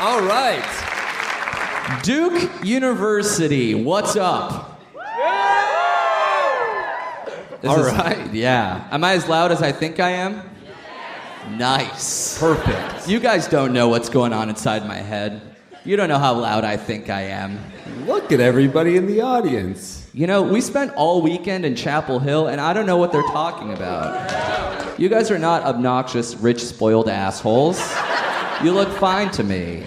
All right. Duke University, what's up? All right. Yeah. Am I as loud as I think I am? Nice. Perfect. You guys don't know what's going on inside my head. You don't know how loud I think I am. Look at everybody in the audience. You know, we spent all weekend in Chapel Hill, and I don't know what they're talking about. You guys are not obnoxious, rich, spoiled assholes. You look fine to me.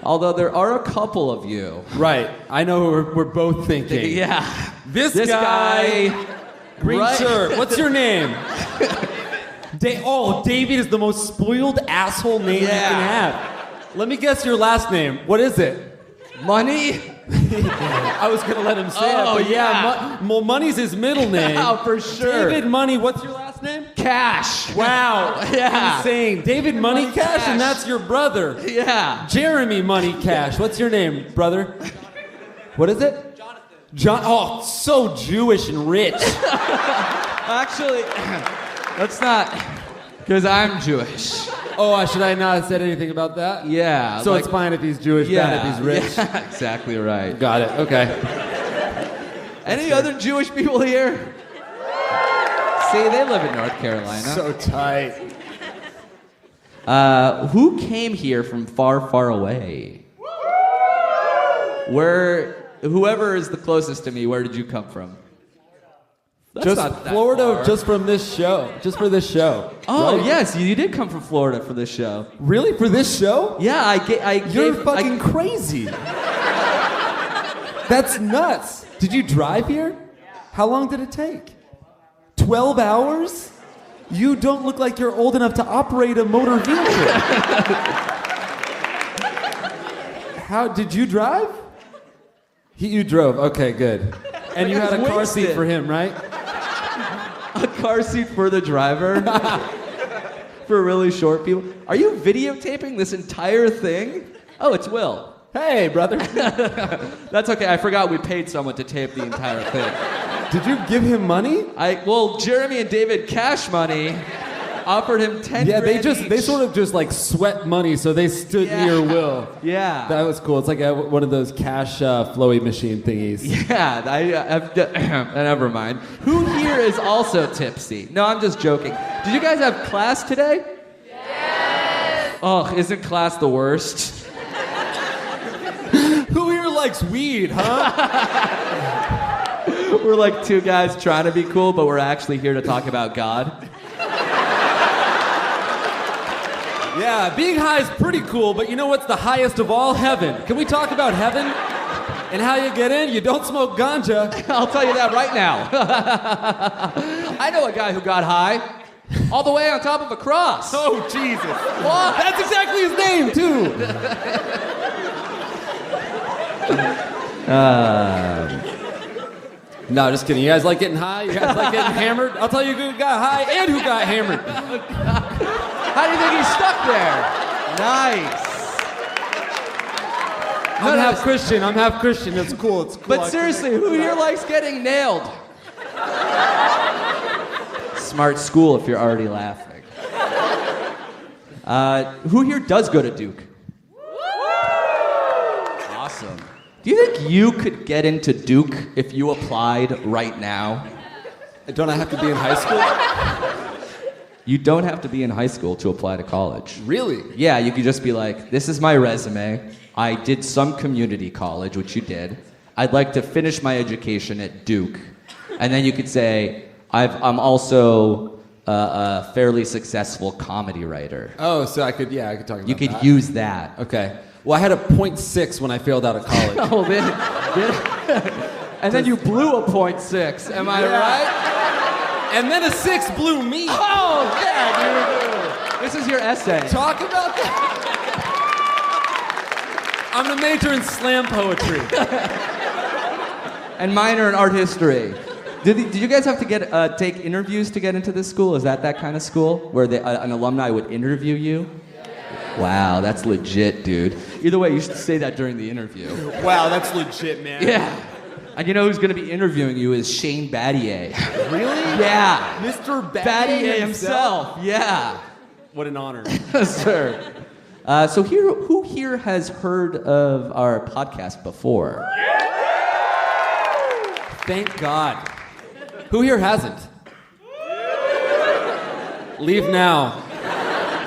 Although there are a couple of you. Right. I know who we're both thinking. Yeah. This guy green right. shirt. What's your name? David is the most spoiled asshole name you can have. Let me guess your last name. What is it? Money? I was going to let him say it, but yeah. Money's his middle name. Oh, for sure. David Money, what's your last name? Cash. Wow. Yeah. Insane. David Money Cash, and that's your brother. Yeah. Jeremy Money Cash. What's your name, brother? What is it? Jonathan. Oh, so Jewish and rich. Actually, that's not, because I'm Jewish. Oh, should I not have said anything about that? Yeah. So it's fine if he's Jewish, bad if he's rich? Yeah, exactly right. Got it, okay. Any other Jewish people here? See, they live in North Carolina. So tight. Who came here from far, far away? Whoever is the closest to me, where did you come from? That's just not that Florida, far. just from this show. Just for this show. Oh, right? yes, you did come from Florida for this show. Really? For this show? Yeah, You're fucking crazy. That's nuts. Did you drive here? How long did it take? 12 hours? You don't look like you're old enough to operate a motor vehicle. How did you drive? You drove. Okay, good. And you had a car seat for him, right? A car seat for the driver? For really short people? Are you videotaping this entire thing? Oh, it's Will. Hey, brother. That's okay. I forgot we paid someone to tape the entire thing. Did you give him money? Well, Jeremy and David Cash Money offered him 10 Yeah, grand they each. sort of just like sweat money, so they stood near Will. Yeah. That was cool. It's like one of those cash flowy machine thingies. Yeah, never mind. Who here is also tipsy? No, I'm just joking. Did you guys have class today? Yes! Oh, isn't class the worst? Who here likes weed, huh? We're like two guys trying to be cool, but we're actually here to talk about God. Yeah, being high is pretty cool, but you know what's the highest of all? Heaven. Can we talk about heaven? And how you get in? You don't smoke ganja. I'll tell you that right now. I know a guy who got high all the way on top of a cross. Oh, Jesus. What? That's exactly his name, too. No, just kidding. You guys like getting high? You guys like getting hammered? I'll tell you who got high and who got hammered. How do you think he's stuck there? Nice. I'm half Christian. It's cool. But seriously, who here likes getting nailed? Smart school if you're already laughing. Who here does go to Duke? Awesome. Do you think you could get into Duke if you applied right now? Don't I have to be in high school? You don't have to be in high school to apply to college. Really? Yeah, you could just be like, this is my resume. I did some community college, which you did. I'd like to finish my education at Duke. And then you could say, I'm also a fairly successful comedy writer. Oh, so I could talk about that. You could use that. Okay. Well, I had a 0.6 when I failed out of college. Oh, and then you blew a 0.6. Am I right? And then a 6 blew me. Oh, yeah, dude. This is your essay. Talk about that. I'm gonna major in slam poetry. And minor in art history. Did you guys have to take interviews to get into this school? Is that kind of school where an alumni would interview you? Wow, that's legit, dude. Either way, you should say that during the interview. Wow, that's legit, man. Yeah. And you know who's going to be interviewing you is Shane Battier. Really? Yeah. Mr. Battier himself. Yeah. What an honor. Sir. So who here has heard of our podcast before? Thank God. Who here hasn't? Leave now.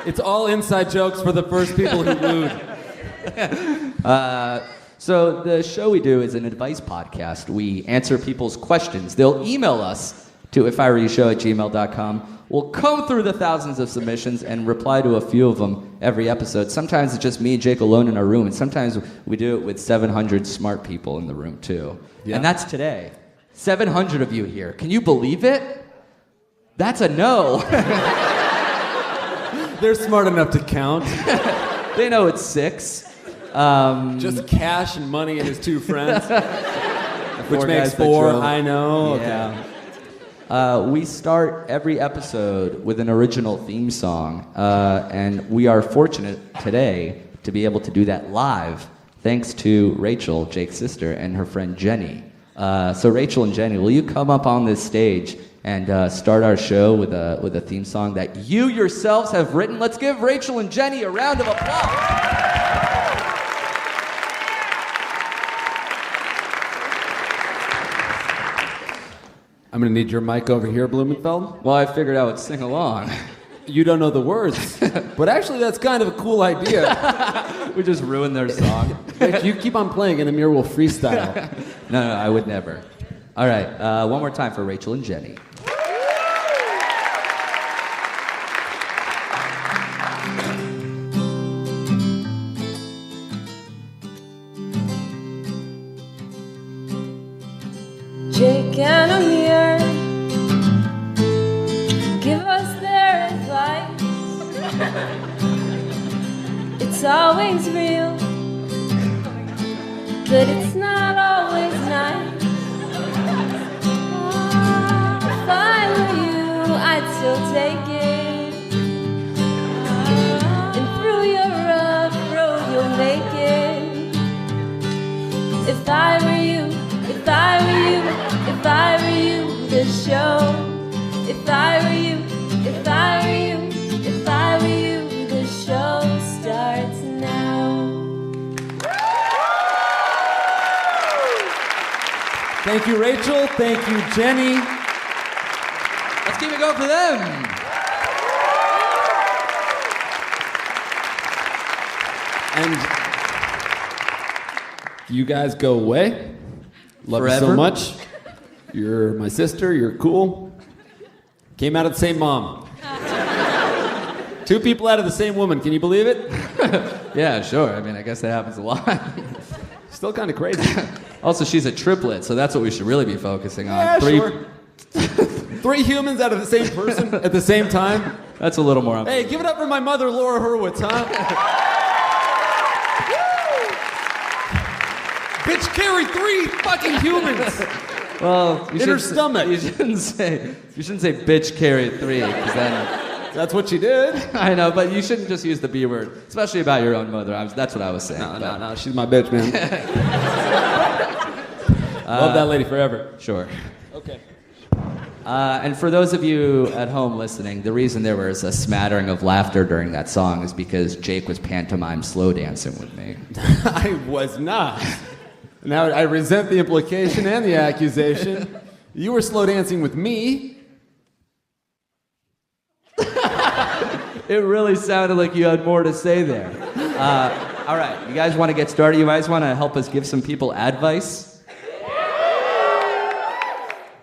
It's all inside jokes for the first people who wooed. So the show we do is an advice podcast. We answer people's questions. They'll email us to iwreyouShow@gmail.com. We'll comb through the thousands of submissions and reply to a few of them every episode. Sometimes it's just me and Jake alone in our room, and sometimes we do it with 700 smart people in the room too. Yeah. And that's today. 700 of you here. Can you believe it? That's a no. They're smart enough to count. They know it's 6. Just Cash and Money and his 2 friends. Which makes guys 4, I know. Yeah. Okay. We start every episode with an original theme song, and we are fortunate today to be able to do that live, thanks to Rachel, Jake's sister, and her friend Jenny. So Rachel and Jenny, will you come up on this stage and start our show with a theme song that you yourselves have written? Let's give Rachel and Jenny a round of applause. I'm gonna need your mic over here, Blumenfeld. Well, I figured I would sing along. You don't know the words, but actually that's kind of a cool idea. We just ruined their song. You keep on playing and Amir will freestyle. No, I would never. All right, one more time for Rachel and Jenny. Jake and Amir, give us their advice. It's always real, but it's not always nice. If I were you, I'd still take it. And through your rough road, you'll make it. If I were you, if I were you, if I were you, the show. If I were you, if I were you, if I were you, the show starts now. Thank you, Rachel. Thank you, Jenny. Let's keep it going for them. And you guys go away. Love you so Forever? much. You're my sister. You're cool. Came out of the same mom. 2 people out of the same woman. Can you believe it? Yeah, sure. I mean, I guess that happens a lot. Still kind of crazy. Also, she's a triplet, so that's what we should really be focusing on. Yeah, sure. 3 humans out of the same person at the same time. That's a little more. Hey, give it up for my mother, Laura Hurwitz, huh? Bitch, carry 3 fucking humans. Well, in her stomach. You shouldn't say bitch carried 3, because then That's what she did. I know, but you shouldn't just use the B word, especially about your own mother. That's what I was saying. No, she's my bitch, man. Love that lady forever. Sure. Okay. And for those of you at home listening, the reason there was a smattering of laughter during that song is because Jake was pantomime slow dancing with me. I was not. Now, I resent the implication and the accusation. You were slow dancing with me. It really sounded like you had more to say there. All right, you guys want to get started? You guys want to help us give some people advice?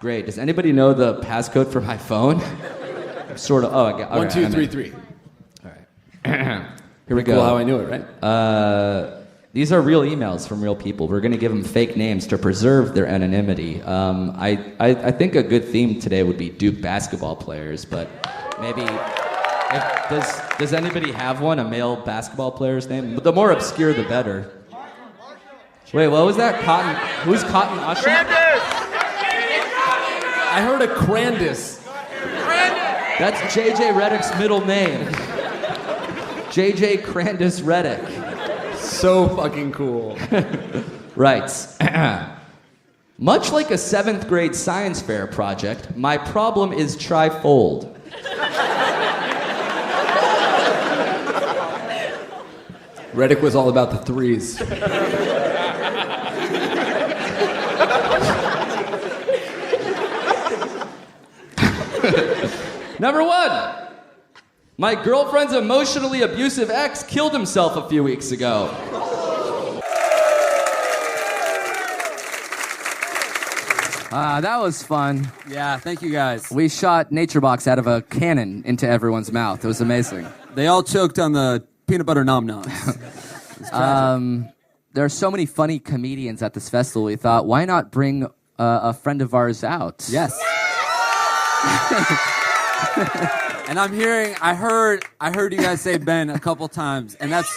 Great. Does anybody know the passcode for my phone? Sort of. Oh, I got 1, 2, 3, 3. All right. Here we go. Cool how I knew it, right? These are real emails from real people. We're going to give them fake names to preserve their anonymity. I think a good theme today would be Duke basketball players, but maybe... Does anybody have one, a male basketball player's name? The more obscure, the better. Wait, what was that? Cotton? Who's Cotton Usher? I heard a Crandis. That's JJ Reddick's middle name. JJ Crandis Reddick. So fucking cool. Right. Much like a 7th grade science fair project, my problem is trifold. Reddick was all about the threes. Number 1. My girlfriend's emotionally abusive ex killed himself a few weeks ago. That was fun. Yeah, thank you guys. We shot Nature Box out of a cannon into everyone's mouth. It was amazing. They all choked on the peanut butter nom-noms. There are so many funny comedians at this festival. We thought, why not bring a friend of ours out? Yes. And I heard you guys say Ben a couple times, and that's...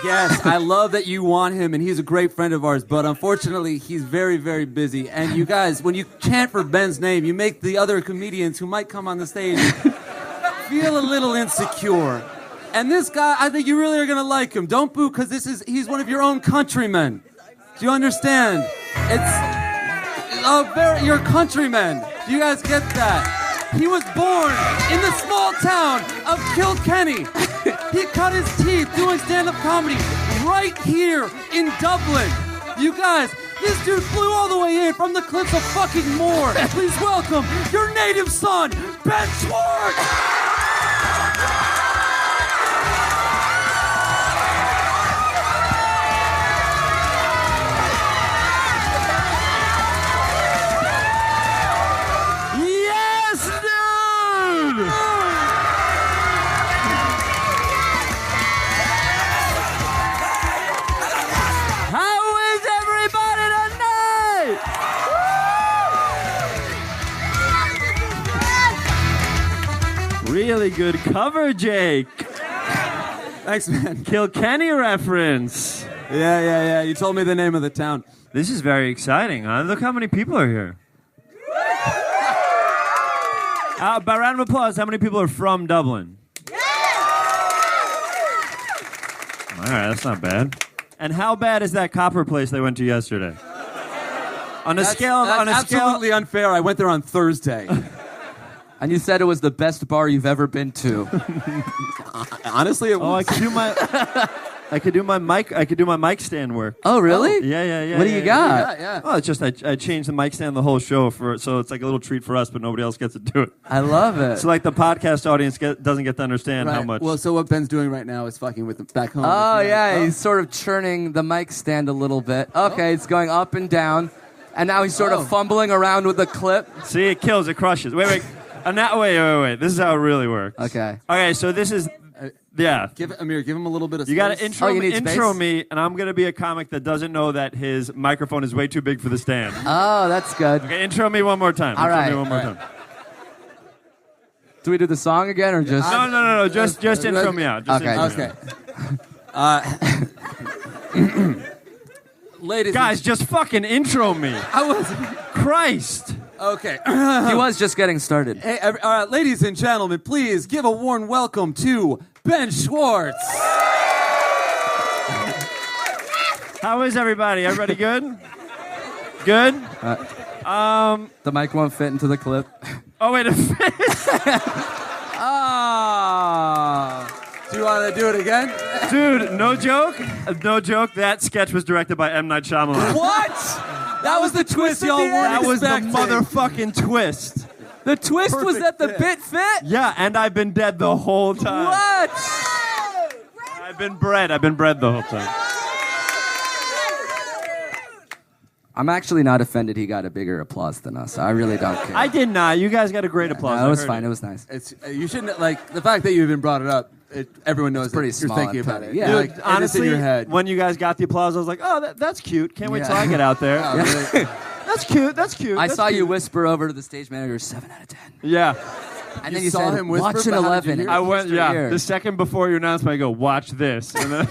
Yes, I love that you want him, and he's a great friend of ours, but unfortunately, he's very, very busy. And you guys, when you chant for Ben's name, you make the other comedians who might come on the stage feel a little insecure. And this guy, I think you really are going to like him. Don't boo, because he's one of your own countrymen. Do you understand? Your countrymen. Do you guys get that? He was born in the small town of Kilkenny. He cut his teeth doing stand-up comedy right here in Dublin. You guys, this dude flew all the way in from the cliffs of fucking Moore. Please welcome your native son, Ben Schwartz. Really good cover, Jake. Thanks, man. Kilkenny reference. Yeah. You told me the name of the town. This is very exciting, huh? Look how many people are here. By round of applause, how many people are from Dublin? All right, that's not bad. And how bad is that copper place they went to yesterday? That's absolutely unfair. I went there on Thursday. And you said it was the best bar you've ever been to. Honestly, it was. Oh, I could do my mic stand work. Oh, really? Oh, yeah. What do you got? Yeah. Oh, it's just I changed the mic stand the whole show so it's like a little treat for us, but nobody else gets to do it. I love it. So like the podcast audience doesn't get to understand how much. Well, so what Ben's doing right now is fucking with the back home. Oh, yeah. He's sort of churning the mic stand a little bit. Okay, it's going up and down. And now he's sort of fumbling around with the clip. See, it kills, it crushes. Wait. Wait. This is how it really works. Okay, so this is... Yeah. Amir, give him a little bit of space. You got to intro me, and I'm going to be a comic that doesn't know that his microphone is way too big for the stand. Oh, that's good. Okay, intro me one more time. All right. Time. Do we do the song again, or just... No. Just intro me out. Okay. Ladies... Guys, just fucking intro me. Christ. Okay. He was just getting started. Hey, ladies and gentlemen, please give a warm welcome to Ben Schwartz. How is everybody? Everybody good? Good? The mic won't fit into the clip. Oh, wait, it fits. Do you want to do it again? Dude, no joke. That sketch was directed by M. Night Shyamalan. What? That was the twist y'all weren't expecting. That was the motherfucking twist. The twist was that the bit fit? Yeah, and I've been dead the whole time. What? I've been bred the whole time. I'm actually not offended he got a bigger applause than us. I really don't care. I did not. You guys got a great applause. No, it was fine. It was nice. You shouldn't, like, the fact that you even brought it up, everyone knows pretty that you're small thinking and about petty. it. Yeah. Like, Honestly, in your head. when you guys got the applause, I was like, oh, that's cute. Can't wait till I get out there. Really? That's cute. I saw you whisper over to the stage manager, 7 out of 10. Yeah. And then you saw said, him whisper, watch an but how did you 11. hear it? I went, Ear. the second before your announcement, I go, watch this. And then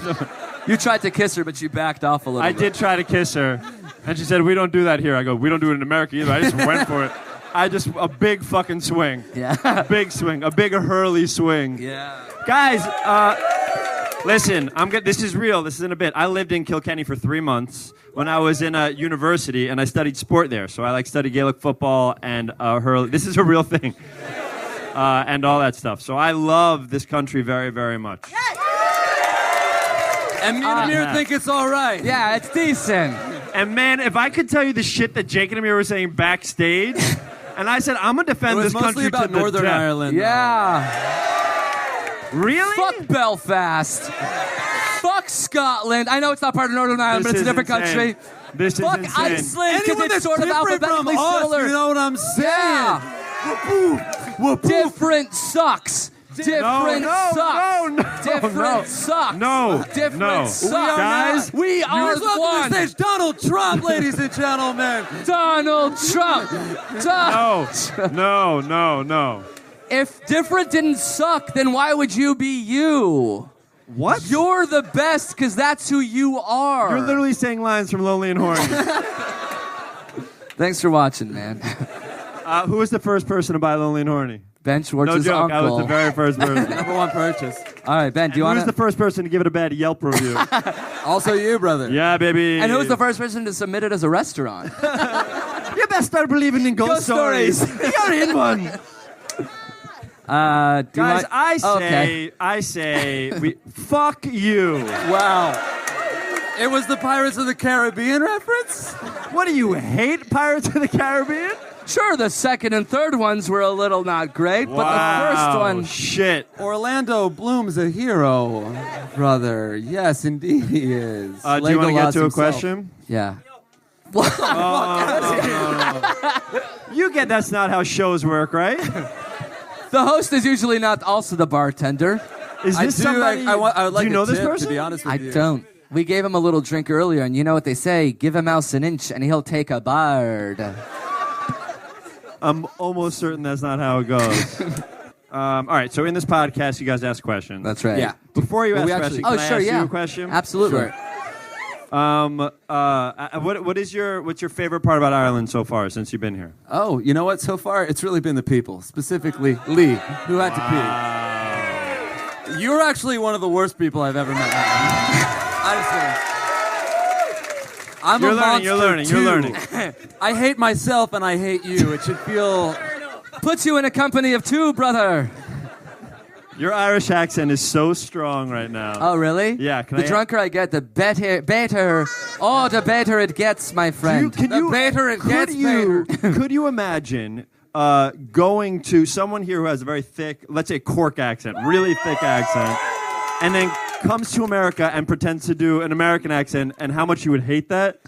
You tried to kiss her, but you backed off a little I bit. did try to kiss her. And she said, we don't do that here. I go, we don't do it in America either. I just went for it. A big fucking swing. Yeah. Big swing. A big Hurley swing. Yeah. Guys, listen, this is real. This isn't a bit. I lived in Kilkenny for 3 months when I was in a university, and I studied sport there. So I studied Gaelic football and hurling. This is a real thing. And all that stuff. So I love this country very, very much. And me and Amir think it's all right. Yeah, it's decent. And man, if I could tell you the shit that Jake and Amir were saying backstage, and I said, I'm going to defend It was this country mostly about to the Northern death. Ireland. Yeah. Really? Fuck Belfast. Fuck Scotland. I know it's not part of Northern Ireland, but it's a different country. This is Fuck insane. Iceland, Anyone because it's that's sort of different from alphabetically us, similar. you know what I'm saying? Yeah. Different sucks. Different sucks. Different sucks. No. Different sucks. Guys, we are Welcome to one. the stage, Donald Trump, ladies and gentlemen. Donald Trump. No. If different didn't suck, then why would you be you? What? You're the best because that's who you are. You're literally saying lines from Lonely and Horny. Thanks for watching, man. Who was the first person to buy Lonely and Horny? Ben Schwartz's No joke, uncle. I was the very first person. Number one purchase. All right, Ben, do you Who want was the first person to give it a bad Yelp review? Also you, brother. Yeah, baby. And who was the first person to submit it as a restaurant? You best start believing in ghost stories. You're in one. Guys, I say, we fuck you. Wow. It was the Pirates of the Caribbean reference? What do you hate, Pirates of the Caribbean? Sure, the second and third ones were a little not great, but the first one... Shit. Orlando Bloom's a hero, brother. Yes, indeed he is. Do you want to get Legolas to a himself. question? Yeah. You get that's not how shows work, right? The host is usually not also the bartender. Is I this do, somebody? I would like do you know a this tip, person? to be honest with I you. don't. We gave him a little drink earlier, and you know what they say? Give a mouse an inch, and he'll take a bard. I'm almost certain that's not how it goes. All right, so in this podcast, you guys ask questions. That's right. Yeah. Before you Well, ask we questions, actually- can I sure, ask yeah. you a question? Absolutely. Sure. What's your favorite part about Ireland so far since you've been here? Oh, you know what? So far, it's really been the people, specifically Lee, who had to pee. You're actually one of the worst people I've ever met. I'm You're a learning, you're monster, learning, too. you're learning. I hate myself and I hate you. It should feel... Puts you in a company of two, brother. Your Irish accent is so strong right now. Oh, really? Yeah, can the I- drunker I get, the better. Oh, the better it gets, my friend. Could you imagine going to someone here who has a very thick, let's say Cork accent, really thick accent, and then comes to America and pretends to do an American accent, and how much you would hate that?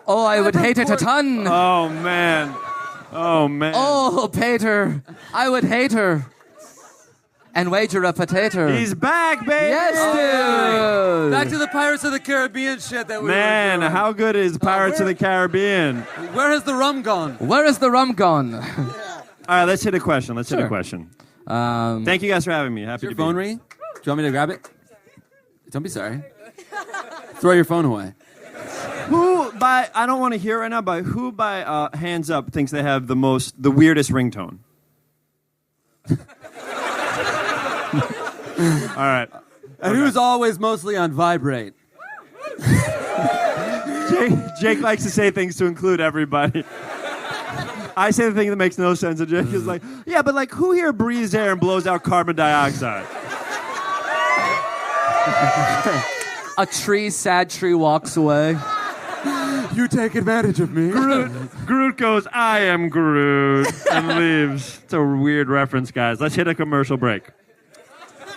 Oh, I would hate it a ton. Oh, man. Oh, Peter, I would hate her. And wager a potato. He's back, baby! Yes, dude. Back to the Pirates of the Caribbean shit that we Man, were doing. how good is Pirates of the Caribbean? Where has the rum gone? Where is the rum gone? All right, let's hit a question. Let's hit a Sure. question. Thank you guys for having me. Happy Your to be phone here. ringing? Do you want me to grab it? Don't be sorry. Throw your phone away. I don't want to hear right now, but who by hands up thinks they have the weirdest ringtone? All right. And who's always mostly on vibrate? Jake likes to say things to include everybody. I say the thing that makes no sense, and Jake is like, yeah, but like, who here breathes air and blows out carbon dioxide? A sad tree walks away. You take advantage of me. Groot goes, I am Groot, and leaves. It's a weird reference, guys. Let's hit a commercial break.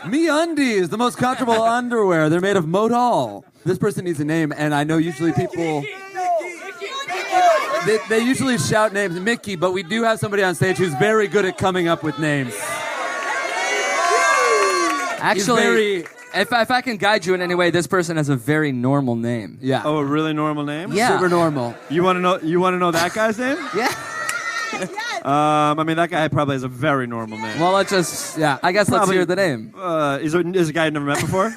MeUndies, the most comfortable underwear. They're made of modal. This person needs a name, and I know usually people... They usually shout names, Mickey, but we do have somebody on stage who's very good at coming up with names. Actually, if I can guide you in any way, this person has a very normal name. Yeah. Oh, a really normal name? Yeah. Super normal. You want to know that guy's name? Yeah. I mean, that guy probably has a very normal name. Well, let's just... Yeah. I guess let's Probably- hear the name. Is a guy I've never met before?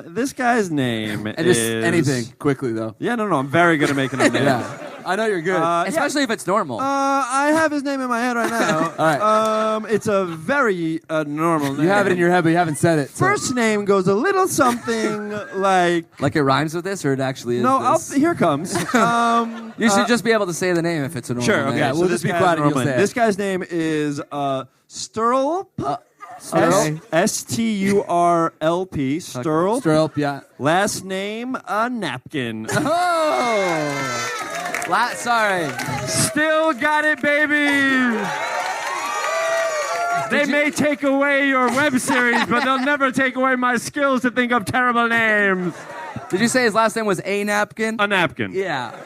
This guy's name And just is... anything, quickly, though. Yeah, no, I'm very good at making up names. Yeah. I know you're good. Especially if it's normal. I have his name in my head right now. All right. It's a very normal name. You have it in your head, but you haven't said it. so- First name goes a little something like... Like it rhymes with this, or it actually is No, this? here comes. You should just be able to say the name if it's a normal Sure, name. okay. Yeah, so we'll this just be guy's quiet and you'll normal say name. it. This guy's name is Sturl. Sturlp. Sturl. Sturlp, yeah. Last name, a napkin. Oh! Sorry. Still got it, baby. They may take away your web series, but they'll never take away my skills to think of terrible names. Did you say his last name was A Napkin? A napkin. Yeah.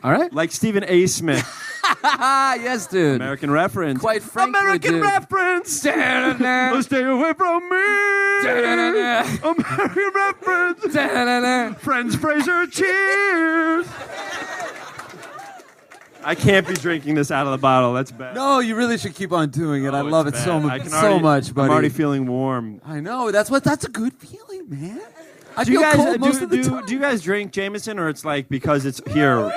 All right. Like Stephen A. Smith. Yes, dude. American reference. Quite frankly, American dude. reference. Stay away from me. American reference. Friends, Fraser, cheers. I can't be drinking this out of the bottle. That's bad. No, you really should keep on doing it. I Oh, love it it's so, bad. so much, buddy. I'm already feeling warm. I know. That's a good feeling, man. I Do you feel guys cold most of the time. do you guys drink Jameson, or it's like because it's here?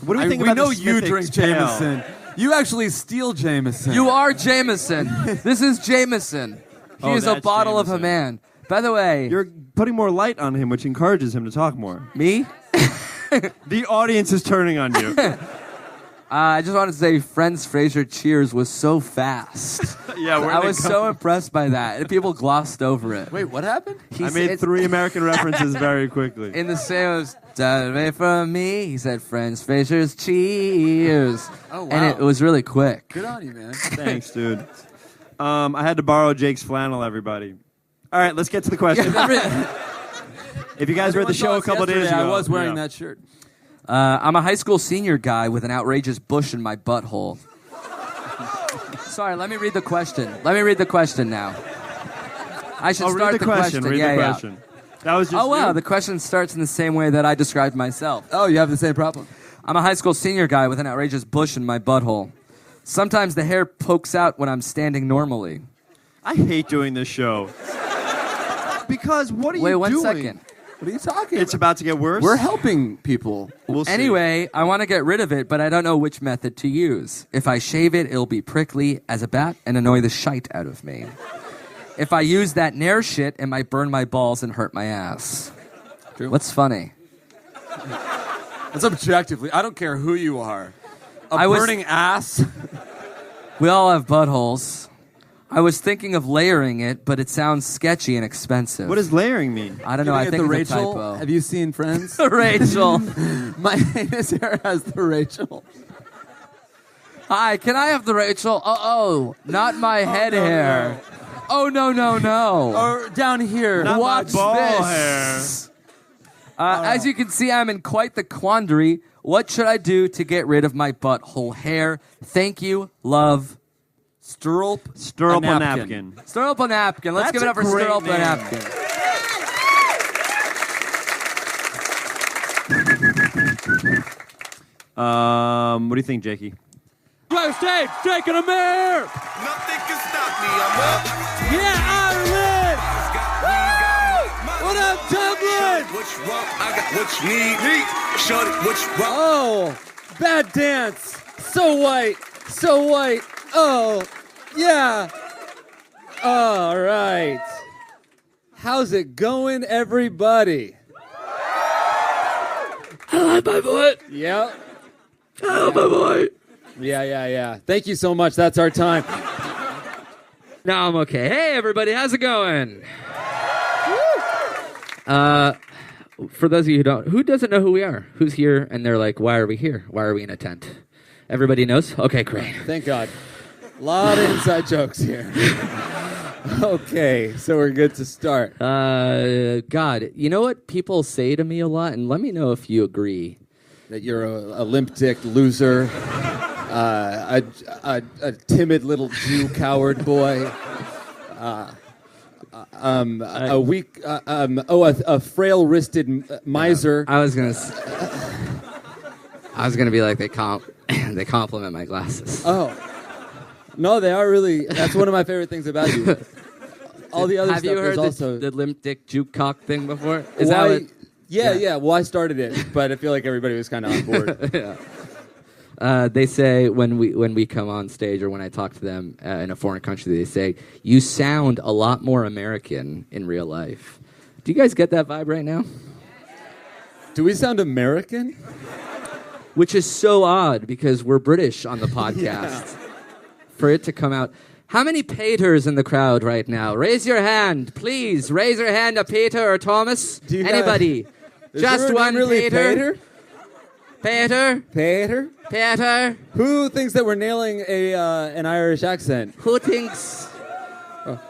What do we think we about know the you Smithwick's drink Pale? Jameson. You actually steal Jameson. You are Jameson. This is Jameson. He Oh, is a that's bottle of a Jameson. man. By the way, You're putting more light on him, which encourages him to talk more. me? The audience is turning on you. I just wanted to say Friends Fraser Cheers was so fast. Yeah, where'd I they was come so impressed by that. And people glossed over it. Wait, what happened? I made 3 American references very quickly. In the same, it was, "Stay away from me." He said, "Friends Fraser's Cheers." Oh, wow. And it was really quick. Good on you, man. Thanks, dude. I had to borrow Jake's flannel, everybody. All right, let's get to the question. If you guys were at the show a couple days ago. I was wearing yeah. that shirt. I'm a high school senior guy with an outrageous bush in my butthole. Sorry, let me read the question. Let me read the question now. I should Oh, start read the question. Read yeah, the yeah. question. That was just Oh, wow. you? The question starts in the same way that I described myself. Oh, you have the same problem. I'm a high school senior guy with an outrageous bush in my butthole. Sometimes the hair pokes out when I'm standing normally. I hate doing this show. Because what are Wait you one doing? second. What are you talking It's about to get worse? We're helping people. We'll see. Anyway, I want to get rid of it, but I don't know which method to use. If I shave it, it'll be prickly as a bat and annoy the shite out of me. If I use that Nair shit, it might burn my balls and hurt my ass. True. What's funny? That's objectively. I don't care who you are. I was- Burning ass. We all have buttholes. I was thinking of layering it, but it sounds sketchy and expensive. What does layering mean? I don't know. I Giving think it it's the a Rachel. typo. Have you seen Friends? Rachel. My his hair has the Rachel. Hi, can I have the Rachel? Oh, not my head hair. Oh, no. Or down here. Not my Watch ball this. As you can see, I'm in quite the quandary. What should I do to get rid of my butthole hair? Thank you. Love. Sturlp. Sturlp a a napkin. napkin. Sturlp a napkin. Let's That's give it a up for great Sturlp a name. napkin. What do you think, Jakey? Drive stage, Jake and Amir! Nothing can stop me. I'm up. Yeah, Ireland! What up, Dublin? What you want? I got what you need. Shorty, what you want? Oh, bad dance. So white, so white. Oh, yeah. All right. How's it going, everybody? I like my boy. Yeah. I love my boy. Yeah. Thank you so much. That's our time. Now I'm okay. Hey, everybody. How's it going? For those of you who doesn't know who we are? Who's here? And they're like, why are we here? Why are we in a tent? Everybody knows? Okay, great. Thank God. A lot of inside jokes here. Okay, so we're good to start. God, you know what people say to me a lot? And let me know if you agree. That you're a limp-dick loser, a timid little Jew coward boy, a weak, a frail-wristed miser. I was gonna be like they compliment my glasses. Oh, no, they are really. That's one of my favorite things about you. All the other Have stuff you heard is also the limp dick juke cock thing before? Is why, that what? Yeah. Well, I started it, but I feel like everybody was kind of on board. They say when we come on stage or when I talk to them in a foreign country, they say, you sound a lot more American in real life. Do you guys get that vibe right now? Do we sound American? Which is so odd because we're British on the podcast. for it to come out. How many Peters in the crowd right now? Raise your hand, please. Raise your hand, a Peter or Thomas. Anybody? Just one really Peter. Peter? Peter. Peter? Peter. Who thinks that we're nailing an Irish accent? Who thinks?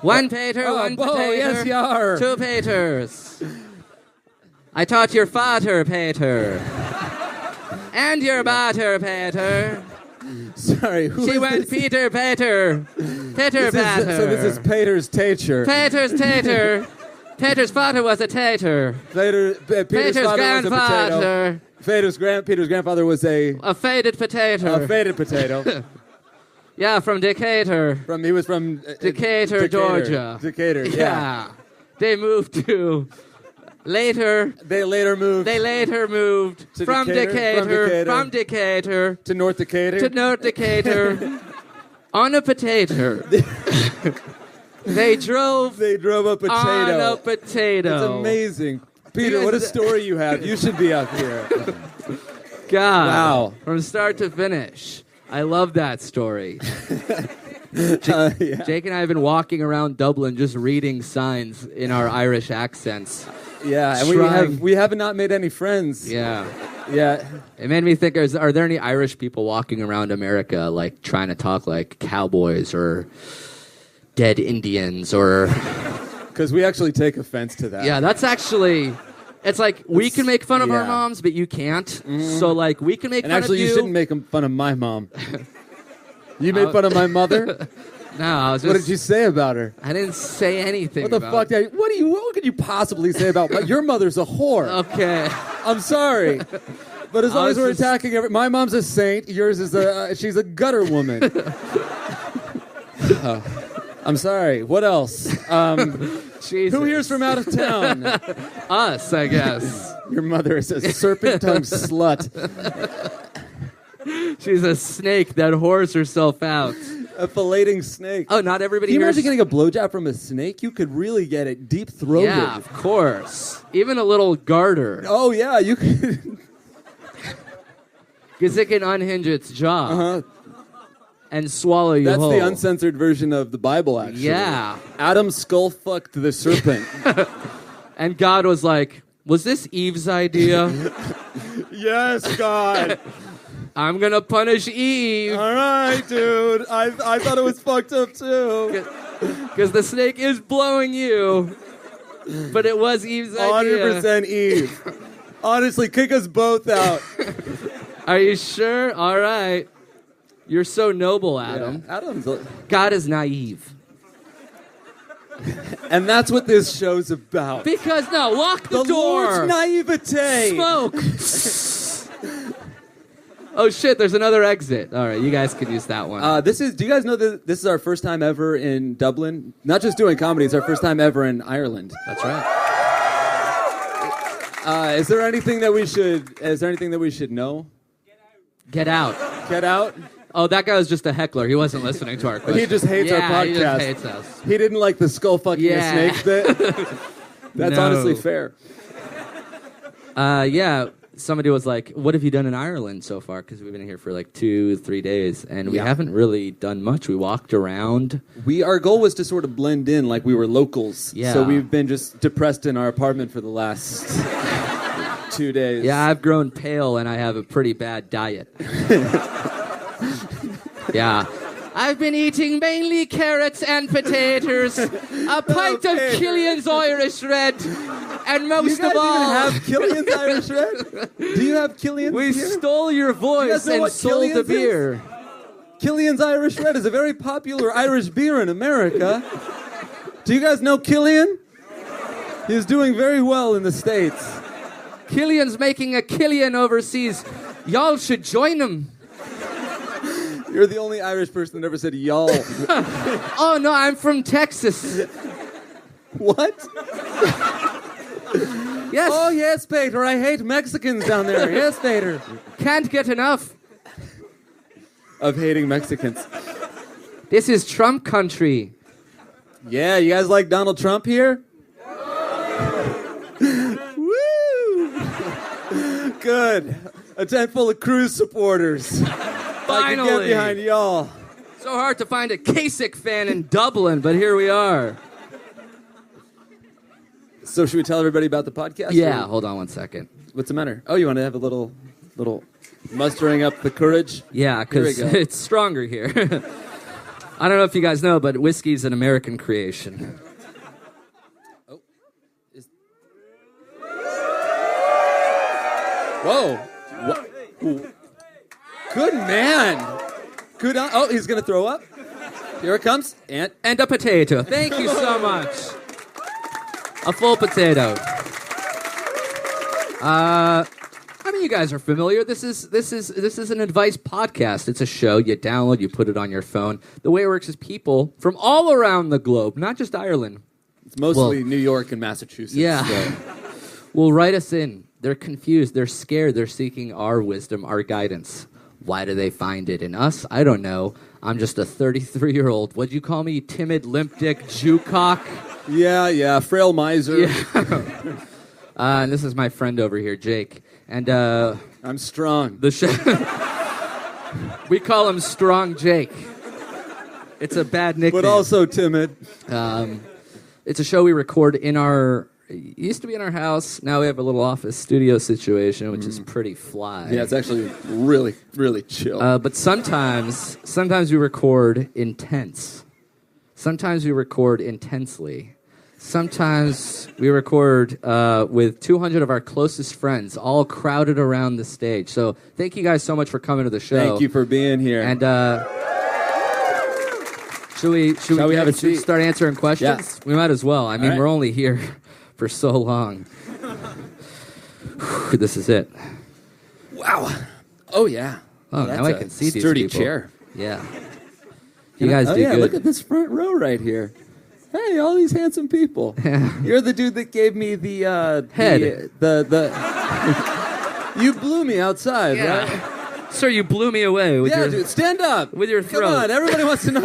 One Peter, one oh, Peter. yes, you are. 2 Peters. I taught your father, Peter. And your mater, Peter. Sorry, who She is went this? Peter, Peter. Peter, Pater. So this is Peter's teacher. Peter's tater. Peter's father was a tater. Peter's Peter's father was a potato. grandfather. Peter's grandfather was a faded potato. faded potato. Yeah, from Decatur. He was from Decatur, Georgia. Decatur, yeah. They moved to... They later moved to from Decatur to North Decatur. On a potato. They drove a potato. on a potato. It's amazing. Peter, what a story you have. You should be up here. God. Wow. From start to finish. I love that story. Yeah. Jake and I have been walking around Dublin just reading signs in our Irish accents. Yeah, and we have not made any friends. Yeah. Yeah. It made me think, are there any Irish people walking around America, like, trying to talk like cowboys or dead Indians or... Because we actually take offense to that. Yeah, that's actually... It's like, we can make fun of our moms, but you can't. Mm-hmm. So, like, we can make fun of you. And actually, you shouldn't make fun of my mom. You made fun of my mother? No, I was just... What did you say about her? I didn't say anything What the fuck? What could you possibly say about your mother's a whore? Okay. I'm sorry. But as long as we're attacking my mom's a saint, yours is she's a gutter woman. I'm sorry. What else? Who here's from out of town? Us, I guess. Your mother is a serpent-tongued slut. She's a snake that whores herself out. A filleting snake. Oh, not everybody Can you hears... imagine getting a blowjob from a snake? You could really get it deep-throated. Yeah, of course. Even a little garter. Oh, yeah, you could... Because it can unhinge its jaw. And swallow you That's whole. the uncensored version of the Bible, actually. Yeah. Adam skull fucked the serpent. And God was like, was this Eve's idea? Yes, God. I'm going to punish Eve. All right, dude. I thought it was fucked up, too. Because the snake is blowing you. But it was Eve's idea. 100% Eve. Honestly, kick us both out. Are you sure? All right. You're so noble, Adam. Yeah, Adam's... God is naive. And that's what this show's about. Because, no, lock the door. Lord's naivete. Smoke. Oh, shit, there's another exit. All right, you guys can use that one. Do you guys know that this is our first time ever in Dublin? Not just doing comedy, it's our first time ever in Ireland. That's right. Is there anything that we should know? Get out. Get out? Oh, that guy was just a heckler. He wasn't listening to our question. He just hates our podcast. He just hates us. He didn't like the skull fucking a snake bit. That's honestly fair. Yeah. Somebody was like, what have you done in Ireland so far? Because we've been here for like 2-3 days, and we haven't really done much. We walked around. Our goal was to sort of blend in like we were locals. Yeah. So we've been just depressed in our apartment for the last 2 days. Yeah, I've grown pale, and I have a pretty bad diet. Yeah. I've been eating mainly carrots and potatoes, a pint of Killian's Irish Red, and most of all... You guys even have Killian's Irish Red? Do you have Killian's We here? stole your voice and sold the beer. Killian's Irish Red is a very popular Irish beer in America. Do you guys know Killian? He's doing very well in the States. Killian's making a Killian overseas. Y'all should join him. You're the only Irish person that ever said y'all. Oh, no, I'm from Texas. What? Yes. Oh, yes, Peter. I hate Mexicans down there. Yes, Peter. Can't get enough. Of hating Mexicans. This is Trump country. Yeah, you guys like Donald Trump here? Woo! Good. A tent full of Cruz supporters. Finally. I can get behind y'all. So hard to find a Kasich fan in Dublin, but here we are. So should we tell everybody about the podcast? Yeah, or- hold on one second. What's the matter? Oh, you want to have a little mustering up the courage? Yeah, because Here we go. it's stronger here. I don't know if you guys know, but whiskey's an American creation. Whoa. Ooh. Good man. Good. Oh, he's going to throw up. Here it comes. And And a potato. Thank you so much. A full potato. I mean, you guys are familiar. This is an advice podcast. It's a show you download, you put it on your phone. The way it works is people from all around the globe, not just Ireland. it's mostly New York and Massachusetts. Yeah. so- Will write us in. They're confused. They're scared. They're seeking our wisdom, our guidance. Why do they find it in us? I don't know. I'm just a 33-year-old. What'd you call me? Timid, limp dick, Jewcock? Yeah. Frail miser. And this is my friend over here, Jake. And I'm strong. the show... we call him Strong Jake. It's a bad nickname. But also timid. It's a show we record in our... It used to be in our house. Now we have a little office studio situation, which is pretty fly. Yeah, it's actually really, really chill. But sometimes we record intense. Sometimes we record intensely. Sometimes we record with 200 of our closest friends, all crowded around the stage. So thank you guys so much for coming to the show. Thank you for being here. And should we have a seat? start answering questions? Yeah. We might as well. I mean, right. we're only here for so long. This is it. Wow. Oh, yeah. Oh, that's now I a can see these sturdy people. chair. Yeah. You guys do yeah, good. look at this front row right here. Hey, all these handsome people. You're the dude that gave me the Head. The you blew me outside, right? Yeah. Sir, you blew me away with Yeah, your... dude, stand up. with your throat. Come on, everybody wants to know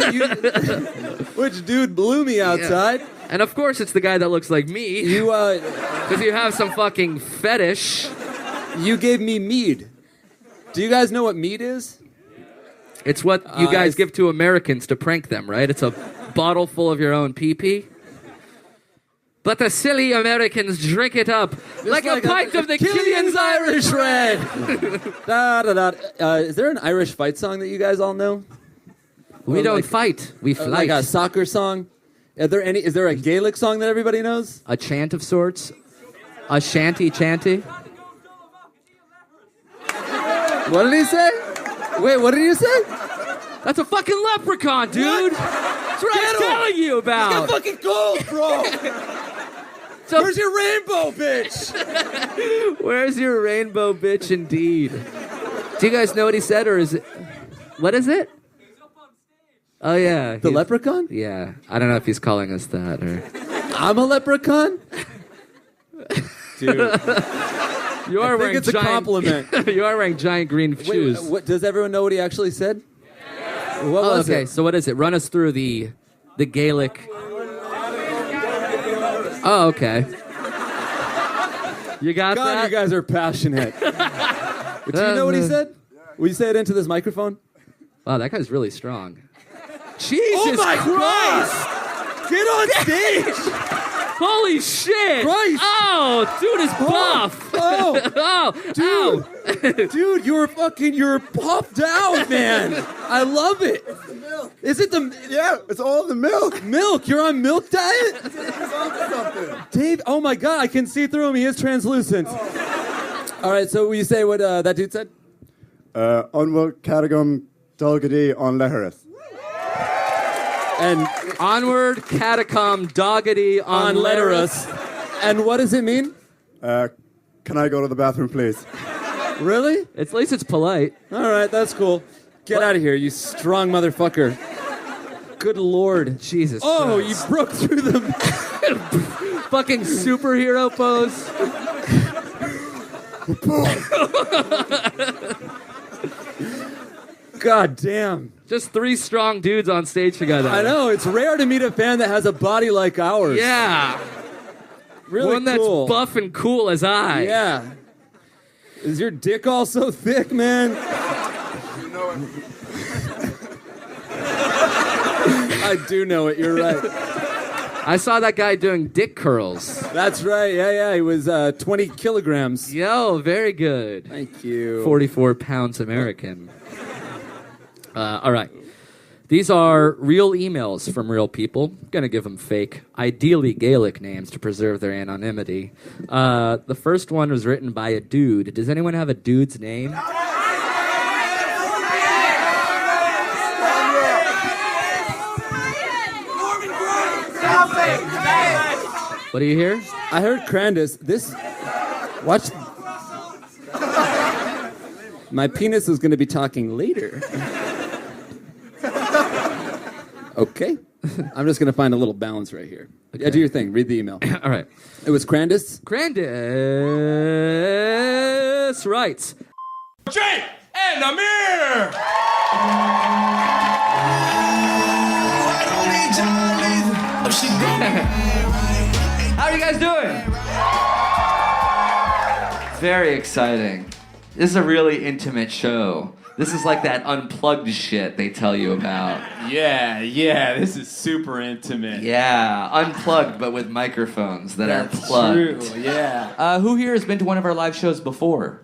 which dude blew me outside. And of course it's the guy that looks like me. You Because you have some fucking fetish. you gave me mead. Do you guys know what mead is? It's what you guys it's- give to Americans to prank them, right? It's a bottle full of your own pee-pee. But the silly Americans drink it up like a pint of the Killian's Killian's Irish Red. Da, da, da. Is there an Irish fight song that you guys all know? We Or don't like- fight. We flight. Like a soccer song? Is there a Gaelic song that everybody knows? A chant of sorts. A shanty chanty. What did he say? Wait, what did you say? That's a fucking leprechaun, dude. That's what I was telling you about. fucking gold, bro. So- Where's your rainbow, bitch? Where's your rainbow bitch indeed? Do you guys know what he said, or is it... What is it? Oh, yeah. The leprechaun? Yeah. I don't know if he's calling us that, or... I'm a leprechaun? Dude. You are I think wearing it's a giant... compliment. You are wearing giant green shoes. What, does everyone know what he actually said? What Oh, was okay, it? so what is it? Run us through the Gaelic... Oh, okay. You got God, that? you guys are passionate. Do you know what he said? Will you say it into this microphone? Wow, that guy's really strong. Jesus Oh my Christ! Get on stage! Holy shit! Christ! Oh, dude is buff! Oh, Oh, dude, you're puffed out, man. I love it. Is it the... Yeah, it's all the milk. Milk? You're on milk diet? Dave, oh my God, I can see through him. He is translucent. All right, so will you say what that dude said? Onward Caragum Dolgady on Leheris. And onward, catacomb, doggedy, on Letterus. And what does it mean? Can I go to the bathroom, please? Really? At least it's polite. All right, that's cool. Get out of here, you strong motherfucker. Good Lord. Jesus Oh, Christ. you broke through the... Fucking superhero pose. God damn. Just three strong dudes on stage together. I know, it's rare to meet a fan that has a body like ours. Yeah. Really One that's cool. buff and cool as I. Yeah. Is your dick all so thick, man? I do know it. You're right. I saw that guy doing dick curls. That's right. Yeah. He was 20 kilograms. Yo, very good. Thank you. 44 pounds American. All right. These are real emails from real people. I'm going to give them fake, ideally Gaelic names to preserve their anonymity. The first one was written by a dude. Does anyone have a dude's name? What do you hear? I heard Crandus. Watch. My penis is going to be talking later. Okay. I'm just going to find a little balance right here. Okay. Yeah, do your thing. Read the email. All right. It was Crandus. Crandus writes. Jake and Amir! How are you guys doing? Very exciting. This is a really intimate show. This is like that unplugged shit they tell you about. Yeah, this is super intimate. Yeah, unplugged but with microphones that That's are plugged. true, yeah. Who here has been to one of our live shows before?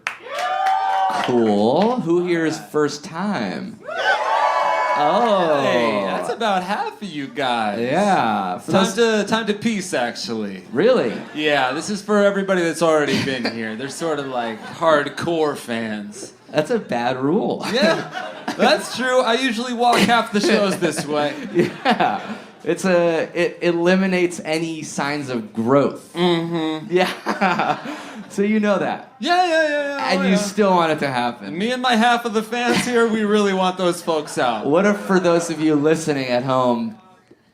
Cool. Who here is first time? Oh. Hey, that's about half of you guys. Yeah. Time to peace, actually. Really? Yeah, this is for everybody that's already been here. They're sort of like hardcore fans. That's a bad rule. Yeah, that's true. I usually walk half the shows this way. Yeah. It eliminates any signs of growth. Mm-hmm. Yeah. So you know that. Yeah. And you still want it to happen. Me and my half of the fans here, we really want those folks out. What if, for those of you listening at home,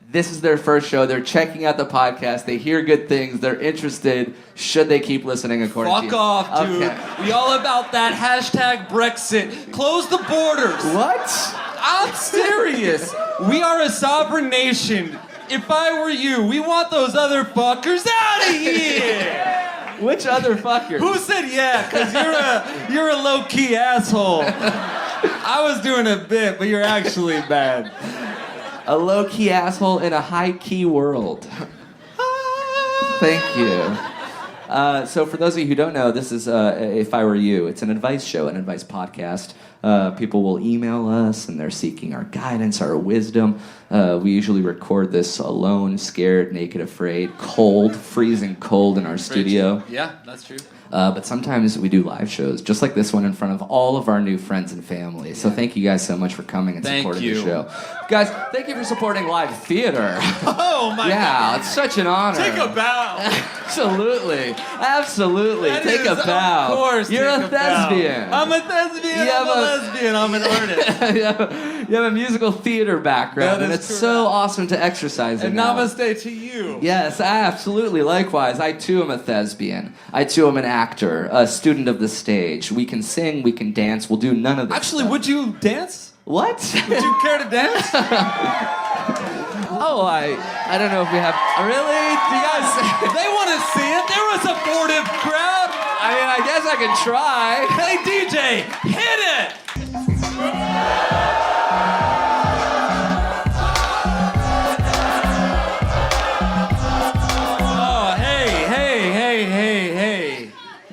this is their first show, they're checking out the podcast, they hear good things, they're interested, should they keep listening according to you? Fuck off, dude. Okay. We all about that hashtag Brexit. Close the borders. What? I'm serious. We are a sovereign nation. If I were you, we want those other fuckers out of here. Which other fucker? Who said yeah? Because you're a low-key asshole. I was doing a bit, but you're actually bad. A low-key asshole in a high-key world. Thank you. So for those of you who don't know, this is If I Were You. It's an advice show, an advice podcast. People will email us, and they're seeking our guidance, our wisdom. We usually record this alone, scared, naked, afraid, cold, freezing cold in our studio. Yeah, that's true. But sometimes we do live shows, just like this one, in front of all of our new friends and family. So thank you guys so much for coming and supporting the show. Guys, thank you for supporting live theater. Oh, my God. Yeah, it's such an honor. Take a bow. Absolutely. That Take is, a bow. Of course, You're take a thespian. Bow. I'm a thespian. I'm a lesbian. I'm an artist. You have a musical theater background, and it's so awesome to exercise it And now. namaste to you. Yes, absolutely. Likewise, I too am a thespian. I too am an actor, a student of the stage. We can sing, we can dance. We'll do none of this. Actually, stuff. would you dance? What? Would you care to dance? Oh, I don't know if we have. Really? Do you guys? They want to see it. They're a supportive crowd. I mean, I guess I can try. Hey, DJ, hit it. Oh, hey.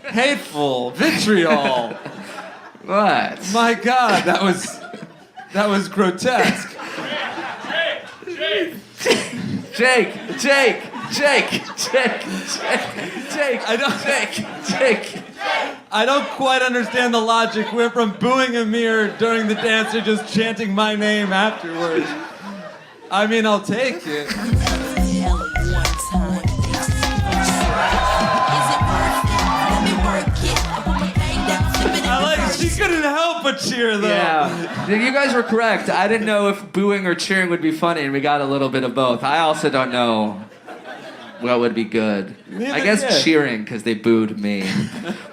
Hateful vitriol. What? My God, that was grotesque. Jake. I don't quite understand the logic. Went from booing Amir during the dance to just chanting my name afterwards. I mean, I'll take it. She couldn't help but cheer, though. Yeah. You guys were correct. I didn't know if booing or cheering would be funny, and we got a little bit of both. I also don't know what would be good. I guess cheering, because they booed me.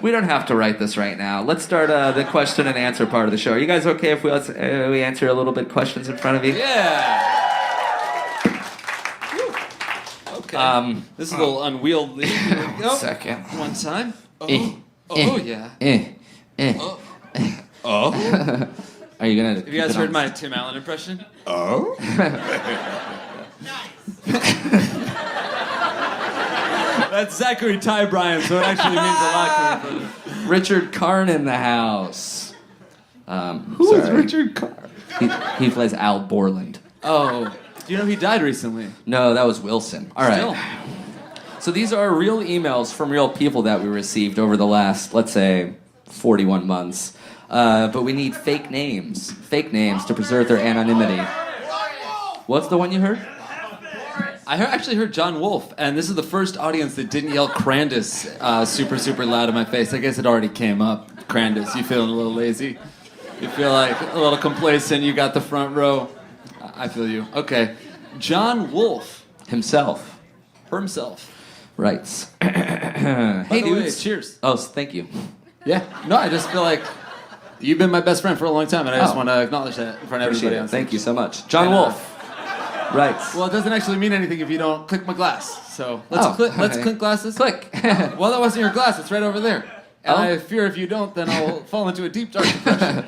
We don't have to write this right now. Let's start the question and answer part of the show. Are you guys okay if we answer a little bit questions in front of you? Yeah. Okay. This is a little unwieldy. One second. One time. Oh, yeah. Are you gonna? Have you guys heard my Tim Allen impression? Oh? That's Zachary Ty Bryan, so it actually means a lot coming from him. Richard Karn in the house. Who is Richard Karn? He plays Al Borland. Oh, do you know he died recently? No, that was Wilson. All right. Still. So these are real emails from real people that we received over the last, let's say, 41 months. But we need fake names to preserve their anonymity. What's the one you heard? I actually heard John Wolfe, and this is the first audience that didn't yell Crandus super, super loud in my face. I guess it already came up. Crandus, you feeling a little lazy? You feel like a little complacent, you got the front row? I feel you. Okay. John Wolfe. Himself. By Writes. the Hey, way, dudes. cheers. Oh, thank you. Yeah. No, I just feel like you've been my best friend for a long time, and I just want to acknowledge that in front of Appreciate everybody it. else. Thank you so much. John Wolfe. Writes. Well, it doesn't actually mean anything if you don't click my glass. So let's let's okay. clink glasses. Click. Well, that wasn't your glass. It's right over there. And Oh. I fear if you don't, then I'll fall into a deep, dark depression.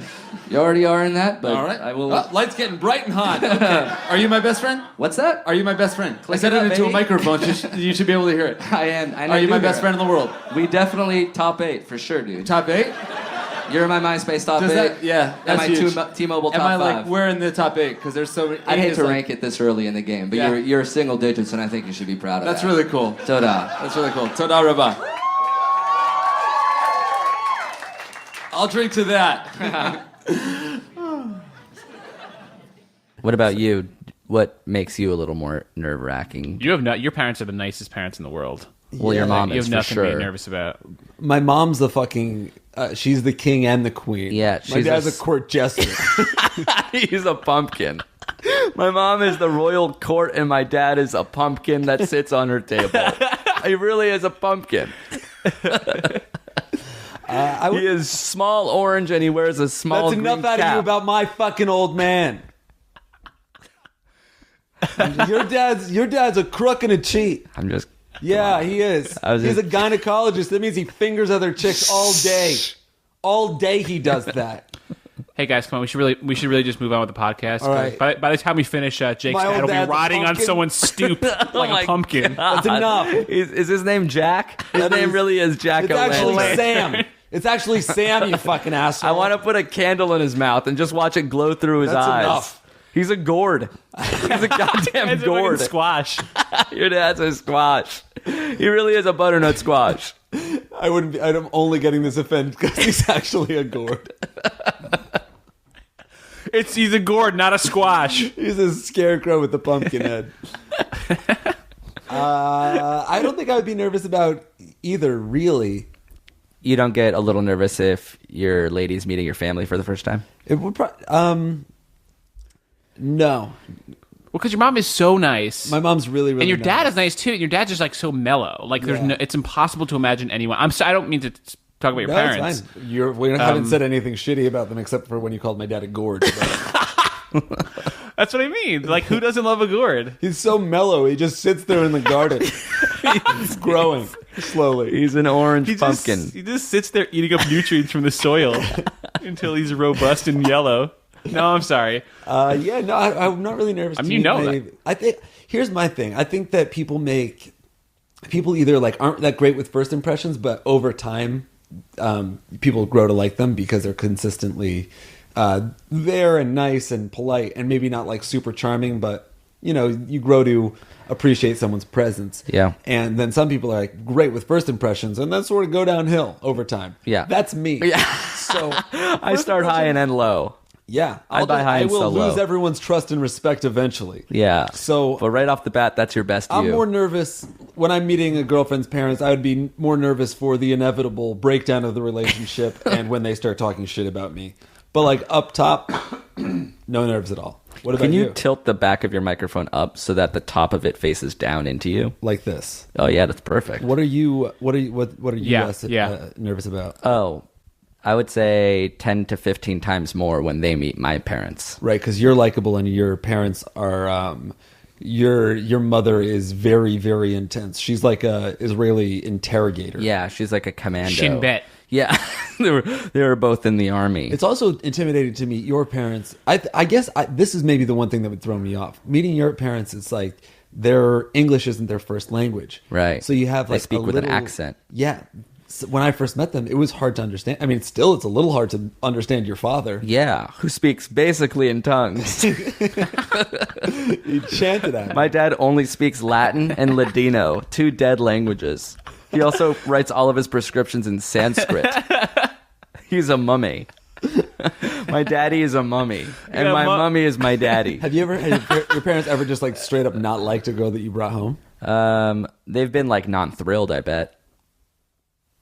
You already are in that, but All right. I will. Oh, light's getting bright and hot. Okay. Are you my best friend? What's that? Are you my best friend? I Click said it it up, into a baby. microphone. You should be able to hear it. I am. Are you my best friend in the world? We definitely top 8 for sure, dude. Top 8? You're in my MySpace top Does 8. that? Yeah. And That's my huge. T-Mobile top Am I 5. like where in the top 8? Because there's so many. I'd hate is to like- rank it this early in the game, but Yeah. you're single digits, and I think you should be proud of That's that. really cool. Toda. That's really cool. Toda Rabah. I'll drink to that. What about you? What makes you a little more nerve-wracking? You have your parents are the nicest parents in the world. Well, your mom You is have for nothing to sure. be nervous about. My mom's the fucking. She's the king and the queen. Yeah, my she's dad's a a court jester. He's a pumpkin. My mom is the royal court, and my dad is a pumpkin that sits on her table. He really is a pumpkin. He is small orange, and he wears a small That's enough green out of cap. you about my fucking old man. Your dad's a crook and a cheat. I'm just. Yeah, he is. He's a gynecologist. That means he fingers other chicks all day. All day he does that. Hey guys, come on! We should really just move on with the podcast. All right. By the time we finish, Jake's My old dad will be dad's a rotting on pumpkin. someone's stoop like my a pumpkin. That's enough. Is his name Jack? His name really is Jack. It's actually O'Lantern. Sam. It's actually Sam, you fucking asshole. I want to put a candle in his mouth and just watch it glow through his That's eyes. enough. He's a gourd. He's a goddamn It's a fucking gourd. squash. Your dad's a squash. He really is a butternut squash. I'm only getting this offended because he's actually a gourd. He's a gourd, not a squash. He's a scarecrow with a pumpkin head. I don't think I would be nervous about either, really. You don't get a little nervous if your lady's meeting your family for the first time? It would no. Well, because your mom is so nice. My mom's really, really and your nice. dad is nice too. And your dad's just like so mellow. Like there's Yeah. it's impossible to imagine anyone. I don't mean to talk about your No, parents. it's fine. We haven't said anything shitty about them except for when you called my dad a gourd. That's what I mean. Like who doesn't love a gourd? He's so mellow. He just sits there in the garden. He's growing slowly. He's an orange He pumpkin. he just sits there eating up nutrients from the soil until he's robust and yellow. No, I'm sorry. Yeah, no, I'm not really nervous. I mean, to you meet know my- that. I think here's my thing. I think that people either like aren't that great with first impressions, but over time, people grow to like them because they're consistently there and nice and polite, and maybe not like super charming, but you grow to appreciate someone's presence. Yeah. And then some people are like great with first impressions, and then sort of go downhill over time. Yeah. That's me. Yeah. So I start high and end low. yeah, I'd buy high I and will sell lose low. everyone's trust and respect eventually. Yeah. So But right off the bat, that's your best I'm you. more nervous when I'm meeting a girlfriend's parents. I would be more nervous for the inevitable breakdown of the relationship and when they start talking shit about me. But like up top, no nerves at all. What about Can you you? tilt the back of your microphone up so that the top of it faces down into you? Like this. Oh yeah, that's perfect. What are you Yeah, nervous about? Oh, I would say 10 to 15 times more when they meet my parents. Right, because you're likable and your parents are. Your mother is very, very intense. She's like a Israeli interrogator. Yeah, she's like a commando. Shin bet. Yeah, they were both in the army. It's also intimidating to meet your parents. I guess this is maybe the one thing that would throw me off. Meeting your parents, it's like their English isn't their first language. Right. So you have They like speak with an accent. Yeah. So when I first met them, it was hard to understand. I mean, it's a little hard to understand your father. Yeah, who speaks basically in tongues. He chanted at me. My dad only speaks Latin and Ladino, 2 dead languages. He also writes all of his prescriptions in Sanskrit. He's a mummy. My daddy is a mummy, and my mummy is my daddy. Have your parents ever just like straight up not liked a girl that you brought home? They've been like non-thrilled, I bet.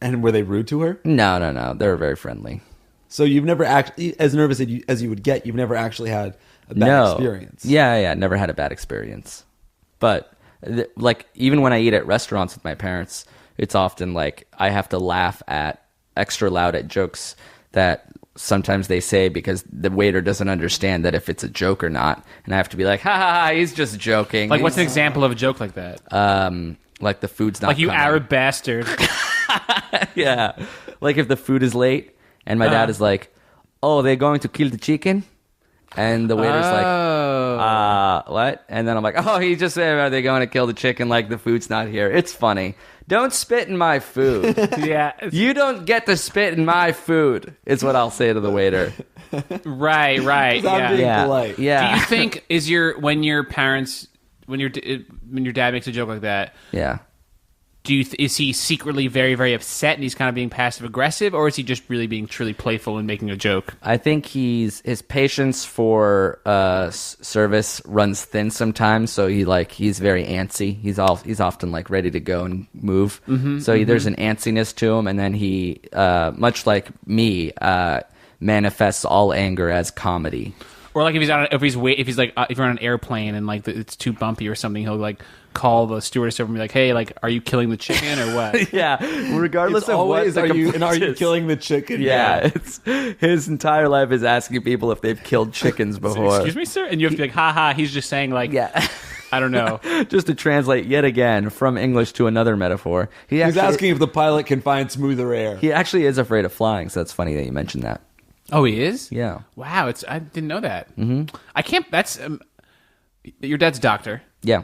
And were they rude to her? No. They were very friendly. So you've never actually, as nervous as you would get, you've never actually had a bad experience. Yeah, never had a bad experience. But like even when I eat at restaurants with my parents, it's often like I have to laugh at extra loud at jokes that sometimes they say because the waiter doesn't understand that if it's a joke or not, and I have to be like, ha ha ha, he's just joking. Like, what's an example of a joke like that? Like the food's not like you coming. Arab bastard. Yeah, like if the food is late and my dad is like, oh, they're going to kill the chicken, and the waiter's like, what? And then I'm like, oh, he just said, are they going to kill the chicken? Like the food's not here. It's funny. Don't spit in my food. Yeah, you don't get to spit in my food. Is what I'll say to the waiter. Right. I'm being polite. Do Yeah. you think when your dad makes a joke like that? Yeah. Is he secretly very, very upset and he's kind of being passive aggressive, or is he just really being truly playful and making a joke? I think his patience for service runs thin sometimes, so he's very antsy. He's often like ready to go and move. There's an antsiness to him, and then he much like me manifests all anger as comedy. Or like if you're on an airplane and like it's too bumpy or something, he'll like call the stewardess over and be like, "Hey, like, are you killing the chicken or what?" Yeah, regardless of always, what. are you killing the chicken? Yeah, it's his entire life is asking people if they've killed chickens before. Excuse me, sir, and you have to be like, "Ha ha." He's just saying like, yeah. I don't know. Just to translate yet again from English to another metaphor, he's asking if the pilot can find smoother air. He actually is afraid of flying, so that's funny that you mentioned that. Oh, he is? Yeah. Wow, I didn't know that. Mm-hmm. I can't. That's your dad's a doctor. Yeah.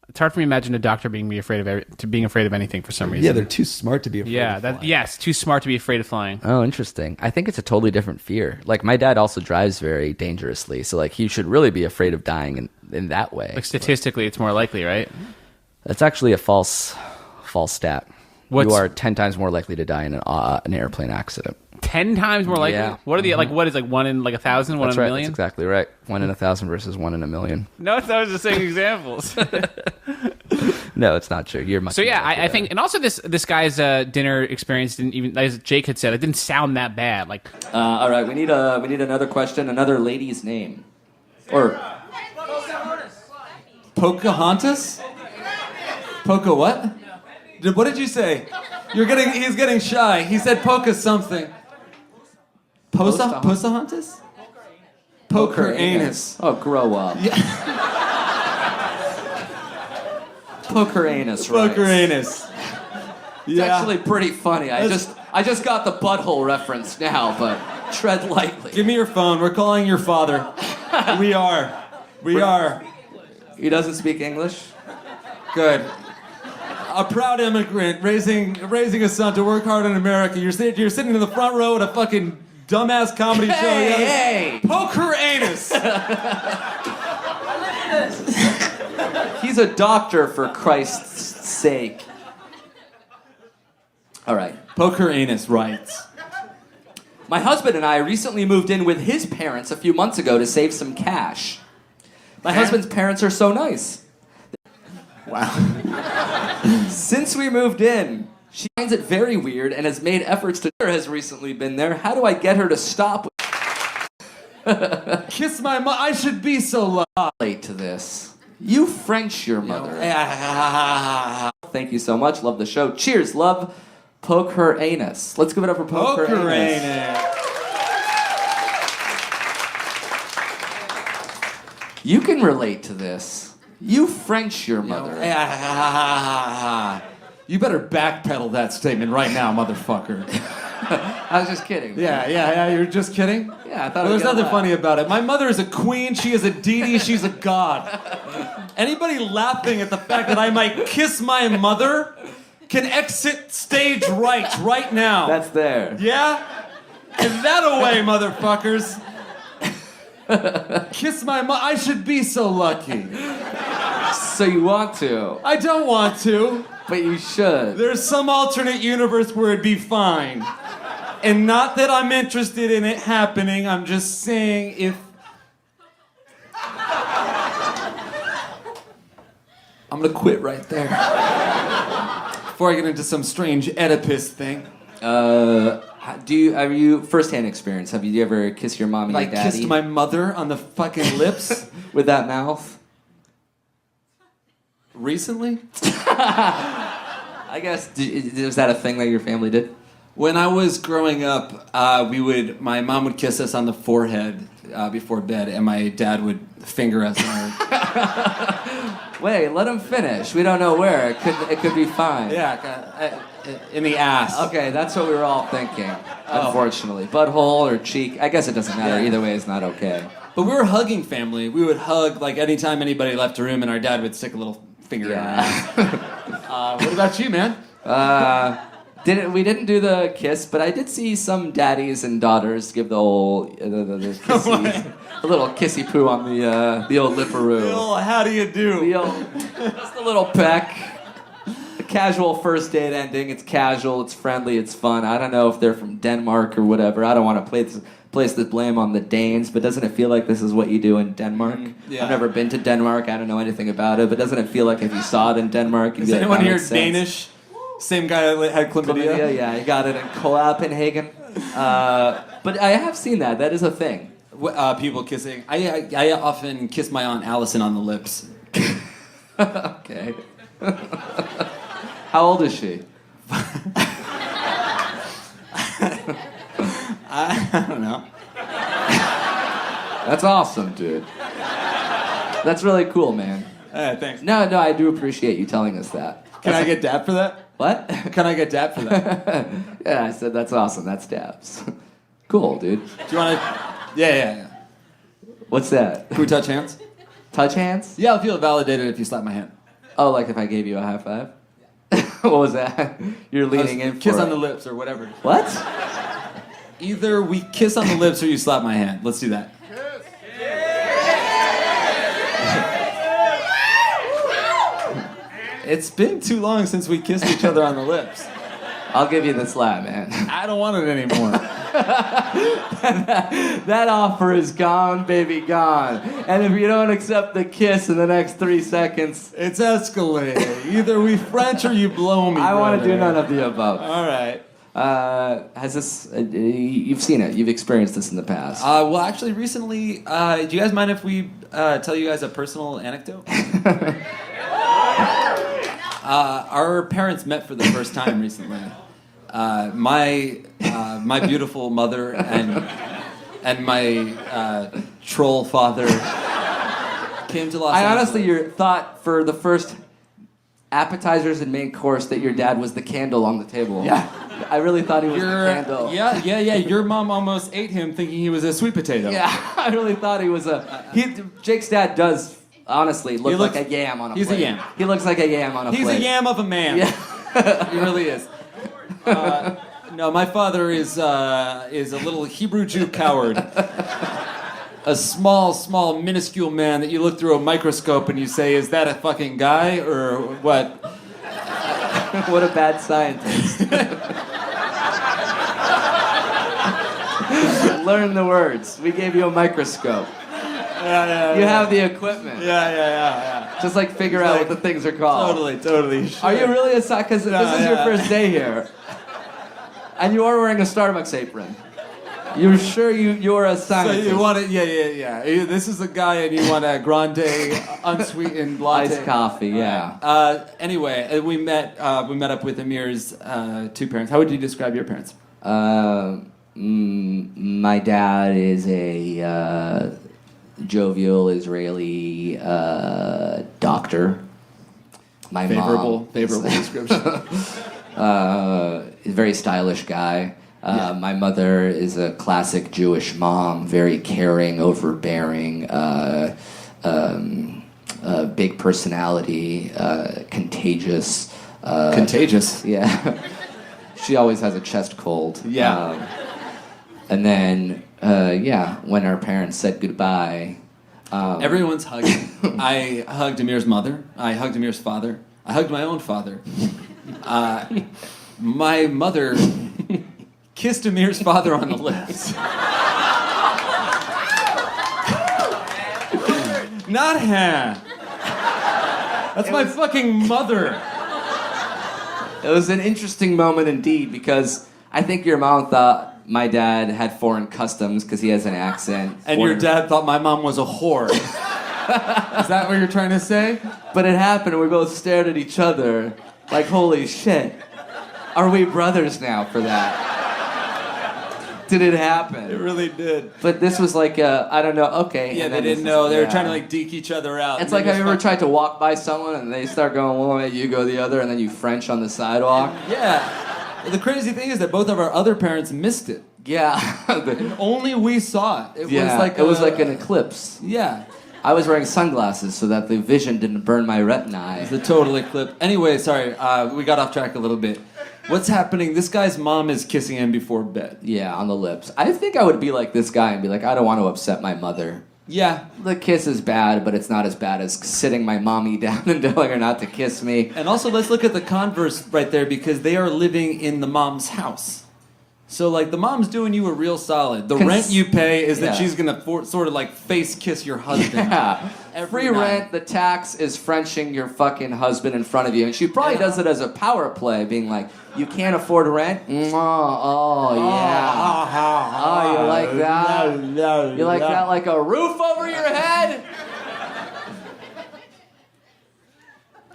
It's hard for me to imagine a doctor being afraid of anything for some reason. Yeah, they're too smart to be afraid of flying. Yes, too smart to be afraid of flying. Oh, interesting. I think it's a totally different fear. Like, my dad also drives very dangerously, so, like, he should really be afraid of dying in that way. Like, statistically, it's more likely, right? That's actually a false stat. You are 10 times more likely to die in an airplane accident. 10 times more likely? Yeah. What are the what is like 1 in like 1,000, 1 in a million? That's exactly right. 1 in 1,000 versus 1 in a million. No, that was the same examples. No, it's not true. You're much. So yeah, I think, and also this guy's dinner experience didn't even, as Jake had said, it didn't sound that bad. Like, all right, we need another question, another lady's name, or Pocahontas? Poca what? What did you say? He's getting shy. He said Poca something. Pocahontas? Poker anus. Oh, grow up. Yeah. Poker anus, right? Poker anus. It's actually pretty funny. I just got the butthole reference now, but tread lightly. Give me your phone. We're calling your father. We are. He doesn't speak English? Good. A proud immigrant raising a son to work hard in America. You're sitting in the front row at a fucking dumbass comedy show. Hey! Poker anus. He's a doctor, for Christ's sake. All right. Poker anus writes. My husband and I recently moved in with his parents a few months ago to save some cash. My husband's parents are so nice. Wow. Since we moved in, she finds it very weird and has made efforts to... has recently been there. How do I get her to stop? Kiss my mom. I should be so late to this. You French your mother. Thank you so much. Love the show. Cheers. Love. Poke her anus. Let's give it up for poke her anus. You can relate to this. You French your mother. You better backpedal that statement right now, motherfucker. I was just kidding. Yeah. You're just kidding? Yeah, I thought Well, there's nothing laugh. funny about it. My mother is a queen. She is a deity. She's a god. Anybody laughing at the fact that I might kiss my mother can exit stage right now. That's there. Yeah? Give that away, motherfuckers. Kiss my mother. I should be so lucky. So you want to, I don't want to. but you should. There's some alternate universe where it'd be fine. And not that I'm interested in it happening, I'm just saying if... I'm gonna quit right there. Before I get into some strange Oedipus thing. Are you first-hand experience? Have you ever kissed your mom and I your daddy? kissed my mother on the fucking lips. With that mouth? Recently? I guess, is that a thing that your family did? When I was growing up, my mom would kiss us on the forehead before bed, and my dad would finger us on our... Wait, let him finish. We don't know where. It could be fine. Yeah, in the ass. Okay, that's what we were all thinking, unfortunately. Butthole or cheek, I guess it doesn't matter. Yeah. Either way is not okay. But we were hugging family. We would hug, like, anytime anybody left a room, and our dad would stick a little finger in our ass. What about you, man? We didn't do the kiss, but I did see some daddies and daughters give the old the kissy, a little kissy poo on the old lipperoo. How do you do? Just a little peck. A casual first date ending. It's casual. It's friendly. It's fun. I don't know if they're from Denmark or whatever. I don't want to place the blame on the Danes, but doesn't it feel like this is what you do in Denmark? Yeah. I've never been to Denmark. I don't know anything about it, but doesn't it feel like if you saw it in Denmark, you'd Is be like, anyone that here makes sense. Danish? Same guy that had chlamydia? Yeah, he got it in Copenhagen. But I have seen that. That is a thing. People kissing. I often kiss my Aunt Allison on the lips. Okay. How old is she? I don't know. That's awesome, dude. That's really cool, man. Thanks. No, I do appreciate you telling us that. Can I get dap for that? What? Can I get dap for that? Yeah, I said that's awesome. That's dabs. Cool, dude. Do you want to... Yeah. What's that? Can we touch hands? Touch hands? Yeah, I'll feel validated if you slap my hand. Oh, like if I gave you a high five? What was that? You're leaning in for kiss it. on the lips or whatever. What? Either we kiss on the lips or you slap my hand. Let's do that. It's been too long since we kissed each other on the lips. I'll give you the slap, man. I don't want it anymore. That offer is gone, baby, gone. And if you don't accept the kiss in the next 3 seconds... It's escalating. Either we French or you blow me, I want to do brother. none of the above. All right. Has this... you've seen it. You've experienced this in the past. Well, actually, recently... do you guys mind if we tell you guys a personal anecdote? Our parents met for the first time recently. My beautiful mother and my troll father came to Los Angeles. I honestly thought for the first appetizers and main course that your dad was the candle on the table. Yeah. I really thought he was the candle. Yeah. Your mom almost ate him thinking he was a sweet potato. Yeah, I really thought he was Jake's dad does honestly look like a yam on a plate. He's a yam. He looks like a yam on a plate. He's a yam of a man. Yeah. He really is. No, my father is a little Hebrew Jew coward. A small, minuscule man that you look through a microscope and you say, is that a fucking guy or what? What a bad scientist. Learn the words. We gave you a microscope. Yeah. You have the equipment. Yeah. Just like figure out what the things are called. Totally. Are you really a scientist? Because this is your Yeah. first day here. And you are wearing a Starbucks apron. You're sure you're a So scientist? you want it? Yeah. This is a guy, and you want a grande, unsweetened latte. Iced coffee, yeah. Anyway, we met up with Amir's two parents. How would you describe your parents? My dad is a jovial Israeli doctor. My Favorable mom is description. a very stylish guy. My mother is a classic Jewish mom, very caring, overbearing, big personality, contagious. Contagious? Yeah. She always has a chest cold. Yeah. And then, when our parents said goodbye... Everyone's hugging. I hugged Amir's mother. I hugged Amir's father. I hugged my own father. My mother kissed Amir's father on the lips. Not her. That's my fucking mother. It was an interesting moment indeed, because I think your mom thought my dad had foreign customs because he has an accent. And your dad thought my mom was a whore. Is that what you're trying to say? But it happened, and we both stared at each other like, holy shit. Are we brothers now for that? Did it happen? It really did. But this was like, I don't know, okay. Yeah, and they then didn't this know. is- They were yeah. trying to like deke each other out. It's like, have you ever tried to walk by someone and they start going one way, you go the other, and then you French on the sidewalk? Yeah. The crazy thing is that both of our other parents missed it. Yeah. Only we saw it. It was like an eclipse. Yeah. I was wearing sunglasses so that the vision didn't burn my retina. It's a total eclipse. Anyway, sorry, we got off track a little bit. What's happening? This guy's mom is kissing him before bed. Yeah, on the lips. I think I would be like this guy and be like, I don't want to upset my mother. Yeah. The kiss is bad, but it's not as bad as sitting my mommy down and telling her not to kiss me. And also, let's look at the converse right there, because they are living in the mom's house. So, like, the mom's doing you a real solid. The rent you pay is that she's going to sort of, like, face kiss your husband. Yeah. Every Free night. rent, the tax is Frenching your fucking husband in front of you. And she probably does it as a power play, being like, you can't afford rent? Oh, yeah. Oh, you like that? You like that like a roof over your head?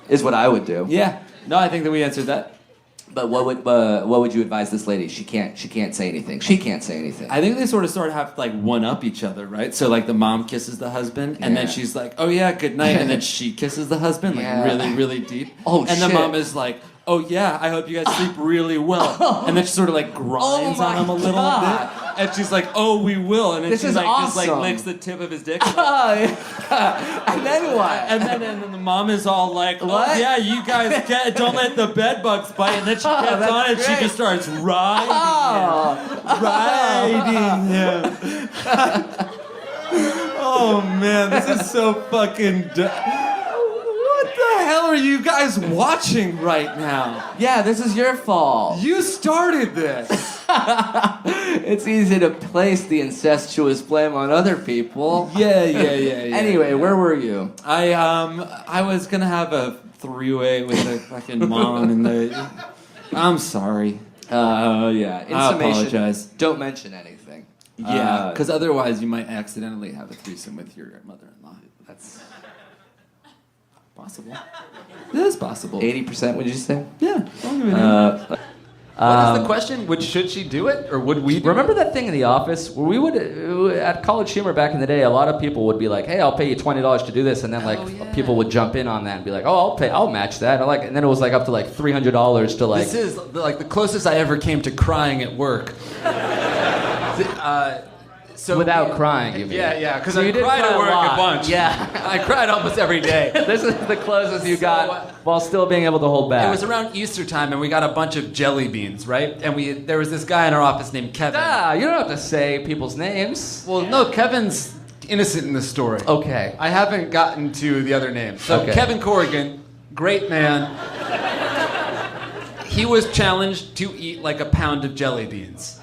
Is what I would do. Yeah. No, I think that we answered that. But what would you advise this lady? She can't say anything. She can't say anything. I think they sort of have to, like, one-up each other, right? So, like, the mom kisses the husband, and then she's like, oh, yeah, good night. And then she kisses the husband, like, really, really deep. Oh, and shit. the mom is like, oh, yeah, I hope you guys sleep really well. And then she sort of, like, grinds on him a little bit. And she's like, oh, we will. And then This she, is like, just, like, awesome. licks the tip of his dick. And then what? And then the mom is all like, What? oh, yeah, you guys don't let the bed bugs bite. And then she gets that's on and she great. just starts riding him. Oh, man, this is so fucking What the hell are you guys watching right now? Yeah, this is your fault. You started this. It's easy to place the incestuous blame on other people. Yeah. Anyway, where were you? I was gonna have a three-way with the fucking mom and the. I'm sorry. Yeah. In I summation, apologize. don't mention anything. Yeah, because otherwise you might accidentally have a threesome with your mother-in-law. That's possible. It is possible. 80%, would you say? Yeah. I'll give it a- What is the question? Should she do it, or would we? Remember that thing in the office where we would at College Humor back in the day? A lot of people would be like, "Hey, I'll pay you $20 to do this," and then people would jump in on that and be like, "Oh, I'll match that." And then it was like up to like $300 to like. This is like the closest I ever came to crying at work. So Without crying, you mean? Yeah, because So I you did cried cry at a work lot. a bunch. Yeah. I cried almost every day. This is the closest you got while still being able to hold back. It was around Easter time, and we got a bunch of jelly beans, right? And there was this guy in our office named Kevin. You don't have to say people's names. Well, no, Kevin's innocent in this story. Okay. I haven't gotten to the other names. So Okay. Kevin Corrigan, great man. He was challenged to eat like a pound of jelly beans.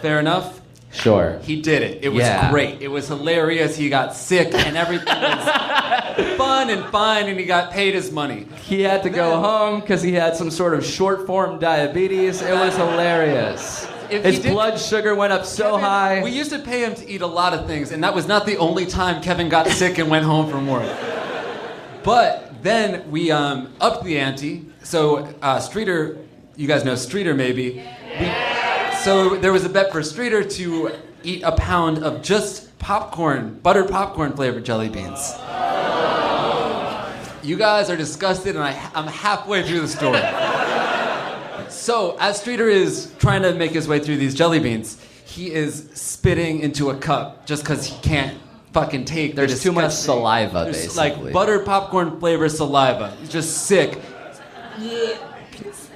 Fair enough? Sure. He did it. It was great. It was hilarious. He got sick and everything was fun and fine, and he got paid his money. He had to go home because he had some sort of short form diabetes. It was hilarious. His blood sugar went up so high. We used to pay him to eat a lot of things, and that was not the only time Kevin got sick and went home from work. But then we upped the ante. So Streeter, you guys know Streeter maybe. So there was a bet for Streeter to eat a pound of just popcorn, buttered popcorn flavored jelly beans. You guys are disgusted, and I'm halfway through the story. So, as Streeter is trying to make his way through these jelly beans, he is spitting into a cup just because he can't fucking take. There's too much disgusting. saliva, There's basically. like buttered popcorn flavor saliva. He's just sick.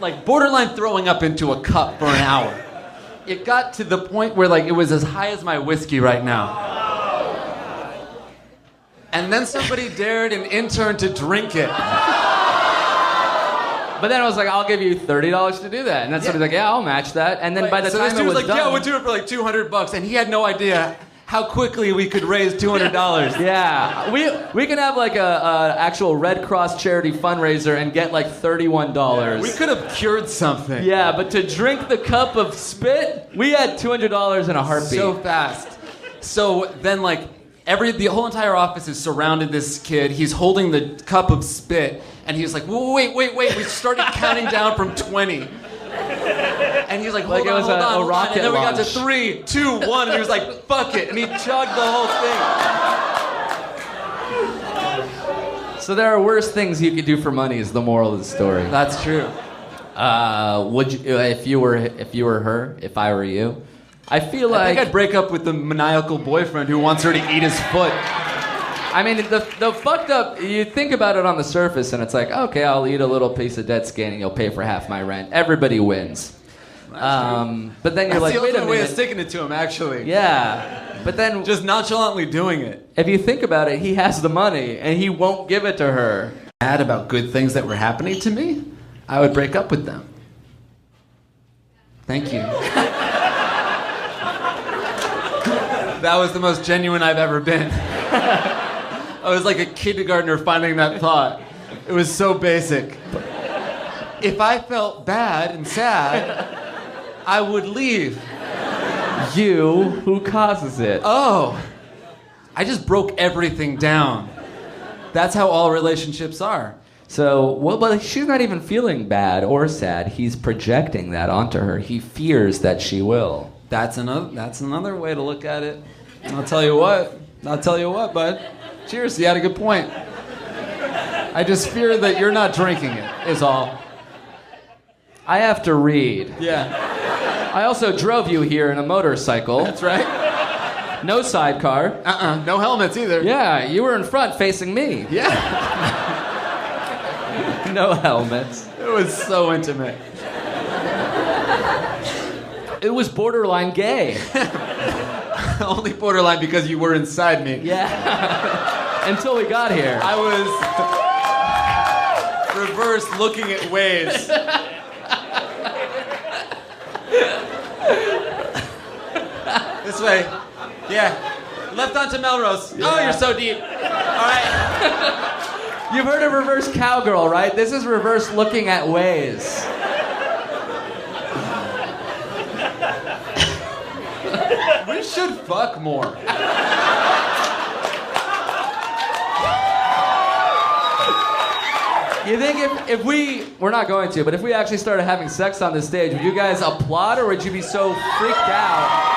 Like borderline throwing up into a cup for an hour. It got to the point where like it was as high as my whiskey right now. And then somebody dared an intern to drink it. But then I was like, I'll give you $30 to do that. And then somebody's like, yeah, I'll match that. And then by the so time this it dude was was like, done, yeah, we'll do it for like $200, and he had no idea how quickly we could raise $200. Yeah, we can have like a actual Red Cross charity fundraiser and get like $31. We could have cured something. Yeah, but to drink the cup of spit, we had $200 in a heartbeat. So fast. So then like the whole entire office is surrounded this kid. He's holding the cup of spit, and he was like, wait. We started counting down from 20. And he's like, hold on. rocket And then we got to launch. 3, 2, 1, and he was like, fuck it. And he chugged the whole thing. So there are worse things you could do for money is the moral of the story. That's true. Would you, if you were her, if I were you, I feel like I think I'd break up with the maniacal boyfriend who wants her to eat his foot. I mean, the fucked up, you think about it on the surface and it's like, okay, I'll eat a little piece of dead skin and you'll pay for half my rent. Everybody wins. But then you're like, That's wait the a ultimate way of minute. sticking it to him, actually. Yeah. But then Just nonchalantly doing it. if you think about it, he has the money and he won't give it to her. Mad about good things that were happening to me, I would break up with them. Thank you. That was the most genuine I've ever been. I was like a kindergartner finding that thought. It was so basic. If I felt bad and sad, I would leave. You, who causes it? Oh, I just broke everything down. That's how all relationships are. So, but she's not even feeling bad or sad. He's projecting that onto her. He fears that she will. That's another way to look at it. I'll tell you what, bud. Cheers, you had a good point. I just fear that you're not drinking it, is all. I have to read. Yeah. I also drove you here in a motorcycle. That's right. No sidecar. No helmets either. Yeah, you were in front facing me. Yeah. No helmets. It was so intimate. It was borderline gay. Only borderline because you were inside me. Yeah. Until we got here. I was reverse looking at waves. This way. Yeah. Left onto Melrose. Yeah. Oh, you're so deep. All right. You've heard of reverse cowgirl, right? This is reverse looking at ways. We should fuck more. You think if we're not going to, but if we actually started having sex on this stage, would you guys applaud or would you be so freaked out?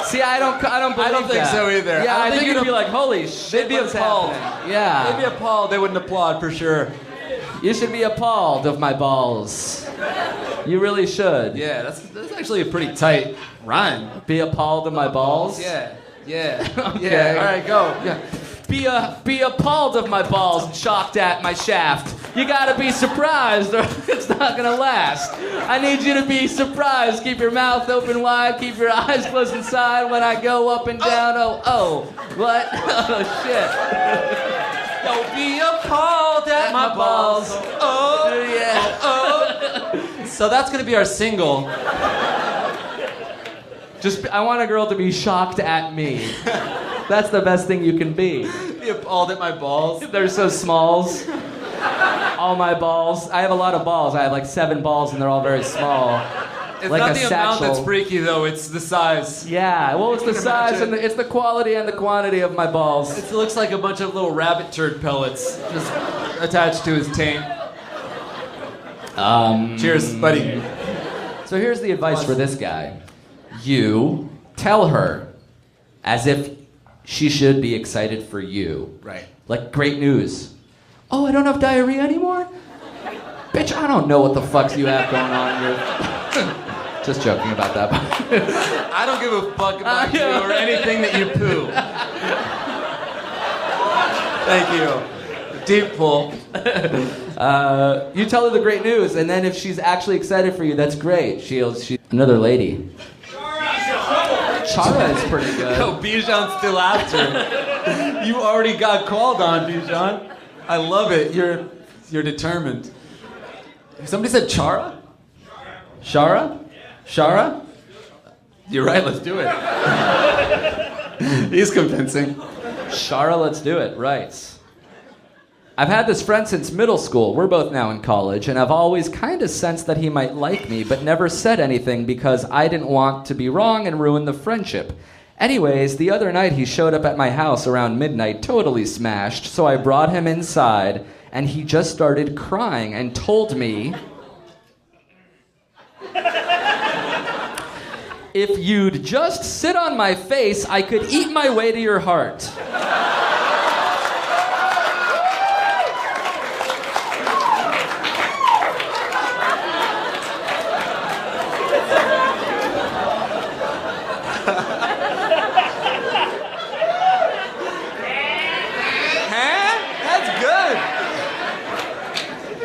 See, I don't believe think that. so either. Yeah, I I think think you'd you'd be like, holy shit, They'd be what's appalled. happening? Yeah. They'd be appalled. They wouldn't applaud for sure. You should be appalled of my balls. You really should. Yeah, that's actually a pretty tight rhyme. Be appalled of my balls? Yeah. Yeah. Okay. Yeah. All right, go. Yeah. Be appalled of my balls and shocked at my shaft. You gotta be surprised or it's not gonna last. I need you to be surprised. Keep your mouth open wide, keep your eyes closed inside when I go up and down. Oh, what? Oh, shit. Don't be appalled at my balls. Oh, Yeah. oh. So that's gonna be our single. I want a girl to be shocked at me. That's the best thing you can be. Be appalled at my balls. They're so smalls. All my balls. I have a lot of balls. I have like 7 balls and they're all very small. It's like not a the amount satchel. that's freaky though. It's the size. Yeah, well, it's the can size imagine. and it's the quality and the quantity of my balls. It looks like a bunch of little rabbit turd pellets just attached to his taint. Cheers, buddy. So here's the advice for this guy. You tell her as if she should be excited for you. Right. Like, great news. Oh, I don't have diarrhea anymore? Bitch, I don't know what the fuck you have going on here. Just joking about that. I don't give a fuck about you or anything that you poo. Thank you. Deep pull. You tell her the great news, and then if she's actually excited for you, that's great. She another lady. Chara is pretty good. No, Bijan's still after. You already got called on, Bijan. I love it. You're determined. Somebody said Chara? Shara? Shara? You're right, let's do it. He's convincing. Shara, let's do it, right. I've had this friend since middle school. We're both now in college, and I've always kind of sensed that he might like me, but never said anything because I didn't want to be wrong and ruin the friendship. Anyways, the other night he showed up at my house around midnight, totally smashed, so I brought him inside, and he just started crying and told me, if you'd just sit on my face, I could eat my way to your heart.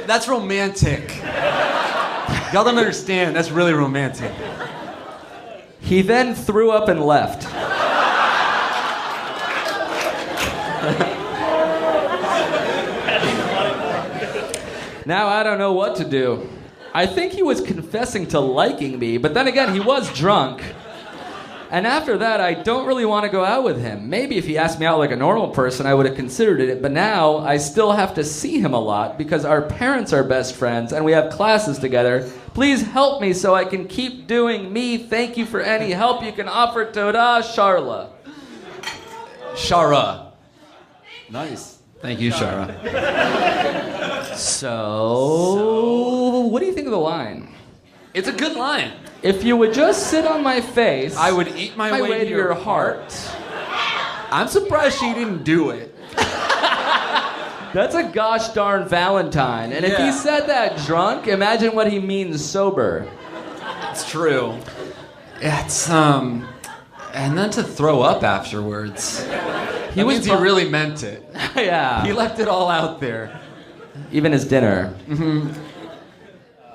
That's romantic. Y'all don't understand. That's really romantic. He then threw up and left. Now I don't know what to do. I think he was confessing to liking me, but then again, he was drunk. And after that, I don't really want to go out with him. Maybe if he asked me out like a normal person, I would have considered it. But now, I still have to see him a lot because our parents are best friends and we have classes together. Please help me so I can keep doing me. Thank you for any help you can offer. Toda, Sharla. Shara. Nice. Thank you, Shara. So, what do you think of the line? It's a good line. If you would just sit on my face, I would eat my way to your heart. I'm surprised she didn't do it. That's a gosh darn Valentine. And if he said that drunk, imagine what he means sober. It's true. It's, and then to throw up afterwards. He really meant it. Yeah. He left it all out there. Even his dinner. Mm-hmm.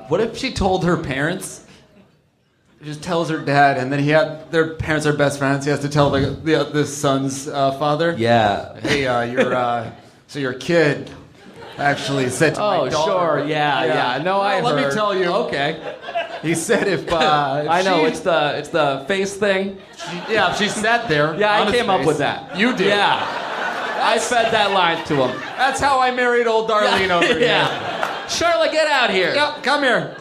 What if she told her parents? Just tells her dad, and then their parents are best friends. He has to tell the son's father. Yeah. Hey, so your kid actually said to my daughter. Oh, sure. Yeah. No, I let heard. me tell you. Okay. He said if I know it's the face thing. She sat there. Yeah, I came up with that. You did. Yeah. I fed that line to him. That's how I married old Darlene over here. Yeah. Charlotte, get out here. Yep, come here.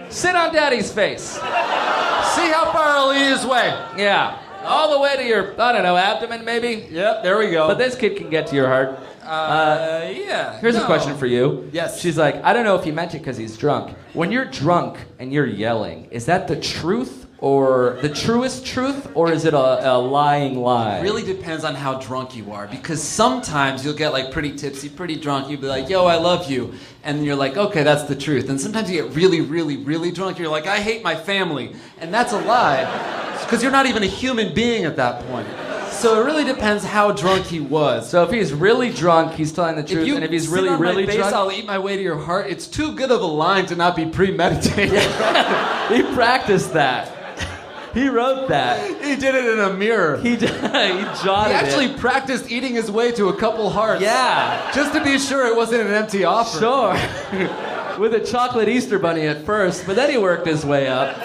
Sit on Daddy's face. See how far I'll eat his way. Yeah. All the way to your, I don't know, abdomen maybe? Yep, there we go. But this kid can get to your heart. Yeah. Here's a question for you. Yes. She's like, I don't know if he meant it because he's drunk. When you're drunk and you're yelling, is that the truth or the truest truth, or is it a lying lie? It really depends on how drunk you are, because sometimes you'll get like pretty tipsy, pretty drunk. You'll be like, yo, I love you. And you're like, okay, that's the truth. And sometimes you get really, really, really drunk. You're like, I hate my family. And that's a lie, because you're not even a human being at that point. So it really depends how drunk he was. So if he's really drunk, he's telling the truth. And if he's really, really face, drunk, I'll eat my way to your heart. It's too good of a line to not be premeditated. He practiced that. He wrote that. He did it in a mirror. He jotted it. He actually practiced eating his way to a couple hearts. Yeah. Just to be sure it wasn't an empty offer. Sure. With a chocolate Easter bunny at first, but then he worked his way up.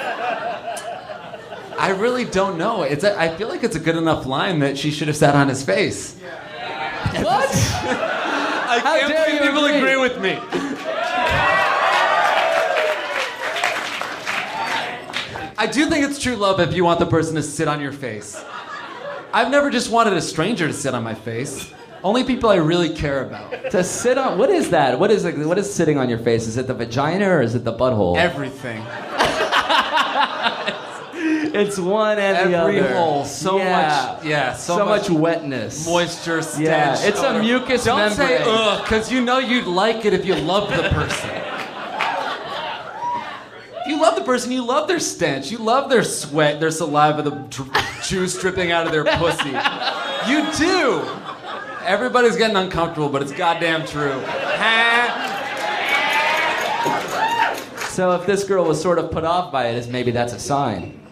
I really don't know. I feel like it's a good enough line that she should have sat on his face. What? How dare you people agree with me? I do think it's true love if you want the person to sit on your face. I've never just wanted a stranger to sit on my face. Only people I really care about. To sit on, what is that? What is sitting on your face? Is it the vagina or is it the butthole? Everything. It's one and the other. Every hole. So much wetness. Moisture, stench. Yeah, it's a mucus membrane. Don't say ugh, because you know you'd like it if you loved the person. You love the person. You love their stench. You love their sweat, their saliva, the juice dripping out of their pussy. You do. Everybody's getting uncomfortable, but it's goddamn true. So if this girl was sort of put off by it, maybe that's a sign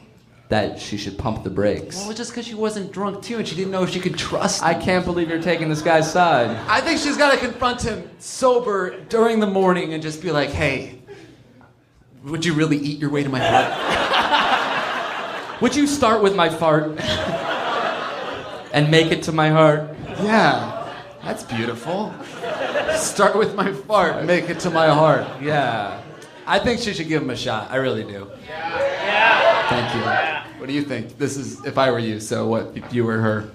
that she should pump the brakes. Well, just because she wasn't drunk too, and she didn't know if she could trust him. I can't believe you're taking this guy's side. I think she's got to confront him sober during the morning and just be like, hey, would you really eat your way to my heart? Would you start with my fart and make it to my heart? Yeah, that's beautiful. Start with my fart, make it to my heart. Yeah. I think she should give him a shot. I really do. Yeah. Thank you. What do you think? This is if I were you, so what if you were her?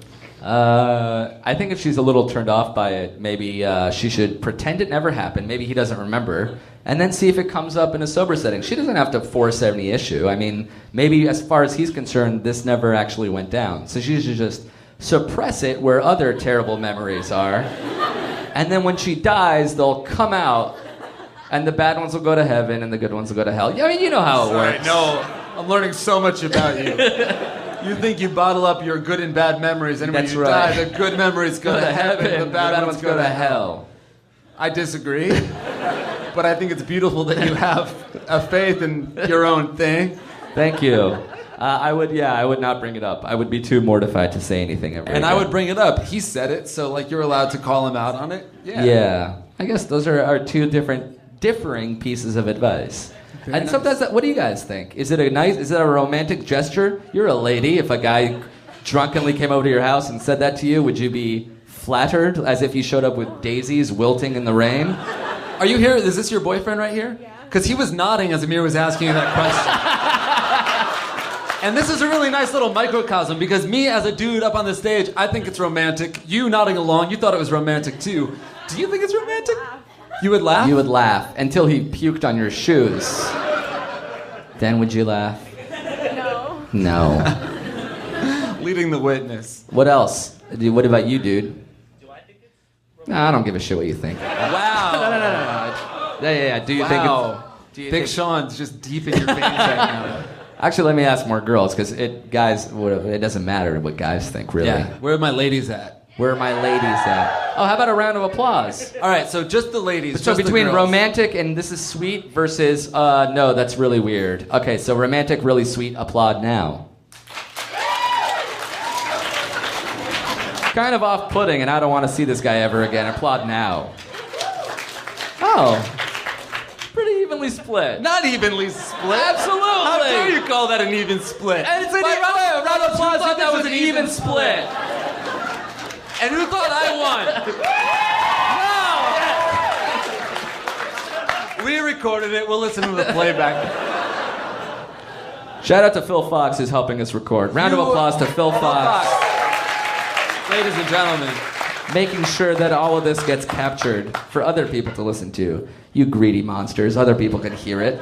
I think if she's a little turned off by it, maybe she should pretend it never happened. Maybe he doesn't remember. And then see if it comes up in a sober setting. She doesn't have to force any issue. I mean, maybe as far as he's concerned, this never actually went down. So she should just suppress it where other terrible memories are. And then when she dies, they'll come out. And the bad ones will go to heaven, and the good ones will go to hell. Yeah, I mean, you know how it works. No, I'm learning so much about you. You think you bottle up your good and bad memories, and when That's you right. die, the good memories go to heaven, the bad ones go to hell. I disagree, but I think it's beautiful that you have a faith in your own thing. Thank you. I would not bring it up. I would be too mortified to say anything ever. And again. I would bring it up. He said it, so like you're allowed to call him out on it. Yeah. I guess those are our two differing pieces of advice. Very and nice. sometimes, what do you guys think? Is it a romantic gesture? You're a lady. If a guy drunkenly came over to your house and said that to you, would you be flattered as if he showed up with daisies wilting in the rain? Are you here? Is this your boyfriend right here? Because he was nodding as Amir was asking you that question. And this is a really nice little microcosm because me as a dude up on the stage, I think it's romantic. You nodding along, you thought it was romantic too. Do you think it's romantic? You would laugh? You would laugh until he puked on your shoes. Then would you laugh? No. Leading the witness. What else? What about you, dude? I don't give a shit what you think. Wow. No. Yeah. Do you think it's... Big Sean's just deep in your veins right now. Actually, let me ask more girls, because it doesn't matter what guys think, really. Yeah. Where are my ladies at? Where are my ladies at? Oh, how about a round of applause? All right, so just the ladies. So just the between girls. romantic and this is sweet versus, no, that's really weird. Okay, so romantic, really sweet, applaud now. Kind of off-putting, and I don't want to see this guy ever again. Applaud now. Oh. Pretty evenly split. Not evenly split. Absolutely. How dare you call that an even split? And it's a round of applause if that was an even split. And who thought I won? No! We recorded it. We'll listen to the playback. Shout out to Phil Fox who's helping us record. Round of applause to Phil Fox. Ladies and gentlemen. Making sure that all of this gets captured for other people to listen to. You greedy monsters. Other people can hear it.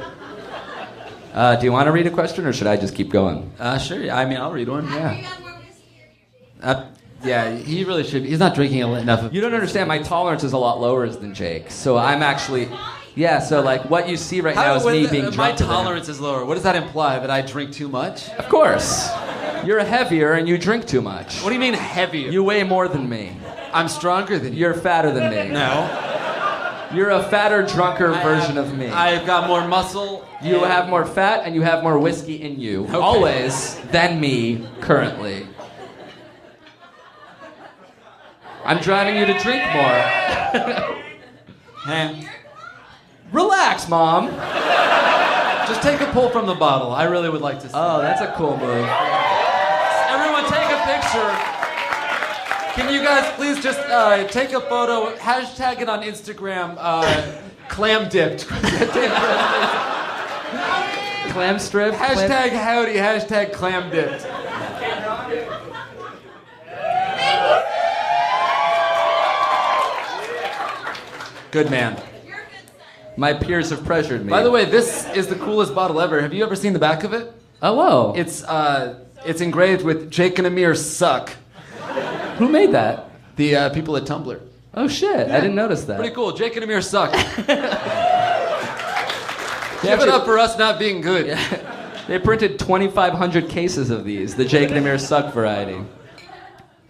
Do you want to read a question or should I just keep going? Sure. I mean, I'll read one. Yeah. Yeah, he really should. He's not drinking enough. You don't understand. My tolerance is a lot lower than Jake's. So I'm actually... Yeah, so like what you see right now is me being drunk. My tolerance is lower. What does that imply? That I drink too much? Of course. You're heavier and you drink too much. What do you mean heavier? You weigh more than me. I'm stronger than you. You're fatter than me. No. You're a fatter, drunker version of me. I've got more muscle. You have more fat and you have more whiskey in you. Okay. Always than me currently. I'm driving you to drink more. Hey. Relax, Mom. Just take a pull from the bottle. I really would like to see. Oh, that's a cool move. Everyone take a picture. Can you guys please just take a photo, hashtag it on Instagram, clam dipped. Clam strip? Hashtag howdy, hashtag clam dipped. Good man. My peers have pressured me. By the way, this is the coolest bottle ever. Have you ever seen the back of it? Oh, whoa. It's engraved with Jake and Amir suck. Who made that? The people at Tumblr. Oh, shit. Yeah. I didn't notice that. Pretty cool. Jake and Amir suck. Give it up for us not being good. They printed 2,500 cases of these, the Jake and Amir suck variety.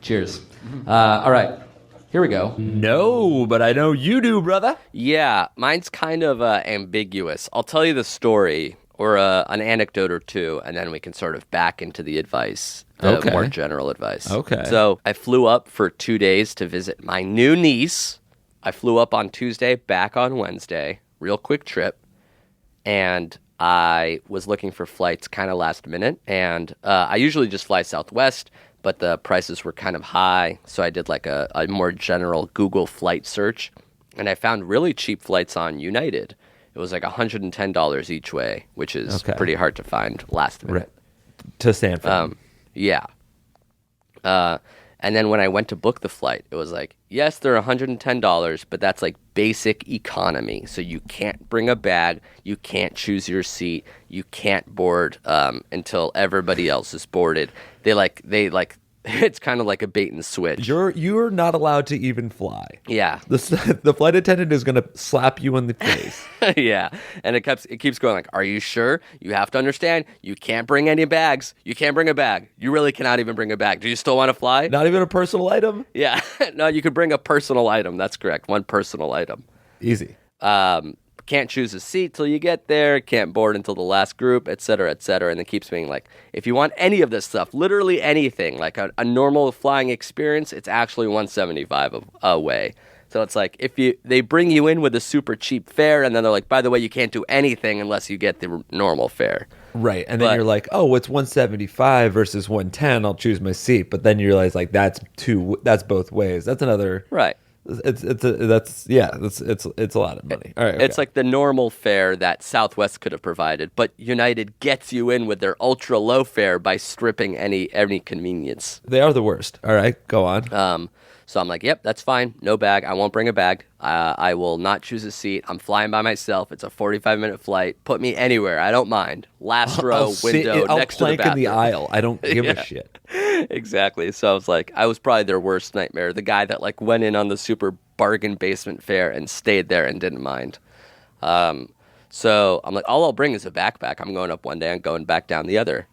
Cheers. All right, here we go. No, but I know you do, brother. Yeah, mine's kind of ambiguous. I'll tell you the story or an anecdote or two, and then we can sort of back into the advice, more general advice. Okay. So I flew up for 2 days to visit my new niece. I flew up on Tuesday, back on Wednesday. Real quick trip. And I was looking for flights kind of last minute. And I usually just fly Southwest, but the prices were kind of high. So I did like a more general Google flight search. And I found really cheap flights on United. It was like $110 each way, which is pretty hard to find last minute. Right. To Stanford. Yeah. And then when I went to book the flight, it was like, yes, they're $110, but that's like basic economy. So you can't bring a bag, you can't choose your seat, you can't board until everybody else is boarded. They like it's kind of like a bait and switch. You're not allowed to even fly. Yeah. The flight attendant is going to slap you in the face. Yeah. And it keeps going like, are you sure? You have to understand, you can't bring any bags. You can't bring a bag. You really cannot even bring a bag. Do you still want to fly? Not even a personal item? Yeah. No, you could bring a personal item. That's correct. One personal item. Easy. Can't choose a seat till you get there, can't board until the last group, et cetera, and it keeps being like, if you want any of this stuff, literally anything, like a normal flying experience, it's actually $175 away. So it's like, they bring you in with a super cheap fare, and then they're like, by the way, you can't do anything unless you get the normal fare. Right, and then you're like, oh, it's $175 versus $110, I'll choose my seat, but then you realize like that's both ways. That's another... Right. It's a lot of money. All right, okay. It's like the normal fare that Southwest could have provided, but United gets you in with their ultra low fare by stripping any convenience. They are the worst. All right, go on. So I'm like, yep, that's fine. No bag. I won't bring a bag. I will not choose a seat. I'm flying by myself. It's a 45-minute flight. Put me anywhere. I don't mind. Last row, window, next to the bathroom. I'll plank in the aisle. I don't give a shit. Exactly. So I was like, I was probably their worst nightmare. The guy that like went in on the super bargain basement fare and stayed there and didn't mind. So I'm like, all I'll bring is a backpack. I'm going up one day and going back down the other.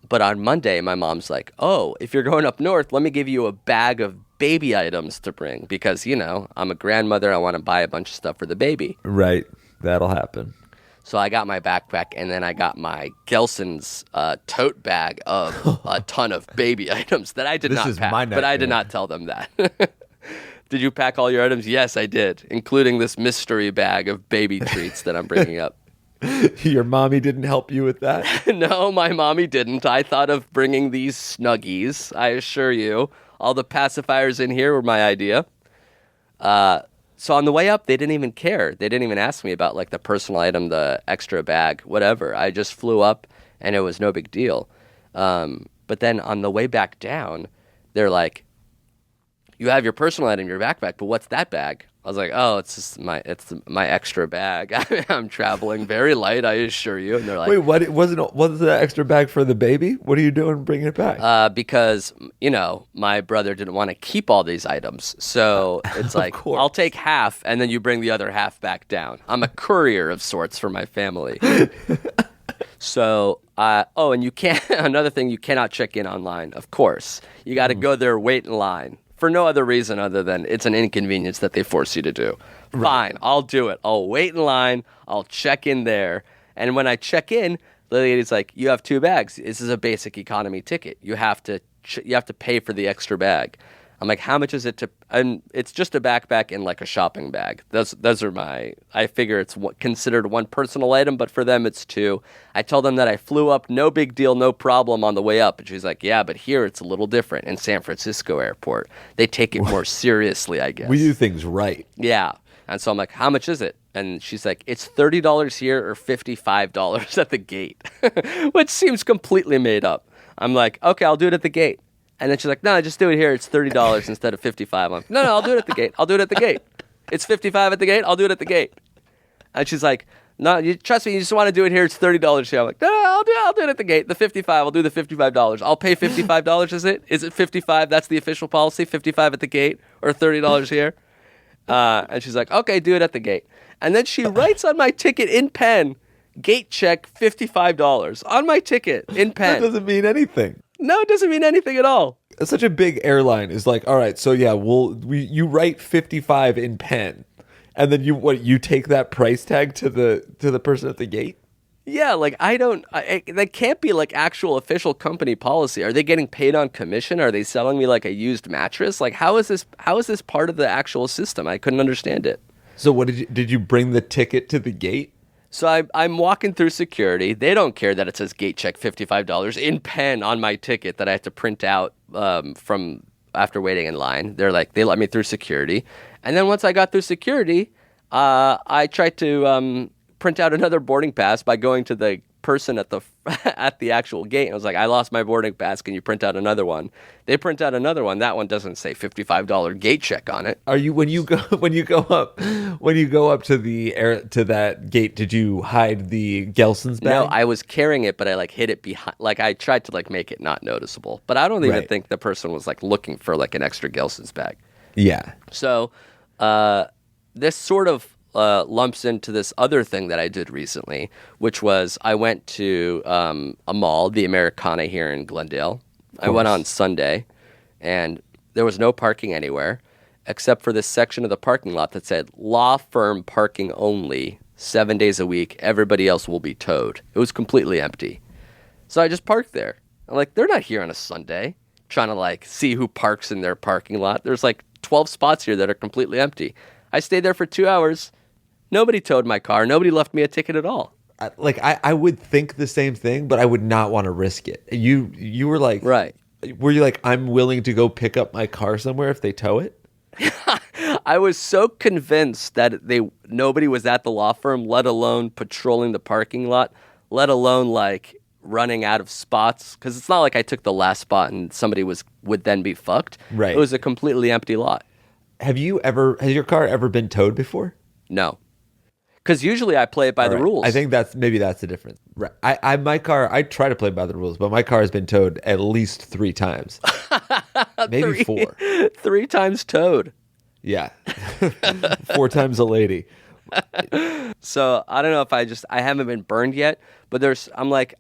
But on Monday, my mom's like, oh, if you're going up north, let me give you a bag of baby items to bring because, I'm a grandmother. I want to buy a bunch of stuff for the baby. Right. That'll happen. So I got my backpack, and then I got my Gelson's tote bag of a ton of baby items that I did not pack, but I did not tell them that. Did you pack all your items? Yes, I did, including this mystery bag of baby treats that I'm bringing up. Your mommy didn't help you with that? No, my mommy didn't. I thought of bringing these Snuggies, I assure you. All the pacifiers in here were my idea. So on the way up, they didn't even care. They didn't even ask me about like the personal item, the extra bag, whatever. I just flew up and it was no big deal. But then on the way back down, they're like, you have your personal item in your backpack, but what's that bag? I was like, oh, it's just my extra bag. I'm traveling very light, I assure you. And they're like, wait, what wasn't the extra bag for the baby? What are you doing bringing it back? Because my brother didn't want to keep all these items, so it's like I'll take half, and then you bring the other half back down. I'm a courier of sorts for my family. So, and you can't. Another thing, you cannot check in online. Of course, you got to go there, wait in line. For no other reason other than it's an inconvenience that they force you to do. Right. Fine, I'll do it. I'll wait in line. I'll check in there. And when I check in, the lady's like, you have 2 bags. This is a basic economy ticket. You have to pay for the extra bag. I'm like, how much is it to... And it's just a backpack and like a shopping bag. Those are I figure it's considered one personal item, but for them it's 2. I told them that I flew up, no big deal, no problem on the way up. And she's like, yeah, but here it's a little different in San Francisco airport. They take it more seriously, I guess. We do things right. Yeah. And so I'm like, how much is it? And she's like, it's $30 here or $55 at the gate, which seems completely made up. I'm like, okay, I'll do it at the gate. And then she's like, no, just do it here. It's $30 instead of $55. I'm like, no, I'll do it at the gate. I'll do it at the gate. It's $55 at the gate. I'll do it at the gate. And she's like, no, you trust me. You just want to do it here. It's $30 here. I'm like, no, I'll do it at the gate. The $55. I'll do the $55. I'll pay $55. Is it? Is it $55? That's the official policy. $55 at the gate or $30 here. And she's like, okay, do it at the gate. And then she writes on my ticket in pen, gate check $55 on my ticket in pen. That doesn't mean anything. No, it doesn't mean anything at all. Such a big airline is like, all right, so yeah, you write 55 in pen, and then you take that price tag to the person at the gate. Yeah, like that can't be like actual official company policy. Are they getting paid on commission? Are they selling me like a used mattress? Like how is this part of the actual system? I couldn't understand it. So what did you bring the ticket to the gate? So I'm walking through security. They don't care that it says gate check $55 in pen on my ticket that I have to print out from after waiting in line. They let me through security. And then once I got through security, I tried to print out another boarding pass by going to the person at the actual gate. I was like, I lost my boarding pass. Can you print out another one? They print out another one. That one doesn't say $55 gate check on it. Are you when you go up to that gate? Did you hide the Gelson's bag? No, I was carrying it, but I hid it behind. I tried to make it not noticeable. But I don't even think the person was looking for an extra Gelson's bag. Yeah. So this sort of lumps into this other thing that I did recently, which was I went to a mall, the Americana here in Glendale. I went on Sunday, and there was no parking anywhere except for this section of the parking lot that said law firm parking only, 7 days a week. Everybody else will be towed. It was completely empty. So I just parked there. I'm like, they're not here on a Sunday trying to see who parks in their parking lot. There's 12 spots here that are completely empty. I stayed there for 2 hours. Nobody towed my car. Nobody left me a ticket at all. I would think the same thing, but I would not want to risk it. You were like, right? Were you like, I'm willing to go pick up my car somewhere if they tow it? I was so convinced that nobody was at the law firm, let alone patrolling the parking lot, let alone running out of spots. Because it's not like I took the last spot and somebody would then be fucked. Right. It was a completely empty lot. Has your car ever been towed before? No. Because usually I play it by the rules. I think that's the difference. Right. My car, I try to play by the rules, but my car has been towed at least 3 times. Maybe 4. 3 times towed. Yeah. 4 times a lady. So I don't know if I haven't been burned yet, but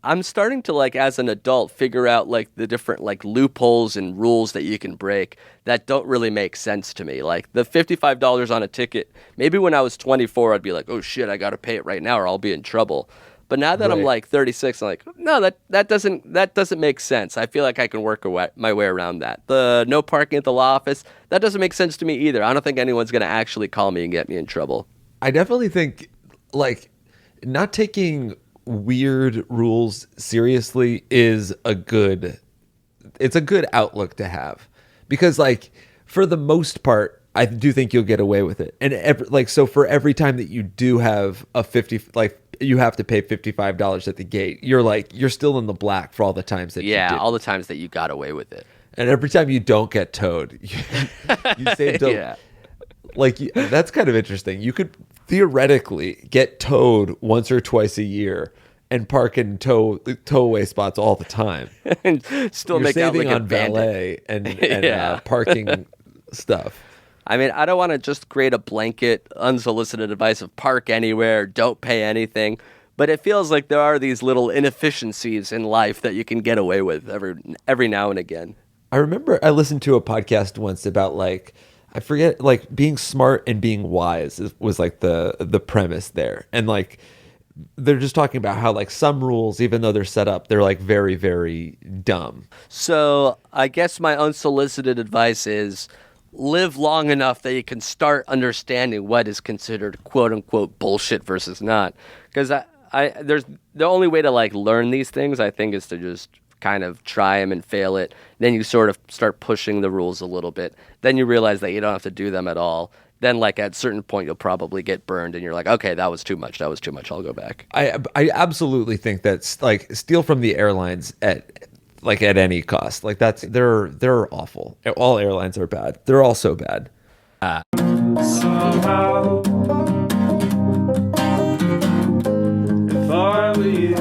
I'm starting to as an adult figure out the different loopholes and rules that you can break that don't really make sense to me. The $55 on a ticket, maybe when I was 24, I'd be like, oh shit, I got to pay it right now or I'll be in trouble. But now that I'm 36, I'm like, no, that doesn't make sense. I feel like I can work my way around that. The no parking at the law office, that doesn't make sense to me either. I don't think anyone's going to actually call me and get me in trouble. I definitely think not taking weird rules seriously is a good outlook to have, because for the most part I do think you'll get away with it. And so for every time that you do have you have to pay $55 at the gate, you're still in the black for all the times that you did. All the times that you got away with it. And every time you don't get towed, you saved yeah. That's kind of interesting. You could theoretically get towed once or twice a year and park in tow-away spots all the time. And still You're make out saving like a on valet and parking stuff. I mean, I don't want to just create a blanket, unsolicited advice of park anywhere, don't pay anything. But it feels like there are these little inefficiencies in life that you can get away with every now and again. I remember I listened to a podcast once about I forget, being smart and being wise was the premise there. And they're just talking about how some rules, even though they're set up, they're very, very dumb. So I guess my unsolicited advice is live long enough that you can start understanding what is considered quote unquote bullshit versus not. Because there's the only way to learn these things, I think, is to just kind of try them and fail it. Then you sort of start pushing the rules a little bit. Then you realize that you don't have to do them at all. Then at a certain point, you'll probably get burned and you're like, okay, that was too much. I'll go back. I absolutely think that's steal from the airlines at any cost. They're awful. All airlines are bad. They're all so bad. Somehow, if I were you,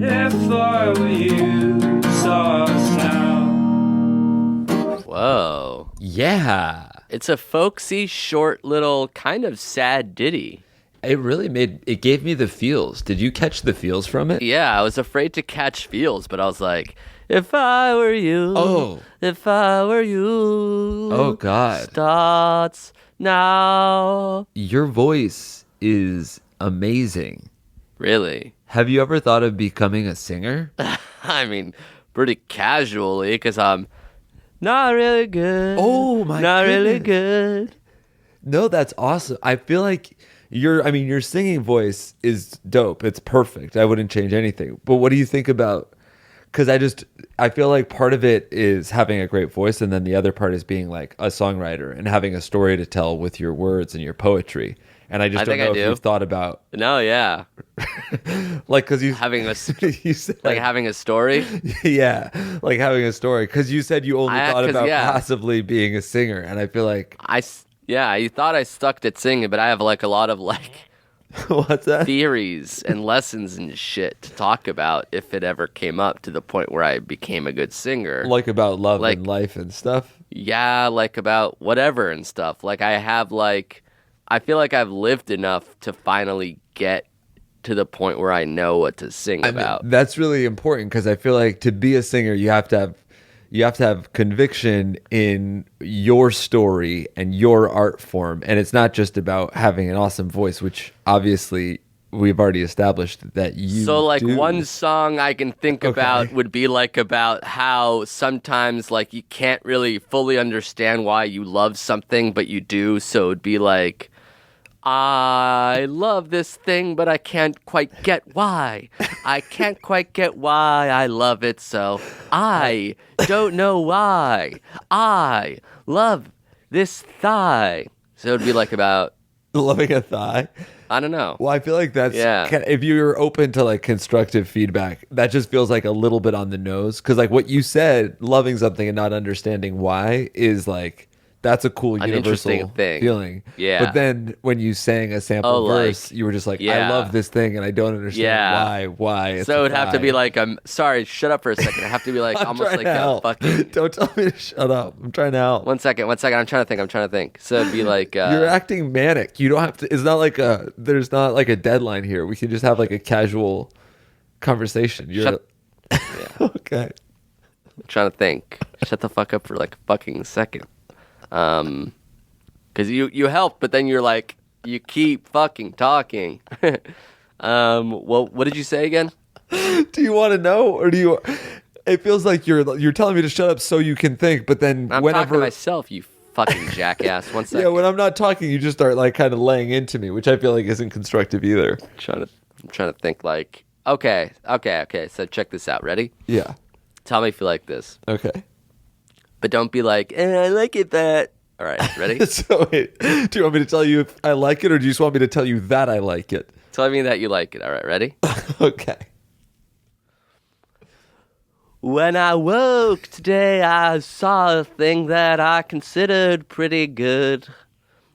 if I were you, saw us now. Whoa. Yeah. It's a folksy, short, little, kind of sad ditty. It gave me the feels. Did you catch the feels from it? Yeah, I was afraid to catch feels, but I was like, if I were you, if I were you. Oh, God. Starts now. Your voice is amazing. Really? Have you ever thought of becoming a singer? I mean, pretty casually, because I'm not really good. Oh, my Not goodness. really good. No, that's awesome. I feel like your singing voice is dope. It's perfect. I wouldn't change anything. But what do you think about, because I feel like part of it is having a great voice, and then the other part is being like a songwriter and having a story to tell with your words and your poetry. And I don't know if you've thought about. No, yeah. Like, because you having a you said, like having a story. Yeah, like having a story. Because you said you only thought about possibly being a singer, and I feel like you thought I sucked at singing, but I have like a lot of like what's that? Theories and lessons and shit to talk about if it ever came up to the point where I became a good singer. Like about love and life and stuff. Yeah, like about whatever and stuff. Like I feel like I've lived enough to finally get to the point where I know what to sing about. That's really important, because I feel like to be a singer, you have to have conviction in your story and your art form, and it's not just about having an awesome voice, which obviously we've already established that you. So like do. one song I can think about would be like about how sometimes like you can't really fully understand why you love something, but you do. So it'd be like, I love this thing, but I can't quite get why. I can't quite get why I love it, so I don't know why. I love this thigh. So it'd be like about loving a thigh. I don't know. Well, I feel like that's if you're open to like constructive feedback, that just feels like a little bit on the nose. Because like what you said, loving something and not understanding why is like. That's a cool universal feeling. Yeah. But then when you sang a sample verse, you were just like, I love this thing and I don't understand why. It's so it'd have to be like, I'm sorry, shut up for a second. I have to be like almost like a fucking. Don't tell me to shut up. I'm trying to help. One second. I'm trying to think. So it'd be like. You're acting manic. You don't have to. It's not like there's not like a deadline here. We can just have like a casual conversation. Okay. I'm trying to think. Shut the fuck up for like a fucking second. Because you help, but then you're like, you keep fucking talking. Well, what did you say again? Do you want to know, or do you? It feels like you're telling me to shut up so you can think, but then I'm talking to myself, you fucking jackass. One second. Yeah, when I'm not talking, you just start like kind of laying into me, which I feel like isn't constructive either. I'm trying to think like, okay. So check this out. Ready? Yeah. Tell me if you like this. Okay. But don't be like, I like it that. All right, ready? So wait, do you want me to tell you if I like it, or do you just want me to tell you that I like it? Tell me that you like it. All right, ready? Okay. When I woke today, I saw a thing that I considered pretty good.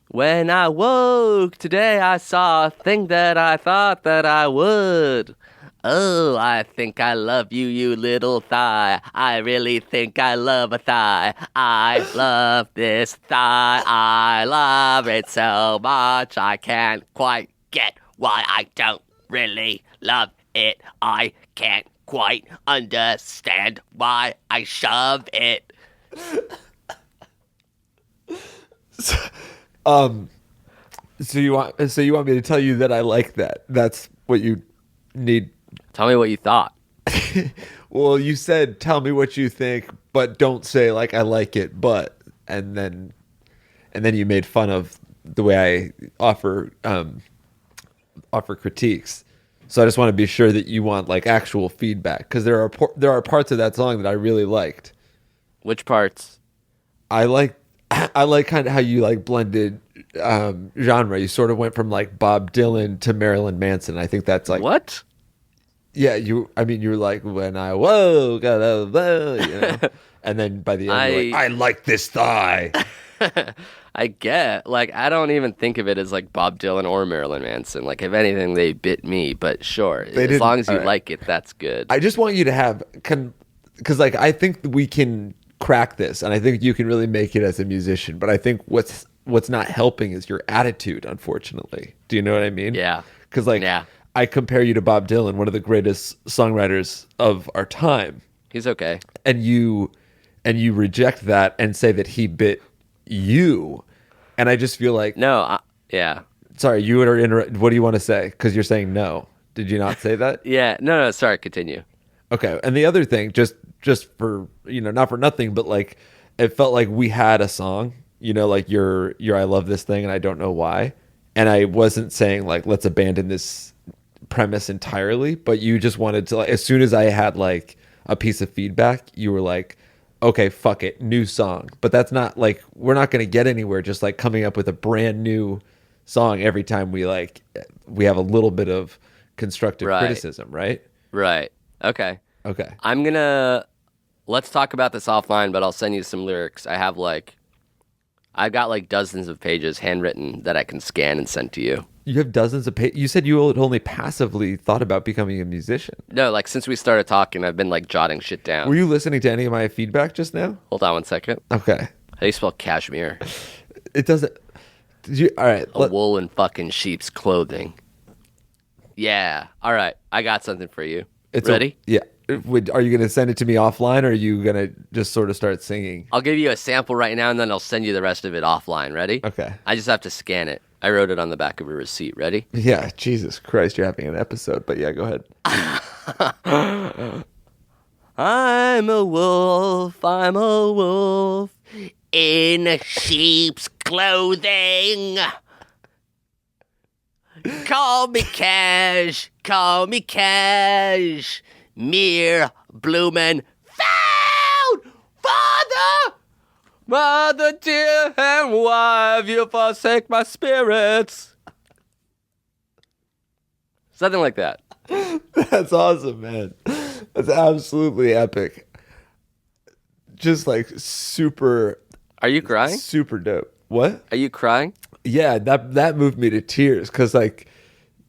When I woke today, I saw a thing that I thought that I would. Oh, I think I love you, you little thigh. I really think I love a thigh. I love this thigh. I love it so much. I can't quite get why I don't really love it. I can't quite understand why I shove it. So you want me to tell you that I like that? That's what you need. Tell me what you thought. Well, you said tell me what you think, but don't say like I like it, but and then you made fun of the way I offer critiques. So I just want to be sure that you want like actual feedback, because there are parts of that song that I really liked. Which parts? I like kind of how you like blended genre. You sort of went from like Bob Dylan to Marilyn Manson. I think that's like what? Yeah, you were like, when I woke, you know? And then by the end, you're like, I like this thigh. I get, like, I don't even think of it as like Bob Dylan or Marilyn Manson. Like, if anything, they bit me, but sure. As long as you like it, that's good. I just want you to have, because like, I think we can crack this, and I think you can really make it as a musician. But I think what's not helping is your attitude, unfortunately. Do you know what I mean? Yeah. Because I compare you to Bob Dylan, one of the greatest songwriters of our time. He's okay. And you reject that and say that he bit you. And I just feel like yeah. Sorry, you were what do you want to say? Because you're saying no. Did you not say that? Yeah. No. Sorry. Continue. Okay. And the other thing, just for not for nothing, but like it felt like we had a song. Like your I love this thing and I don't know why. And I wasn't saying like let's abandon this premise entirely, but you just wanted to, like, as soon as I had like a piece of feedback, you were like, okay, fuck it, new song. But that's not like, we're not going to get anywhere just like coming up with a brand new song every time we have a little bit of constructive criticism, right? Right. Okay. Okay. Let's talk about this offline, but I'll send you some lyrics. I've got like dozens of pages handwritten that I can scan and send to you. You have dozens of pages? You said you had only passively thought about becoming a musician. No, like since we started talking, I've been like jotting shit down. Were you listening to any of my feedback just now? Hold on one second. Okay. How do you spell cashmere? It doesn't. All right. A wool in fucking sheep's clothing. Yeah. All right. I got something for you. Ready? Yeah. Are you going to send it to me offline, or are you going to just sort of start singing? I'll give you a sample right now, and then I'll send you the rest of it offline. Ready? Okay. I just have to scan it. I wrote it on the back of a receipt. Ready? Yeah. Jesus Christ, you're having an episode, but yeah, go ahead. I'm a wolf in sheep's clothing. Call me cash, mere bloomin' found father, mother dear, and why have you forsake my spirits? Something like that. That's awesome, man. That's absolutely epic. Just like super. Are you crying? Super dope. What? Are you crying? Yeah, that moved me to tears because like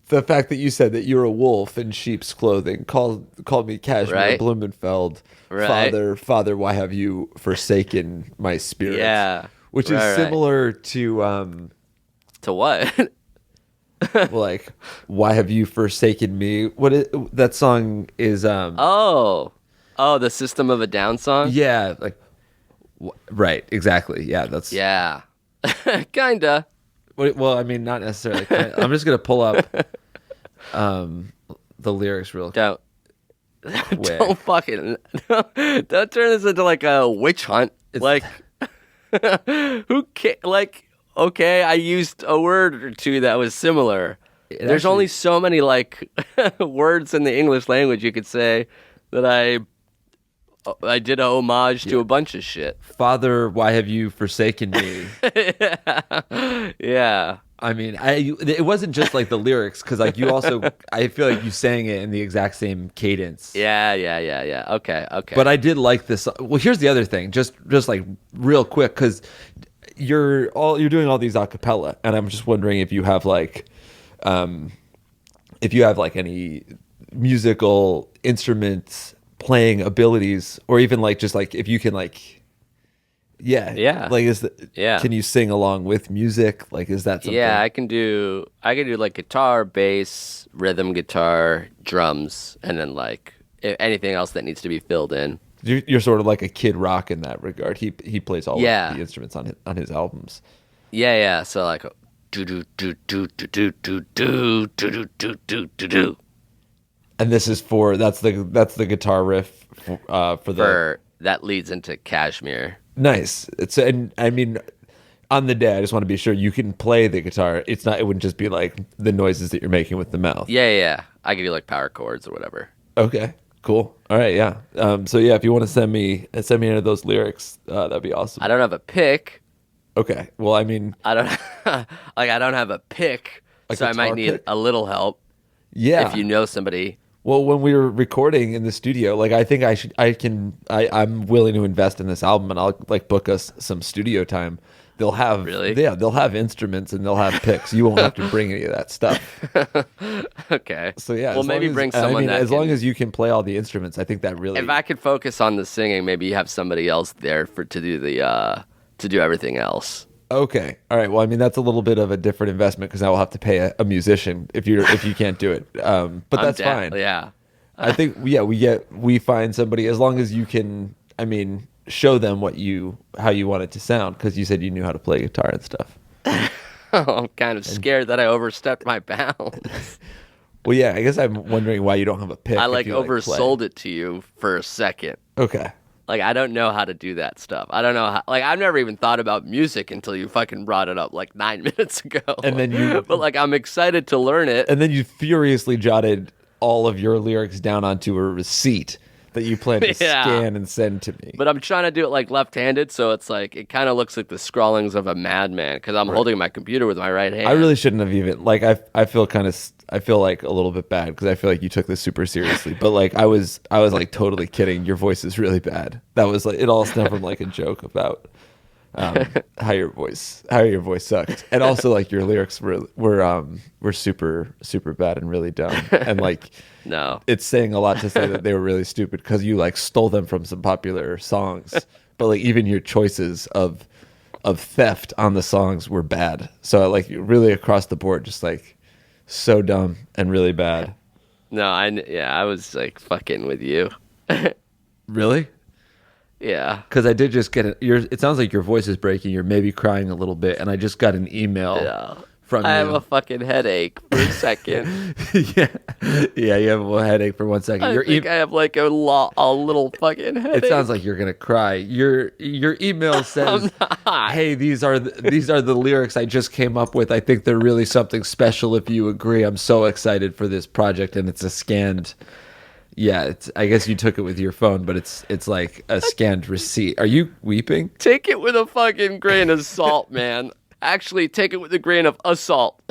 the fact that you said that you're a wolf in sheep's clothing called me Cashmere Blumenfeld. Right. Father, why have you forsaken my spirit? Yeah, which is similar to what? like, why have you forsaken me? That song is Oh, the System of a Down song? Yeah, like right, exactly. Yeah, that's kinda. Well, I mean, not necessarily. I'm just gonna pull up the lyrics real quick. Don't fucking don't turn this into like a witch hunt. Like who like okay, I used a word or two that was similar. There's only so many like words in the English language you could say that I did a homage to a bunch of shit. Father, why have you forsaken me? Yeah. I mean, it wasn't just like the lyrics, because like you also, I feel like you sang it in the exact same cadence. Yeah. Okay. But I did like this. Well, here's the other thing, just like real quick, because you're doing all these a cappella, and I'm just wondering if you have like any musical instruments playing abilities, or even like just like if you can like can you sing along with music? Like, is that something? Yeah, I can do like guitar, bass, rhythm guitar, drums, and then like anything else that needs to be filled in. You're sort of like a Kid Rock in that regard. He plays all of the instruments on his albums. Yeah. So like do do do do do do do do do do do do do. And this is that's the guitar riff for that leads into Cashmere. Nice. And I mean, on the day, I just want to be sure you can play the guitar. It wouldn't just be like the noises that you're making with the mouth. Yeah. I give you like power chords or whatever. Okay. Cool. All right. Yeah. So yeah, if you want to send me any of those lyrics, that'd be awesome. I don't have a pick. Okay. Well, I mean, I don't have a pick, so I might need a little help. Yeah. If you know somebody. Well, when we were recording in the studio, like I think I'm willing to invest in this album, and I'll like book us some studio time they'll have they'll have instruments and they'll have picks. You won't have to bring any of that stuff. Okay. So yeah, well, maybe bring someone that as long as you can play all the instruments, I think that really. If I could focus on the singing, maybe you have somebody else there to do everything else. Okay. All right. Well, I mean, that's a little bit of a different investment because I will have to pay a musician if you can't do it. But that's fine. Yeah. I think we find somebody as long as you can. I mean, show them how you want it to sound because you said you knew how to play guitar and stuff. I'm kind of scared that I overstepped my bounds. Well, yeah. I guess I'm wondering why you don't have a pick. I oversold it to you for a second. Okay. Like, I don't know how to do that stuff. I don't know how, like, I've never even thought about music until you fucking brought it up like 9 minutes ago. And then but like, I'm excited to learn it. And then you furiously jotted all of your lyrics down onto a receipt that you plan to scan and send to me. But I'm trying to do it like left-handed, so it's like, it kind of looks like the scrawlings of a madman because I'm holding my computer with my right hand. I really shouldn't have even, like, I feel like a little bit bad because I feel like you took this super seriously. But like, I was like totally kidding. Your voice is really bad. That was like, it all stemmed from like a joke about how your voice sucked, and also like your lyrics were super super bad and really dumb, and like no, it's saying a lot to say that they were really stupid because you like stole them from some popular songs, but like even your choices of theft on the songs were bad. So like really across the board, just like so dumb and really bad. No, I was like fucking with you. Really? Yeah, because I did just get it sounds like your voice is breaking. You're maybe crying a little bit, and I just got an email from you. I have a fucking headache for a second. yeah, you have a headache for 1 second. I think I have like a little fucking headache. It sounds like you're gonna cry. Your email says, "Hey, these are the lyrics I just came up with. I think they're really something special. If you agree, I'm so excited for this project." And it's a scanned. Yeah, I guess you took it with your phone, but it's like a scanned receipt. Are you weeping? Take it with a fucking grain of salt, man. Actually, take it with a grain of assault.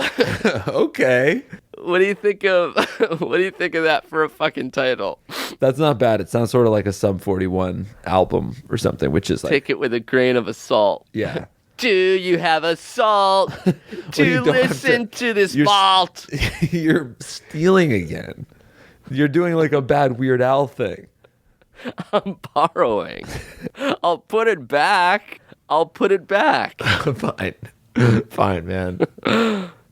Okay. What do you think of that for a fucking title? That's not bad. It sounds sort of like a Sum 41 album or something, which is like take it with a grain of assault. Yeah. Do you have a salt to listen to this vault? You're stealing again. You're doing like a bad Weird Al thing. I'm borrowing. I'll put it back. Fine, man.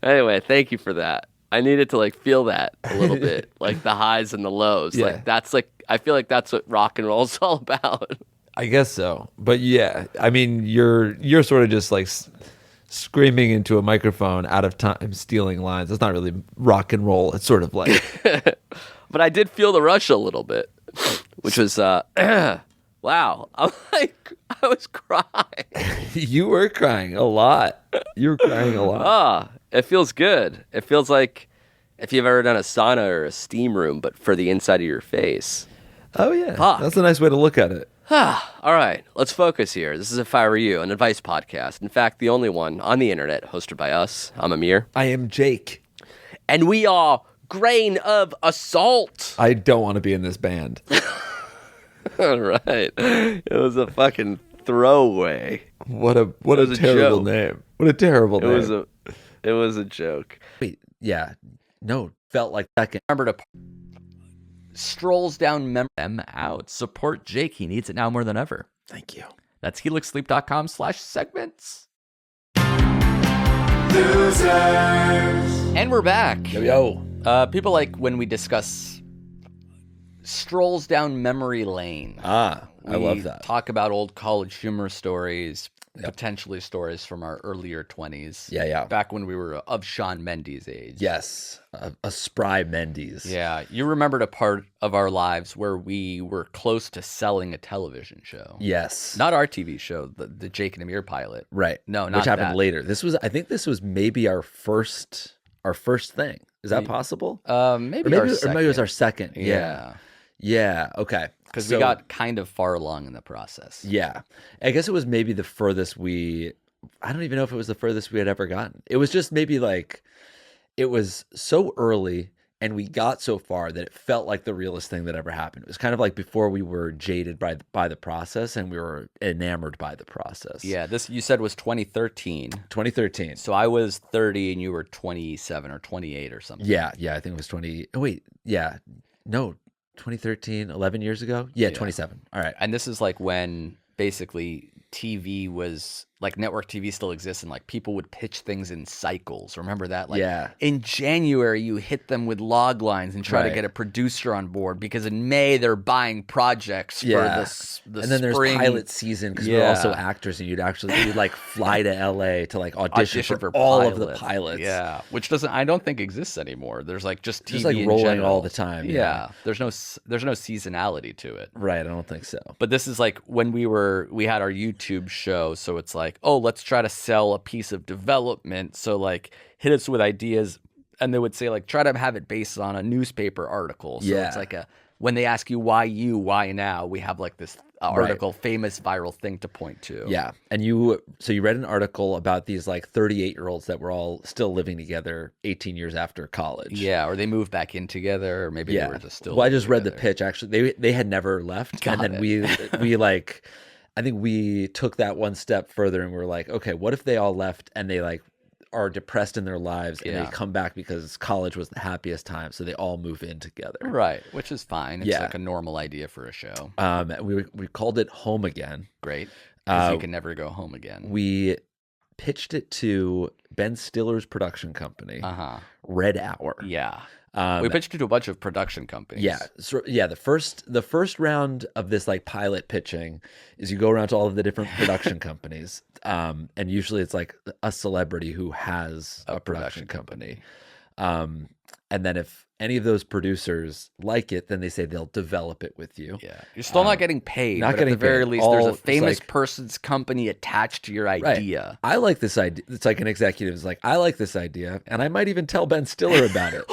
Anyway, thank you for that. I needed to like feel that a little bit, like the highs and the lows. Yeah. Like that's like, I feel like that's what rock and roll is all about. I guess so. But yeah, I mean, you're sort of just like screaming into a microphone out of time, stealing lines. It's not really rock and roll. It's sort of like. But I did feel the rush a little bit, which was, wow. I was crying. You were crying a lot. You were crying a lot. It feels good. It feels like if you've ever done a sauna or a steam room, but for the inside of your face. Oh, yeah. Fuck. That's a nice way to look at it. All right, let's focus here. This is If I Were You, an advice podcast. In fact, the only one on the internet hosted by us. I'm Amir. I am Jake. And we are Grain of Assault. I don't want to be in this band. All right. It was a fucking throwaway. What a terrible name. What a terrible name. It was a joke. Wait, yeah. No, felt like second. Remember to strolls down them out. Support Jake. He needs it now more than ever. Thank you. That's helixsleep.com/segments. Losers. And we're back. Yo. People like when we discuss strolls down memory lane. I love that. Talk about old college humor stories, potentially stories from our earlier 20s. Yeah. Back when we were of Sean Mendes' age. Yes, a spry Mendes. Yeah, you remembered a part of our lives where we were close to selling a television show. Yes. Not our TV show, the Jake and Amir pilot. Right. No, not which happened that. later. I think this was maybe our first thing. Is that possible? Maybe it was our second. Yeah. Yeah. Okay. Because we got kind of far along in the process. Yeah. I guess it was maybe the furthest I don't even know if it was the furthest we had ever gotten. It was just maybe like, it was so early And we got so far that it felt like the realest thing that ever happened. It was kind of like before we were jaded by the process and we were enamored by the process. Yeah, this you said was 2013. 2013. So I was 30 and you were 27 or 28 or something. Yeah, I think it was 20. Oh, wait, yeah. No, 2013, 11 years ago? Yeah, 27. All right. And this is like when basically TV was like network TV still exists and like people would pitch things in cycles. Remember that? Like in January you hit them with log lines and try to get a producer on board because in May they're buying projects for the and then spring. there's pilot season because we're also actors and you'd like fly to LA to like audition for all of the pilots. Yeah, which I don't think exists anymore. There's like just TV like in rolling general. all the time. Yeah. There's no seasonality to it. Right, I don't think so. But this is like when we had our YouTube show, so it's like, oh, let's try to sell a piece of development. So like hit us with ideas, and they would say like try to have it based on a newspaper article. So it's like when they ask you why now, we have like this article, famous viral thing to point to. Yeah. And you read an article about these like 38-year-olds that were all still living together 18 years after college. Yeah, or they moved back in together, or maybe they were just still. Well, I just read the pitch actually. They had never left. And then we like I think we took that one step further and we were like, okay, what if they all left and they like are depressed in their lives and they come back because college was the happiest time, so they all move in together. Right, which is fine. It's like a normal idea for a show. We called it Home Again. Great, because you can never go home again. We pitched it to Ben Stiller's production company, Red Hour. Yeah. We pitched it to a bunch of production companies. Yeah. So the first round of this like pilot pitching is you go around to all of the different production companies. And usually it's like a celebrity who has a production company. And then if any of those producers like it, then they say they'll develop it with you. Yeah. You're still not getting paid. Not but getting at the very paid. least, there's a famous person's company attached to your idea. Right. I like this idea. It's like an executive is like, I like this idea, and I might even tell Ben Stiller about it.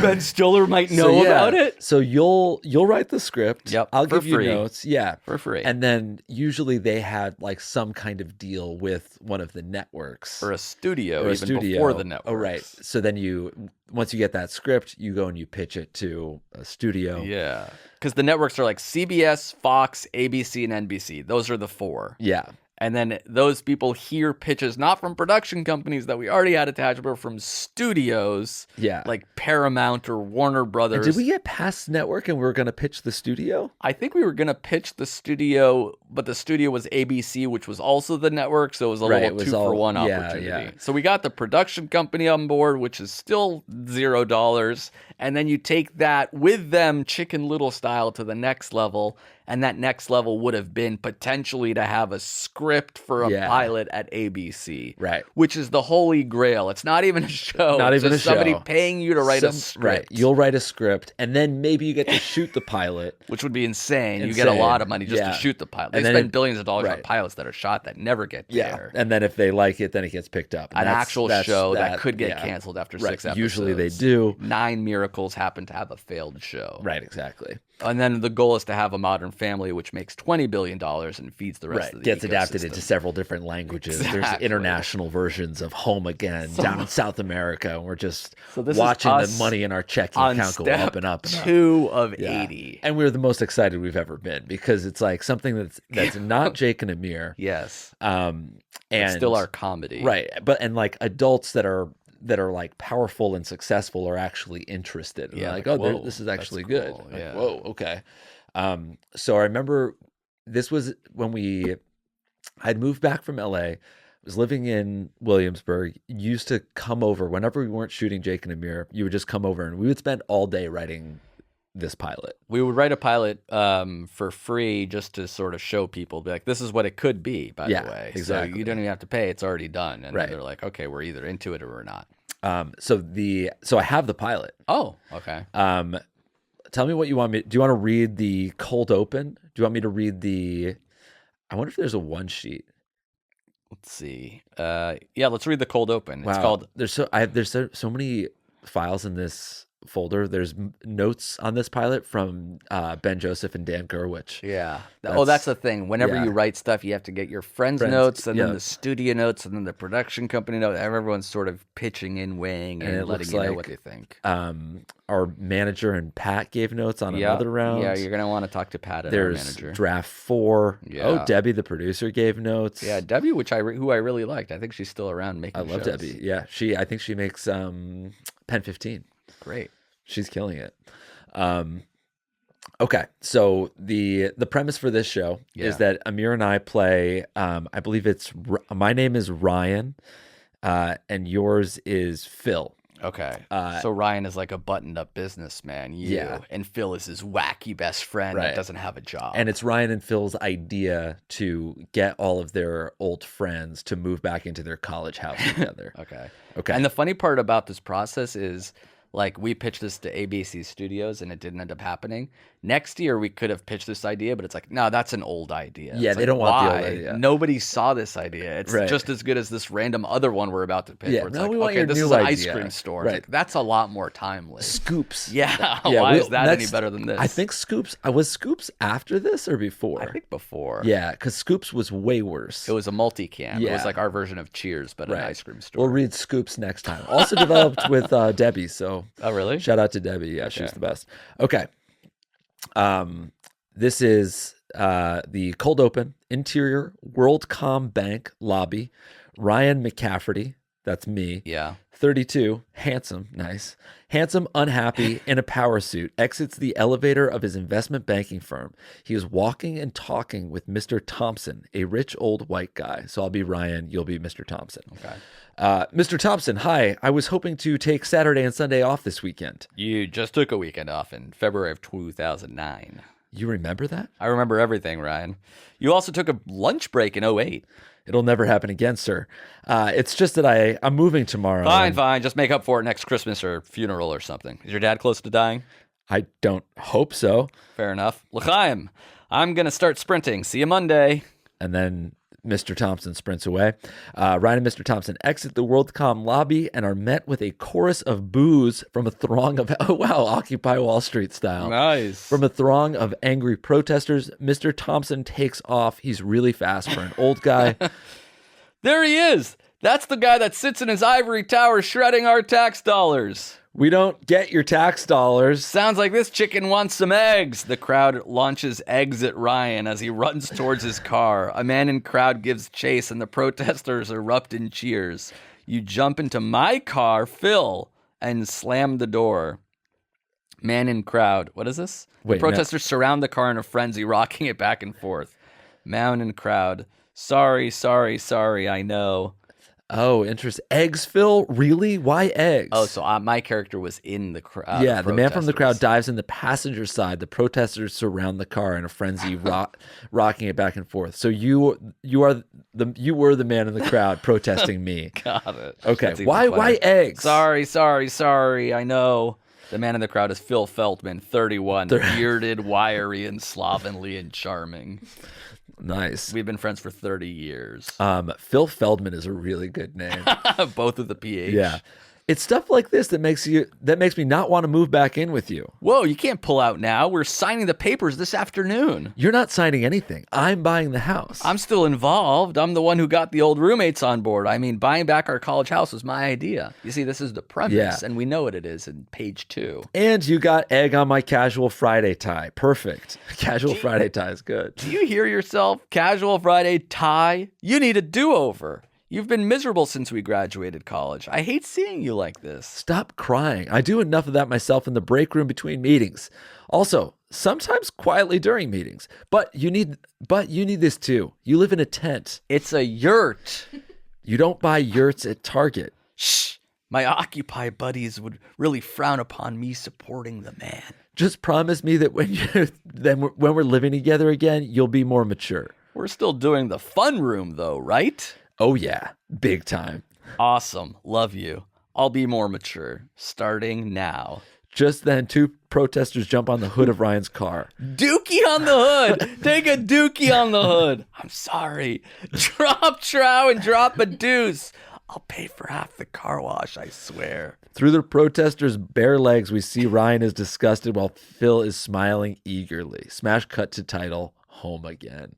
Ben Stiller might know about it. So you'll write the script. Yep. I'll for give you free. notes. Yeah. For free. And then usually they had like some kind of deal with one of the networks. Or a studio, before the networks. Oh, right. So then once you get that script, you go and you pitch it to a studio. Yeah. Because the networks are like CBS, Fox, ABC, and NBC. Those are the four. Yeah. And then those people hear pitches not from production companies that we already had attached, but from studios. Yeah. Like Paramount or Warner Brothers. And did we get past network and we were going to pitch the studio? I think we were going to pitch the studio, but the studio was ABC, which was also the network. So it was a little two-for-one opportunity. Yeah. So we got the production company on board, which is still $0. And then you take that with them Chicken Little style to the next level. And that next level would have been potentially to have a script for a pilot at ABC. Right. Which is the holy grail. It's not even a show. Not even just a show. somebody paying you to write a script. Right. You'll write a script, and then maybe you get to shoot the pilot. Which would be insane. You get a lot of money just to shoot the pilot. They spend billions of dollars on pilots that are shot that never get there. And then if they like it, then it gets picked up. And actual show that could get canceled after 6 episodes. Usually they do. 9 Miracles happen to have a failed show. Right, exactly. And then the goal is to have a Modern Family, which makes $20 billion and feeds the rest of the gets ecosystem. adapted into several different languages. Exactly. There's international versions of Home Again down in South America, and we're just watching the money in our checking account go up and up and up. 2 of 80. And we're the most excited we've ever been because it's like something that's not Jake and Amir. Yes. And it's still our comedy. Right. And like adults that are like powerful and successful are actually interested. And they're like, oh, this is actually good. Cool. Like, whoa, okay. So I remember this was when I'd moved back from LA, was living in Williamsburg, used to come over whenever we weren't shooting Jake and Amir, you would just come over and we would spend all day writing this pilot. We would write a pilot for free just to sort of show people, be like, this is what it could be, by the way. Exactly. So you don't even have to pay. It's already done. And they're like, okay, we're either into it or we're not. So I have the pilot. Oh, okay. Tell me what you want me. Do you want to read the cold open? Do you want me to read I wonder if there's a one sheet. Let's see. Yeah, let's read the cold open. Wow. It's called. There's so many files in this folder, there's notes on this pilot from Ben Joseph and Dan Gurwitch. Yeah. That's the thing. Whenever you write stuff, you have to get your friends' notes and then the studio notes and then the production company notes. Everyone's sort of pitching in, weighing, and letting you know what they think. Our manager and Pat gave notes on another round. Yeah, you're going to want to talk to Pat and There's our manager. draft 4. Yeah. Oh, Debbie, the producer, gave notes. Yeah, Debbie, who I really liked. I think she's still around making I love shows. Debbie. Yeah, I think she makes Pen 15. Great. She's killing it. Okay, so the premise for this show is that Amir and I play. I believe my name is Ryan, and yours is Phil. Okay. So Ryan is like a buttoned-up businessman. And Phil is his wacky best friend that doesn't have a job. And it's Ryan and Phil's idea to get all of their old friends to move back into their college house together. Okay. Okay. And the funny part about this process is, like, we pitched this to ABC Studios and it didn't end up happening. Next year, we could have pitched this idea, but it's like, no, that's an old idea. Yeah, It's they like, don't want the why? old idea. Nobody saw this idea. It's just as good as this random other one we're about to pitch. Where it's like, we want okay, your this new is an idea. ice cream store. Right. Like, that's a lot more timeless. Scoops. Yeah. Why is that any better than this? I think Scoops. Was Scoops after this or before? I think before. Yeah, because Scoops was way worse. It was a multicam. Yeah. It was like our version of Cheers, but an ice cream store. We'll read Scoops next time. Also developed with Debbie. So really? Shout out to Debbie. Yeah, she's the best. Okay. This is the cold open interior WorldCom Bank lobby. Ryan McCafferty, that's me. Yeah. 32, handsome, nice. Handsome, unhappy, in a power suit, exits the elevator of his investment banking firm. He is walking and talking with Mr. Thompson, a rich old white guy. So I'll be Ryan, you'll be Mr. Thompson. Okay. Mr. Thompson, hi. I was hoping to take Saturday and Sunday off this weekend. You just took a weekend off in February of 2009. You remember that? I remember everything, Ryan. You also took a lunch break in 08. It'll never happen again, sir. It's just that I'm moving tomorrow. Fine. Just make up for it next Christmas or funeral or something. Is your dad close to dying? I don't hope so. Fair enough. L'chaim, I'm going to start sprinting. See you Monday. And then Mr. Thompson sprints away. Ryan and Mr. Thompson exit the WorldCom lobby and are met with a chorus of boos from a throng of, Occupy Wall Street style. Nice. From a throng of angry protesters, Mr. Thompson takes off. He's really fast for an old guy. There he is. That's the guy that sits in his ivory tower shredding our tax dollars. We don't get your tax dollars. Sounds like this chicken wants some eggs. The crowd launches eggs at Ryan as he runs towards his car. A man in crowd gives chase and the protesters erupt in cheers. You jump into my car, Phil, and slam the door. Man in crowd. What is this? Wait, the protesters surround the car in a frenzy, rocking it back and forth. Man in crowd. Sorry, I know. Oh, interesting. Eggs, Phil? Really? Why eggs? Oh, so my character was in the crowd. Yeah, the man from the crowd dives in the passenger side. The protesters surround the car in a frenzy, rocking it back and forth. So you were the man in the crowd protesting me. Got it. Okay. Why eggs? Sorry. I know. The man in the crowd is Phil Feldman, 31, bearded, wiry, and slovenly and charming. Nice. We've been friends for 30 years. Phil Feldman is a really good name. Both of the PH. Yeah. It's stuff like this that makes me not want to move back in with you. Whoa, you can't pull out now. We're signing the papers this afternoon. You're not signing anything. I'm buying the house. I'm still involved. I'm the one who got the old roommates on board. I mean, buying back our college house was my idea. You see, this is the premise, and we know what it is in page 2. And you got egg on my casual Friday tie. Perfect. Casual Friday tie is good. Do you hear yourself? Casual Friday tie? You need a do-over. You've been miserable since we graduated college. I hate seeing you like this. Stop crying. I do enough of that myself in the break room between meetings. Also, sometimes quietly during meetings. But you need this too. You live in a tent. It's a yurt. You don't buy yurts at Target. Shh. My Occupy buddies would really frown upon me supporting the man. Just promise me that when we're living together again, you'll be more mature. We're still doing the fun room though, right? Oh yeah, big time. Awesome. Love you. I'll be more mature, starting now. Just then, 2 protesters jump on the hood of Ryan's car. Dookie on the hood! Take a dookie on the hood! I'm sorry. Drop trow and drop a deuce. I'll pay for half the car wash, I swear. Through the protesters' bare legs, we see Ryan is disgusted while Phil is smiling eagerly. Smash cut to title, Home Again.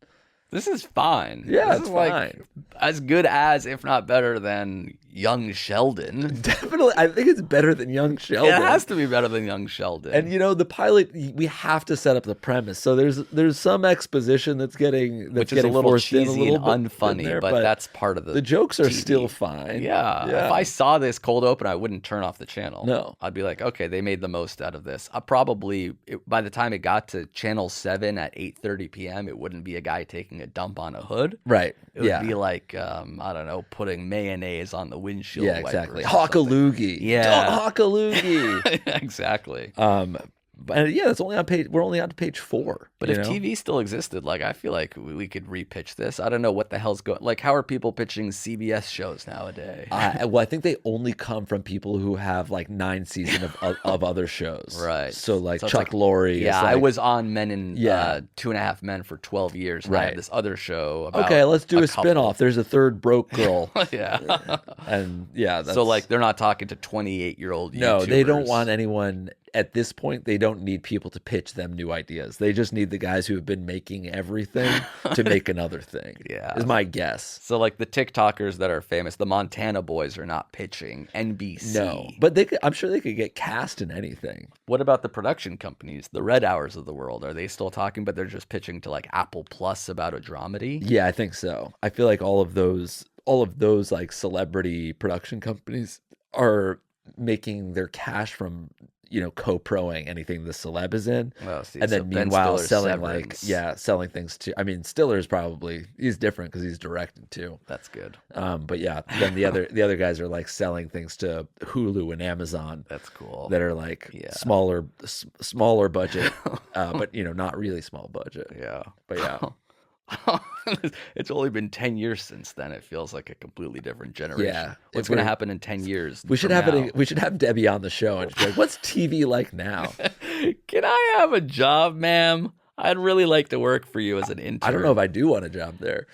This is fine. Yeah, This it's is like fine. as good as, if not better than, Young Sheldon. Definitely, I think it's better than Young Sheldon. It has to be better than Young Sheldon. And the pilot, we have to set up the premise. So there's some exposition that's getting which is a little forced in, cheesy and unfunny, there, but that's part of the jokes are TV. still fine. Yeah. If I saw this cold open, I wouldn't turn off the channel. No. I'd be like, okay, they made the most out of this. I probably, by the time it got to channel 7 at 8:30 p.m., it wouldn't be a guy taking a dump on a hood. Right. It would be like, I don't know, putting mayonnaise on the windshield. Yeah, exactly. Hawkaloogie. Yeah. Hawkaloogie. Exactly. And yeah, that's only on page. We're only on to page 4. But if TV still existed, like, I feel like we could repitch this. I don't know what the hell's going. Like, how are people pitching CBS shows nowadays? Well, I think they only come from people who have like 9 seasons of other shows. Right. So like So it's Chuck Lorre. Yeah, is I like, was on Men in Yeah. 2.5 Men for 12 years. And I Right. had this other show about Okay, let's do a couple. spin-off. There's a third broke girl. Yeah. And yeah, that's, So like they're not talking to 28-year-old no, they don't YouTubers. want anyone at this point. They don't need people to pitch them new ideas. They just need the guys who have been making everything to make another thing. Yeah. Is my guess. So like the TikTokers that are famous, the Montana boys are not pitching NBC. No, but I'm sure they could get cast in anything. What about the production companies, the Red Hours of the world? Are they still talking, but they're just pitching to like Apple Plus about a dramedy? Yeah, I think so. I feel like all of those like celebrity production companies are making their cash from co-proing anything the celeb is in, Oh, see, and so then Ben meanwhile Stiller's selling Severance. selling things to. I mean, Stiller's he's different because he's directed too. That's good. But yeah, then the other guys are like selling things to Hulu and Amazon. That's cool. That are like smaller budget, but not really small budget. Yeah, but yeah. It's only been 10 years since then. It feels like a completely different generation. Yeah, What's going to happen in 10 years? We should from have now? we should have Debbie on the show and just be like, "What's TV like now?" Can I have a job, ma'am? I'd really like to work for you as an intern. I don't know if I do want a job there.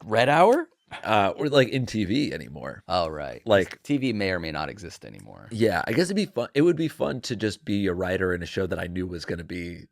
Red Hour? Or like in TV anymore. Oh, right. Like TV may or may not exist anymore. Yeah, I guess it'd be fun. It would be fun to just be a writer in a show that I knew was going to be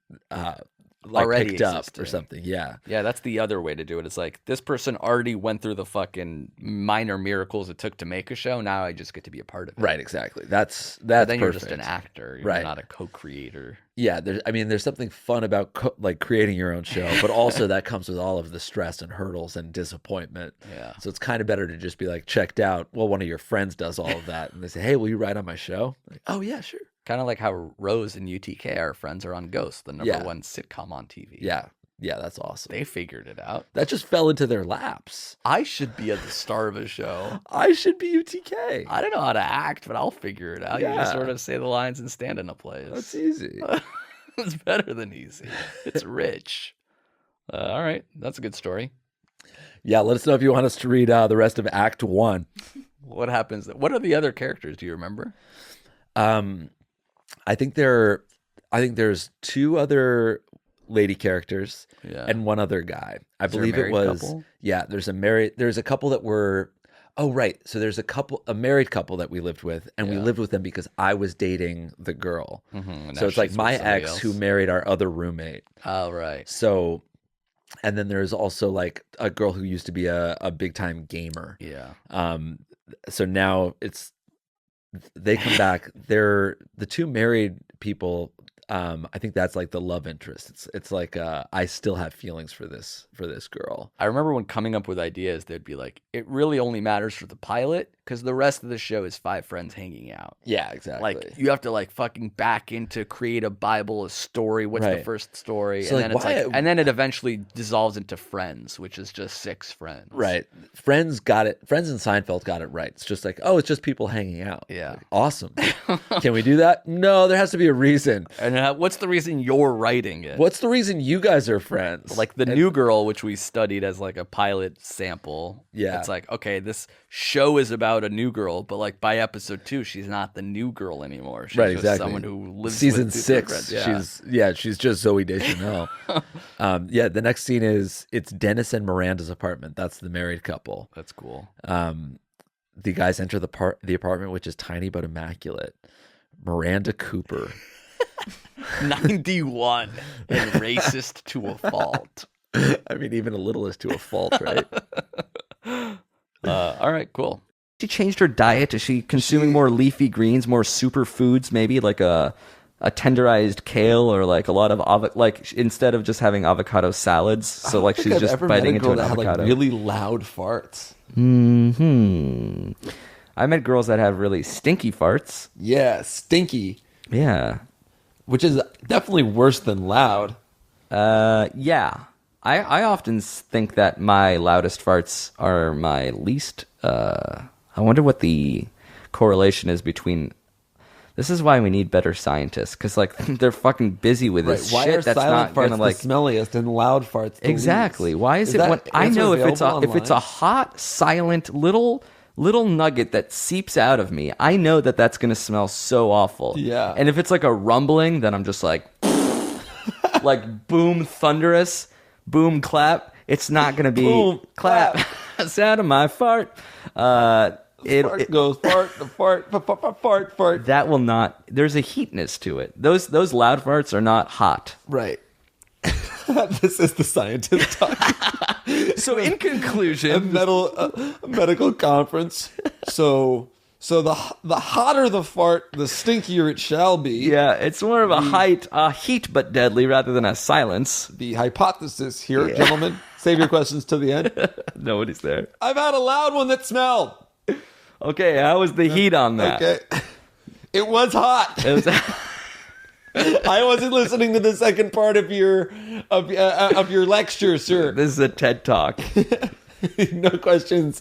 Already picked up or existing. something. Yeah. Yeah, that's the other way to do it. It's like this person already went through the fucking minor miracles it took to make a show. Now I just get to be a part of it. Right, exactly. That's But then perfect. you're just an actor. You're Right. not a co-creator. Yeah, there's something fun about like creating your own show, but also that comes with all of the stress and hurdles and disappointment. Yeah. So it's kind of better to just be like checked out. Well, one of your friends does all of that, and they say, "Hey, will you write on my show?" Like, oh yeah, sure. Kind of like how Rose and UTK, our friends, are on Ghost, the number one sitcom on TV. Yeah, that's awesome. They figured it out. That just fell into their laps. I should be at the star of a show. I should be UTK. I don't know how to act, but I'll figure it out. You Yeah. just sort of say the lines and stand in a place. That's easy. It's better than easy. It's rich. All right. That's a good story. Yeah, let us know if you want us to read the rest of Act 1. What happens? What are the other characters? Do you remember? I think there's 2 other lady characters and 1 other guy. I Is there a believe it married was couple? Yeah, there's a couple that were so there's a married couple that we lived with, and we lived with them because I was dating the girl. And So now it's like she's my with somebody ex else. who married our other roommate. Oh, right. So and then there's also like a girl who used to be a big time gamer. Yeah. So now they come back. They're the 2 married people. I think that's like the love interest. It's like I still have feelings for this girl. I remember when coming up with ideas, they'd be like, it really only matters for the pilot because the rest of the show is 5 friends hanging out. Yeah, exactly. Like you have to like fucking back into create a Bible, a story. What's the Right. first story? So, and like, then it's why- like, and then it eventually dissolves into Friends, which is just 6 friends. Right. Friends got it. Friends and Seinfeld got it right. It's just like, oh, it's just people hanging out. Yeah. Like, awesome. Can we do that? No, there has to be a reason. And what's the reason you're writing it? What's the reason you guys are friends? Like the New Girl, which we studied as like a pilot sample. Yeah. It's like, okay, this show is about a new girl, but like by episode 2, she's not the new girl anymore. She's Right, just exactly. someone who lives Season with 6. friends. Yeah. She's just Zoe Deschanel. The next scene is it's Dennis and Miranda's apartment. That's the married couple. That's cool. the guys enter the apartment, which is tiny but immaculate. Miranda Cooper. 91 and racist to a fault. I mean, even a little is to a fault, right? All right, cool. She changed her diet. Is she consuming more leafy greens, more superfoods, maybe like a tenderized kale or like a lot of instead of just having avocado salads? So like she's just biting into an avocado. Had, like, really loud farts. I met girls that have really stinky farts. Yeah, stinky. Yeah. Which is definitely worse than loud. Yeah. I often think that my loudest farts are my least. I wonder what the correlation is between. This is why we need better scientists, because like they're fucking busy with this Why shit are that's silent not farts gonna like the smelliest and loud farts the exactly. least? Why is it? When, I know if it's online? a hot, silent little nugget that seeps out of me, I know that that's gonna smell so awful. Yeah. And if it's like a rumbling, then I'm just like, like boom, thunderous, boom, clap. It's not gonna be Boom, clap. Sound of my fart. Fart goes fart. That will not. There's a heatness to it. Those loud farts are not hot. Right. This is the scientist talking. So in conclusion, a medical conference. So the hotter the fart, the stinkier it shall be. Yeah, it's more of a heat but deadly rather than a silence. The hypothesis here, gentlemen. Save your questions to the end. Nobody's there. I've had a loud one that smelled. Okay, how was the heat on that? Okay. It was hot. I wasn't listening to the second part of your lecture, sir. This is a TED Talk. No questions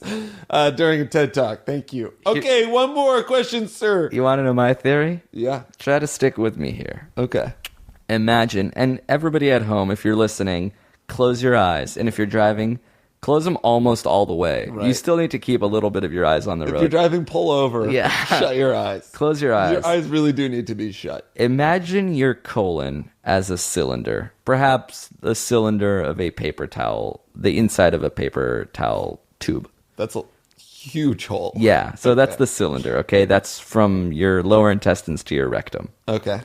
during a TED Talk. Thank you. Okay, one more question, sir. You want to know my theory? Yeah. Try to stick with me here. Okay. Imagine, and everybody at home, if you're listening, close your eyes. And if you're driving, close them almost all the way. Right. You still need to keep a little bit of your eyes on the road. If you're driving, pull over. Yeah. Shut your eyes. Close your eyes. Your eyes really do need to be shut. Imagine your colon as a cylinder. Perhaps the cylinder of a paper towel, the inside of a paper towel tube. That's a huge hole. Yeah, so that's the cylinder, okay? That's from your lower intestines to your rectum. Okay.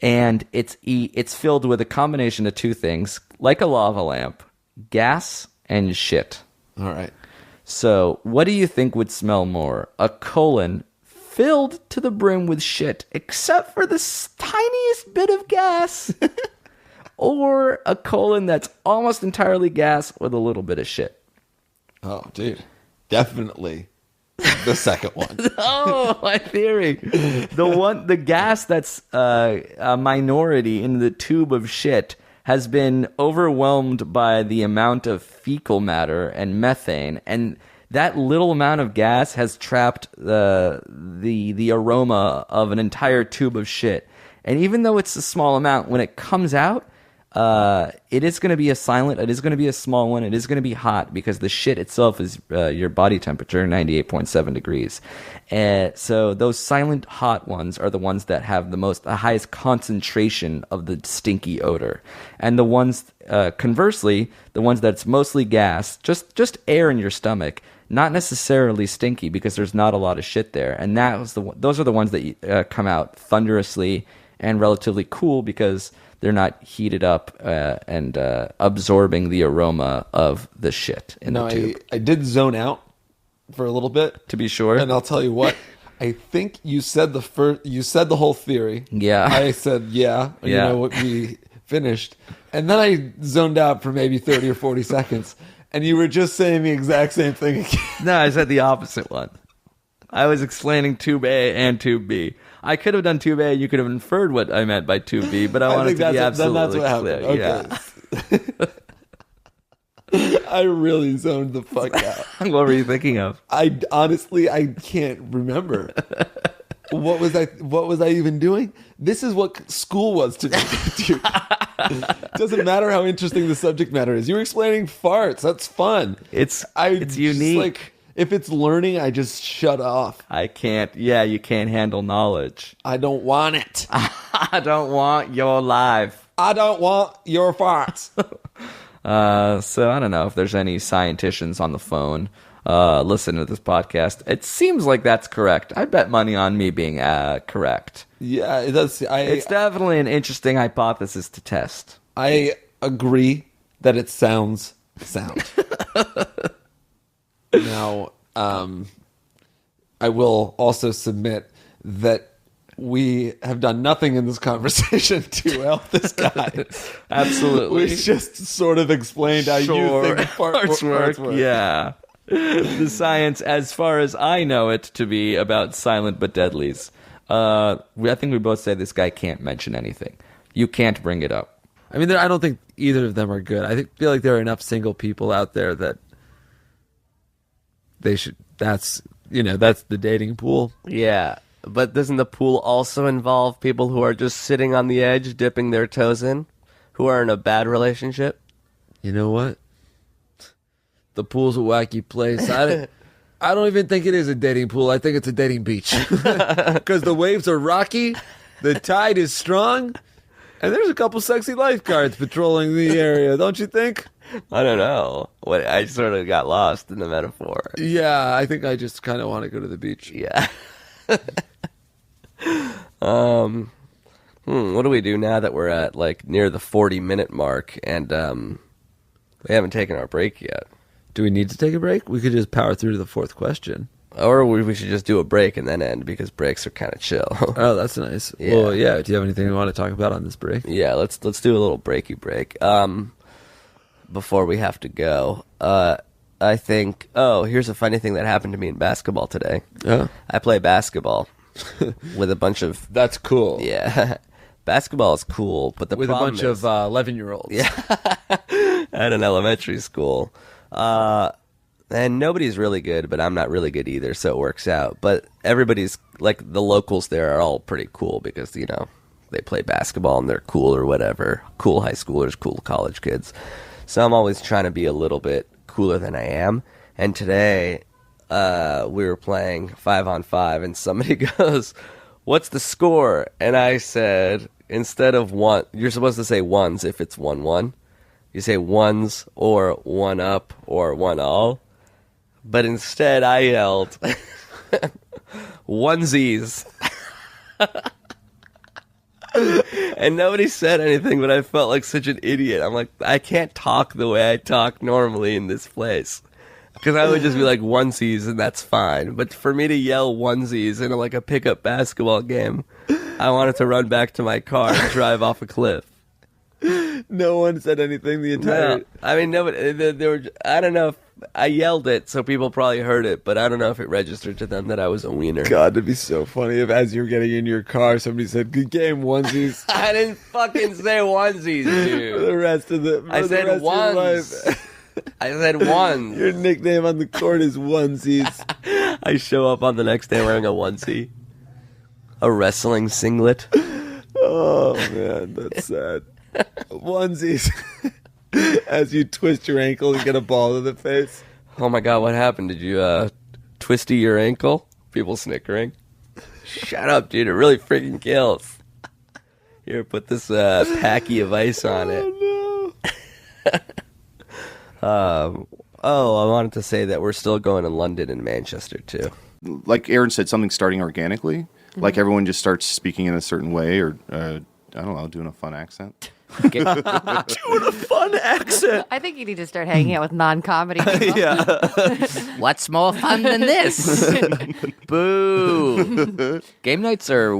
And it's filled with a combination of two things, like a lava lamp, gas and shit. All right. So what do you think would smell more? A colon filled to the brim with shit, except for the tiniest bit of gas, or a colon that's almost entirely gas with a little bit of shit? Oh, dude. Definitely the second one. Oh, my theory. The gas that's a minority in the tube of shit has been overwhelmed by the amount of fecal matter and methane, and that little amount of gas has trapped the aroma of an entire tube of shit. And even though it's a small amount, when it comes out, it is going to be a small one. It is going to be hot because the shit itself is your body temperature, 98.7 degrees. So those silent hot ones are the ones that have the highest concentration of the stinky odor. And the ones, conversely, the ones that's mostly gas, just air in your stomach, not necessarily stinky because there's not a lot of shit there. And those are the ones that come out thunderously and relatively cool because they're not heated up and absorbing the aroma of the shit in the tube. I did zone out for a little bit, to be sure. And I'll tell you what, I think you said the whole theory. Yeah. I said yeah. You know what, we finished, and then I zoned out for maybe 30 or 40 seconds, and you were just saying the exact same thing again. No, I said the opposite one. I was explaining tube A and tube B. I could have done tube A, you could have inferred what I meant by tube B, but I wanted to be absolutely clear. Okay. Yeah. I really zoned the fuck out. What were you thinking of? I honestly can't remember. What was I even doing? This is what school was to me, dude. Doesn't matter how interesting the subject matter is. You were explaining farts. That's fun. It's unique. Like, if it's learning, I just shut off. I can't. Yeah, you can't handle knowledge. I don't want it. I don't want your life. I don't want your farts. So I don't know if there's any scientists on the phone. listen to this podcast. It seems like that's correct. I bet money on me being correct. Yeah, it does. It's definitely an interesting hypothesis to test. I agree that it sounds sound. Now, I will also submit that we have done nothing in this conversation to help this guy. Absolutely. We just sort of explained how you think parts work. Yeah. The science, as far as I know it to be, about silent but deadlies. I think we both say this guy can't mention anything. You can't bring it up. I mean, I don't think either of them are good. Feel like there are enough single people out there that they should. That's the dating pool. Yeah, but doesn't the pool also involve people who are just sitting on the edge, dipping their toes in, who are in a bad relationship? You know what? The pool's a wacky place. I don't even think it is a dating pool. I think it's a dating beach. Because the waves are rocky, the tide is strong, and there's a couple sexy lifeguards patrolling the area, don't you think? I don't know. I sort of got lost in the metaphor. Yeah, I think I just kind of want to go to the beach. Yeah. What do we do now that we're at near the 40-minute mark and we haven't taken our break yet? Do we need to take a break? We could just power through to the fourth question. Or we should just do a break and then end because breaks are kind of chill. Oh, that's nice. Yeah. Well, yeah. Do you have anything you want to talk about on this break? Yeah, let's do a little breaky break. Before we have to go, I think. Oh, here's a funny thing that happened to me in basketball today. Oh. I play basketball with a bunch of. That's cool. Yeah, basketball is cool, but with a bunch of 11-year-olds. Yeah, at an elementary school. And nobody's really good, but I'm not really good either, so it works out. But everybody's, the locals there are all pretty cool because, they play basketball and they're cool or whatever. Cool high schoolers, cool college kids. So I'm always trying to be a little bit cooler than I am. And today, we were playing 5-on-5, and somebody goes, "What's the score?" And I said, instead of one, you're supposed to say ones if it's 1-1. You say ones or 1 up or 1 all. But instead I yelled onesies. And nobody said anything, but I felt like such an idiot. I'm like, I can't talk the way I talk normally in this place. Because I would just be like onesies and that's fine. But for me to yell onesies in a pickup basketball game, I wanted to run back to my car and drive off a cliff. No one said anything the entire... No, I mean, nobody. They were. I don't know if I yelled it, so people probably heard it, but I don't know if it registered to them that I was a wiener. God, it'd be so funny if as you're getting in your car, somebody said, "Good game, onesies." I didn't fucking say onesies, dude. For the rest of the... I said ones. I said ones. Your nickname on the court is onesies. I show up on the next day wearing a onesie. A wrestling singlet. Oh, man, that's sad. Onesies. As you twist your ankle and get a ball to the face. Oh my God, what happened? Did you twisty your ankle? People snickering. Shut up, dude. It really freaking kills. Here, put this packy of ice on it. Oh, no. I wanted to say that we're still going to London and Manchester, too. Like Aaron said, something starting organically. Like everyone just starts speaking in a certain way or, I don't know, doing a fun accent. Doing a fun accent. I think you need to start hanging out with non-comedy people. Yeah. What's more fun than this? Boo. Game nights are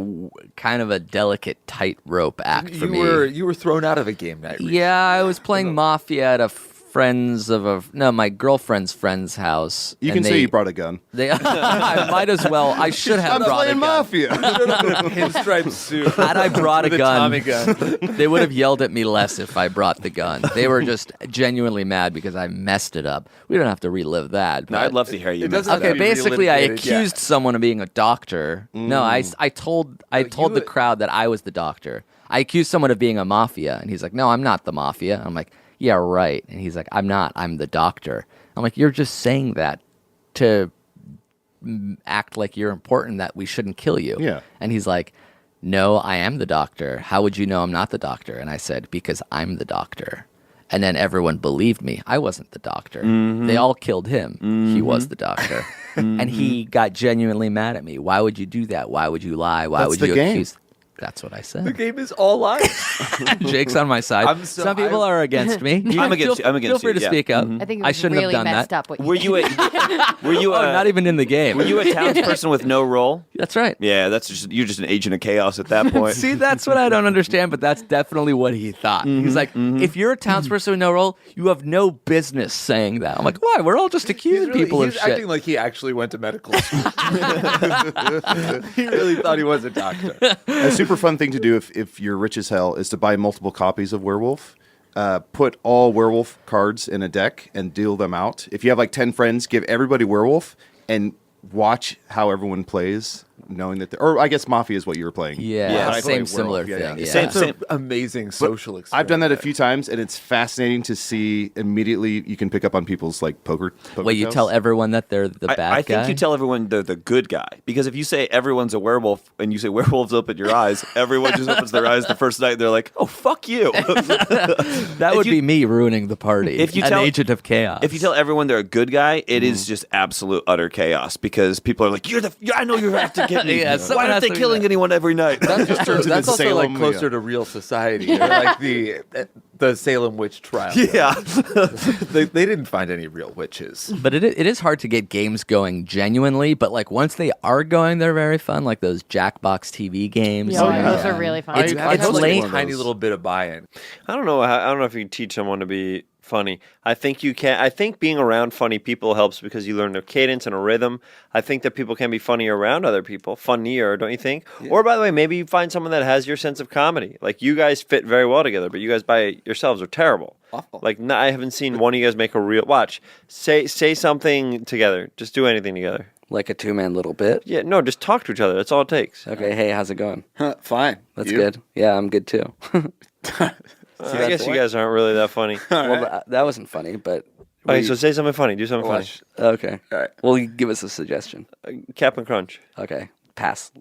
kind of a delicate tightrope act for me. You were thrown out of a game night recently. Yeah, I was playing Mafia at my girlfriend's friend's house. You can say you brought a gun. I might as well. I should have brought a gun. Mafia. Pinstripe suit. Had I brought a With gun, Tommy gun, they would have yelled at me less if I brought the gun. They were just genuinely mad because I messed it up. We don't have to relive that. No, I'd love to hear you. Okay, basically, I accused someone of being a doctor. No, I told the crowd that I was the doctor. I accused someone of being a mafia, and he's like, "No, I'm not the mafia." I'm like, "Yeah, right." And he's like, "I'm not. I'm the doctor." I'm like, "You're just saying that to act like you're important, that we shouldn't kill you." Yeah. And he's like, "No, I am the doctor. How would you know I'm not the doctor?" And I said, "Because I'm the doctor." And then everyone believed me. I wasn't the doctor. Mm-hmm. They all killed him. He was the doctor. And he got genuinely mad at me. Why would you do that? Why would you lie? Why would you accuse? That's what I said. The game is all lies. Jake's on my side. Some people are against me. I'm against you. I'm against Feel free you, to yeah. speak up. I think it I was shouldn't really have done messed that. up. What you Were you a not even in the game? Were you a townsperson with no role? That's right. Yeah, you're just an agent of chaos at that point. See, that's what I don't understand, but that's definitely what he thought. He's like, if you're a townsperson with no role, you have no business saying that. I'm like, why? We're all just accusing people of he's shit. acting like he actually went to medical school. He really thought he was a doctor. A super fun thing to do if you're rich as hell is to buy multiple copies of Werewolf. Put all Werewolf cards in a deck and deal them out. If you have like 10 friends, give everybody Werewolf and watch how everyone plays, knowing that, or I guess Mafia is what you were playing. Yeah, But I play same similar Werewolf. thing. Yeah. Same. Amazing But social experience. I've done that a few times, and it's fascinating to see immediately you can pick up on people's like poker Wait, you tells. tell everyone that they're the bad guy? I think you tell everyone they're the good guy. Because if you say everyone's a werewolf and you say werewolves open your eyes, everyone just opens their eyes the first night and they're like, oh, fuck you. That would be me ruining the party. If you an tell- agent of chaos. If you tell everyone they're a good guy, it is just absolute utter chaos because people are like, I know you have to get me. Yeah, someone Why aren't has they to be killing anyone every night? That's just true. That's also Salem, like closer to real society. They're like the Salem witch trial. Yeah. they didn't find any real witches. But it is hard to get games going genuinely, but like once they are going, they're very fun. Like those Jackbox TV games. Yeah, those are really fun. It's late. A tiny little bit of buy-in. I don't know if you can teach someone to be funny. I think you can. I think being around funny people helps because you learn their cadence and a rhythm. I think that people can be funny around other people. Funnier, don't you think? Yeah. Or by the way, maybe you find someone that has your sense of comedy. Like you guys fit very well together, but you guys by yourselves are terrible. Awful. Like I haven't seen one of you guys make a real watch. Say something together. Just do anything together. Like a two-man little bit? Yeah, no, just talk to each other. That's all it takes. Okay, hey, how's it going? Fine. That's You? good. Yeah, I'm good too. I guess you guys aren't really that funny. Well, that wasn't funny, but... Okay, so say something funny. Do something funny. Okay. All right. Well, give us a suggestion. Captain Crunch. Okay. Pass.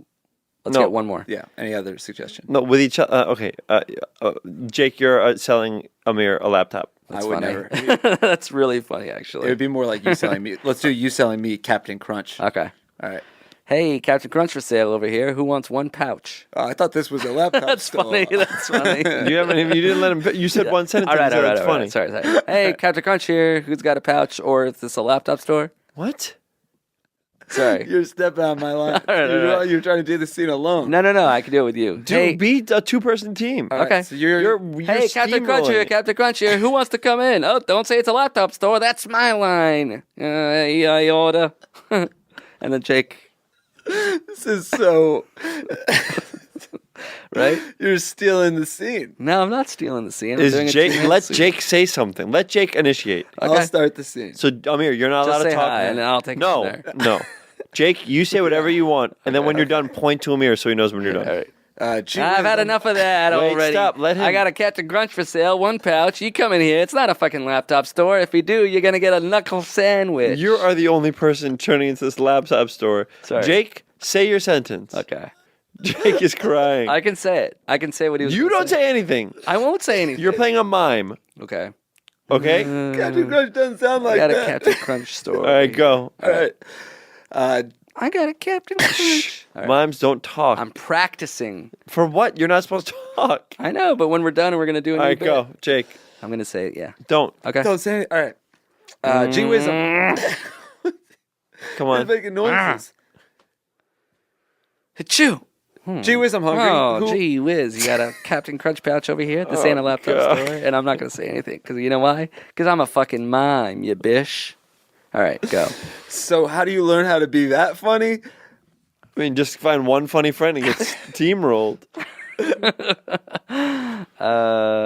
Let's No. get one more. Yeah. Any other suggestion? No, with each other. Okay. Jake, you're selling Amir a laptop. That's I would funny. never. That's really funny, It actually. would be more like you selling me. Let's do you selling me Captain Crunch. Okay. All right. Hey, Captain Crunch for sale over here. Who wants one pouch? Oh, I thought this was a laptop. That's funny. That's funny. You didn't let him. You said one sentence. All right. It's funny. Sorry. Hey, Captain Crunch here. Who's got a pouch? Or is this a laptop store? What? Sorry. You're stepping on my line. All right. You're trying to do the scene alone. No. I can do it with you. Dude, be a two-person team. All right, Okay. so you're Hey, Captain Crunch here. Captain Crunch here. Who wants to come in? Oh, don't say it's a laptop store. That's my line. I order. And then Jake. This is so Right? You're stealing the scene. No, I'm not stealing the scene. I'm doing a Jake? 2-minute Let scene. Jake say something. Let Jake initiate. I'll start the scene. So Amir, you're not Just allowed to say talk. hi, and then I'll take it no, from there. no. Jake, you say whatever you want, and then when you're done, point to Amir so he knows when you're done. All right. Gee I've had enough of that Wait, already. stop, let him- I got a Captain Crunch for sale, one pouch. You come in here. It's not a fucking laptop store. If you do, you're going to get a knuckle sandwich. You are the only person turning into this laptop store. Sorry. Jake, say your sentence. Okay. Jake is crying. I can say it. I can say what he was You gonna don't say anything. I won't say anything. You're playing a mime. Okay. Okay? Captain Crunch doesn't sound I like got a that. Captain Crunch store. All right, go. All right. I got a Captain Crunch. All right. Mimes don't talk. I'm practicing. For what? You're not supposed to talk. I know, but when we're done and we're going to do a All new right, bit, go. Jake. I'm going to say it, yeah. Don't. Okay. Don't say it. All right. Gee whiz. Come on. He's making noises. Achoo. Gee whiz, I'm hungry. Oh, Who- gee whiz. You got a Captain Crunch pouch over here? This ain't a laptop God. store. And I'm not going to say anything. Because you know why? Because I'm a fucking mime, you bish. All right, go. So how do you learn how to be that funny? I mean, just find one funny friend and get steamrolled. I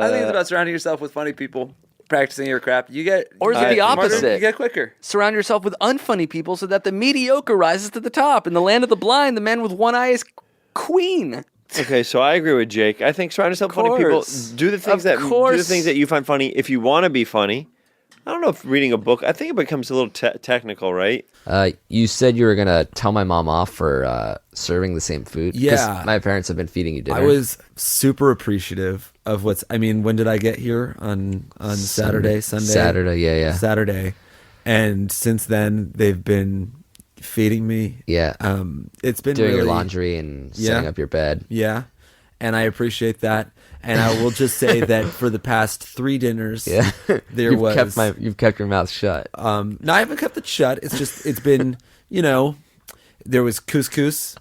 think it's about surrounding yourself with funny people, practicing your craft. You get, Or is you it the get smarter, opposite? You get quicker. Surround yourself with unfunny people so that the mediocre rises to the top. In the land of the blind, the man with one eye is queen. Okay, so I agree with Jake. I think surround yourself with funny people. course. Do the things Of do the course. things that you find funny if you want to be funny. I don't know if reading a book. I think it becomes a little technical, right? You said you were gonna tell my mom off for serving the same food. 'Cause Yeah. my parents have been feeding you dinner. I was super appreciative of when did I get here? On Saturday, Sunday? Saturday, yeah. Saturday. And since then, they've been feeding me. Yeah. It's been doing your really- laundry and setting up your bed. Yeah. And I appreciate that. And I will just say that for the past 3 dinners, You've kept your mouth shut. No, I haven't kept it shut. It's been, there was couscous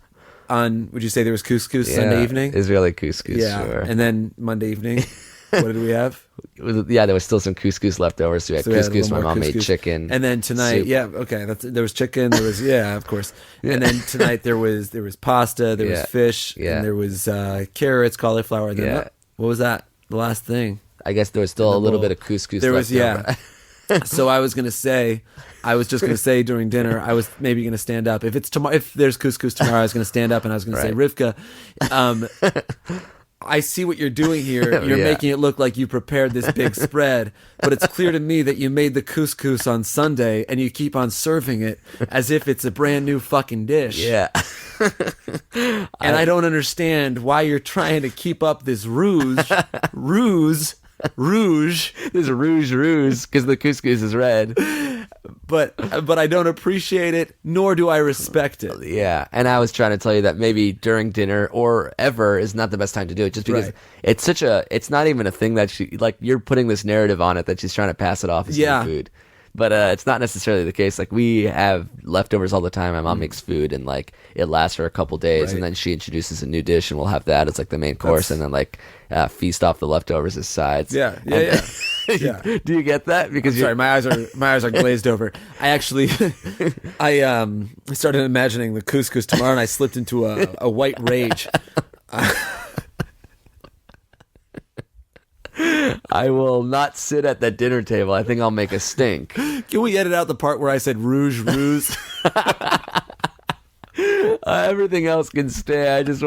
on. Would you say there was couscous Sunday evening? Israeli couscous. Yeah, Sure. and then Monday evening, what did we have? There was still some couscous left over, so we had So we had a couscous. little My more mom made couscous. chicken. And then tonight, soup. there was chicken. There was of course. Yeah. And then tonight there was pasta. There was Yeah. fish. Yeah. And there was carrots, cauliflower. And then Yeah. what was that? The last thing. I guess there was still a little bit of couscous There left was over. So I was just gonna say during dinner, I was maybe gonna stand up. If it's tomorrow, if there's couscous tomorrow, I was gonna stand up and I was gonna say, Rivka, I see what you're doing here. You're Yeah. making it look like you prepared this big spread, but it's clear to me that you made the couscous on Sunday and you keep on serving it as if it's a brand new fucking dish. Yeah. And I don't understand why you're trying to keep up this rouge, This rouge, because the couscous is red. but I don't appreciate it, nor do I respect it. Yeah, and I was trying to tell you that maybe during dinner or ever is not the best time to do it, just because Right. it's not even a thing that you're putting this narrative on it that she's trying to pass it off as good food. But it's not necessarily the case. Like, we have leftovers all the time. My mom makes food, and like it lasts for a couple days, Right. and then she introduces a new dish, and we'll have that as like the main course, and then like feast off the leftovers as sides. Yeah. Do you get that? Because Sorry, my eyes are glazed over. I actually, I started imagining the couscous tomorrow, and I slipped into a white rage. I will not sit at that dinner table. I think I'll make a stink. Can we edit out the part where I said rouge? Everything else can stay. I don't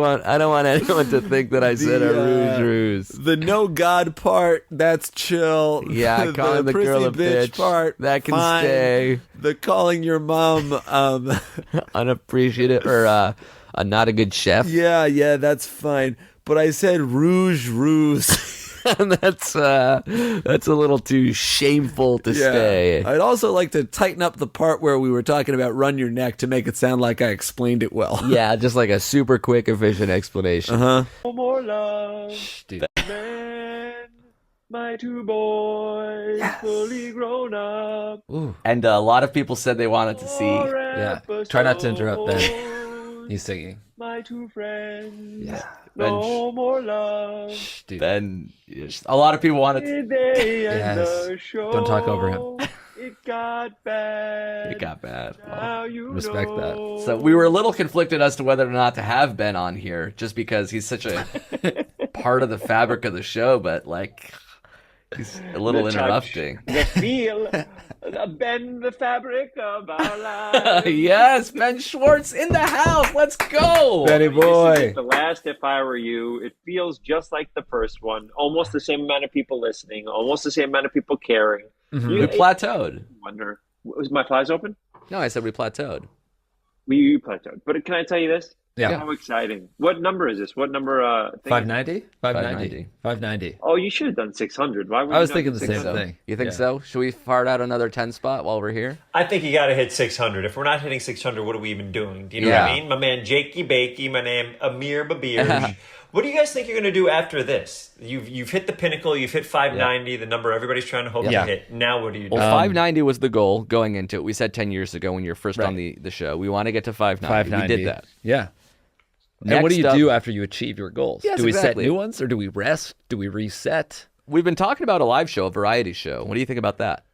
want anyone to think that I said a rouge. The no God part, that's chill. Yeah, calling the girl a prissy bitch, part, that can fine. stay. The calling your mom unappreciative or not a good chef. Yeah, that's fine. But I said rouge. And that's a little too shameful to stay. I'd also like to tighten up the part where we were talking about run your neck to make it sound like I explained it well. Yeah, just like a super quick, efficient explanation. Uh-huh. No more love. Dude. Man, my 2 boys fully grown up. And a lot of people said they wanted to see. Yeah. Try not to interrupt Ben. He's singing. My 2 friends. Yeah. No more love. Dude. Ben, a lot of people wanted to. They end the show. Don't talk over him. It got bad. It got bad. Now you Respect know. So we were a little conflicted as to whether or not to have Ben on here, just because he's such a part of the fabric of the show, but like he's a little The touch, interrupting. the feel, bend the fabric of our lives. Yes, Ben Schwartz in the house. Let's go. Benny boy. This is the last If I Were You. It feels just like the first one. Almost the same amount of people listening. Almost the same amount of people caring. We plateaued. Wonder. Was my flies open? No, I said we plateaued. We plateaued. But can I tell you this? Yeah. How exciting. What number is this? What number? 590? 590. 590. Oh, you should have done 600. Why would I was you not thinking do the same 600? thing. You think Yeah. so? Should we fart out another 10 spot while we're here? I think you got to hit 600. If we're not hitting 600, what are we even doing? Do you know what I mean? My man Jakey Bakey, my name Amir Babir. What do you guys think you're going to do after this? You've hit the pinnacle. You've hit 590, the number everybody's trying to hope to hit. Now what do you do? Well, 590 was the goal going into it. We said 10 years ago when you were first on the show. We want to get to 590. 590. We did that. Yeah. And what do you Next do up- after you achieve your goals? Yes, do we exactly. set new ones or do we rest? Do we reset? We've been talking about a live show, a variety show. What do you think about that?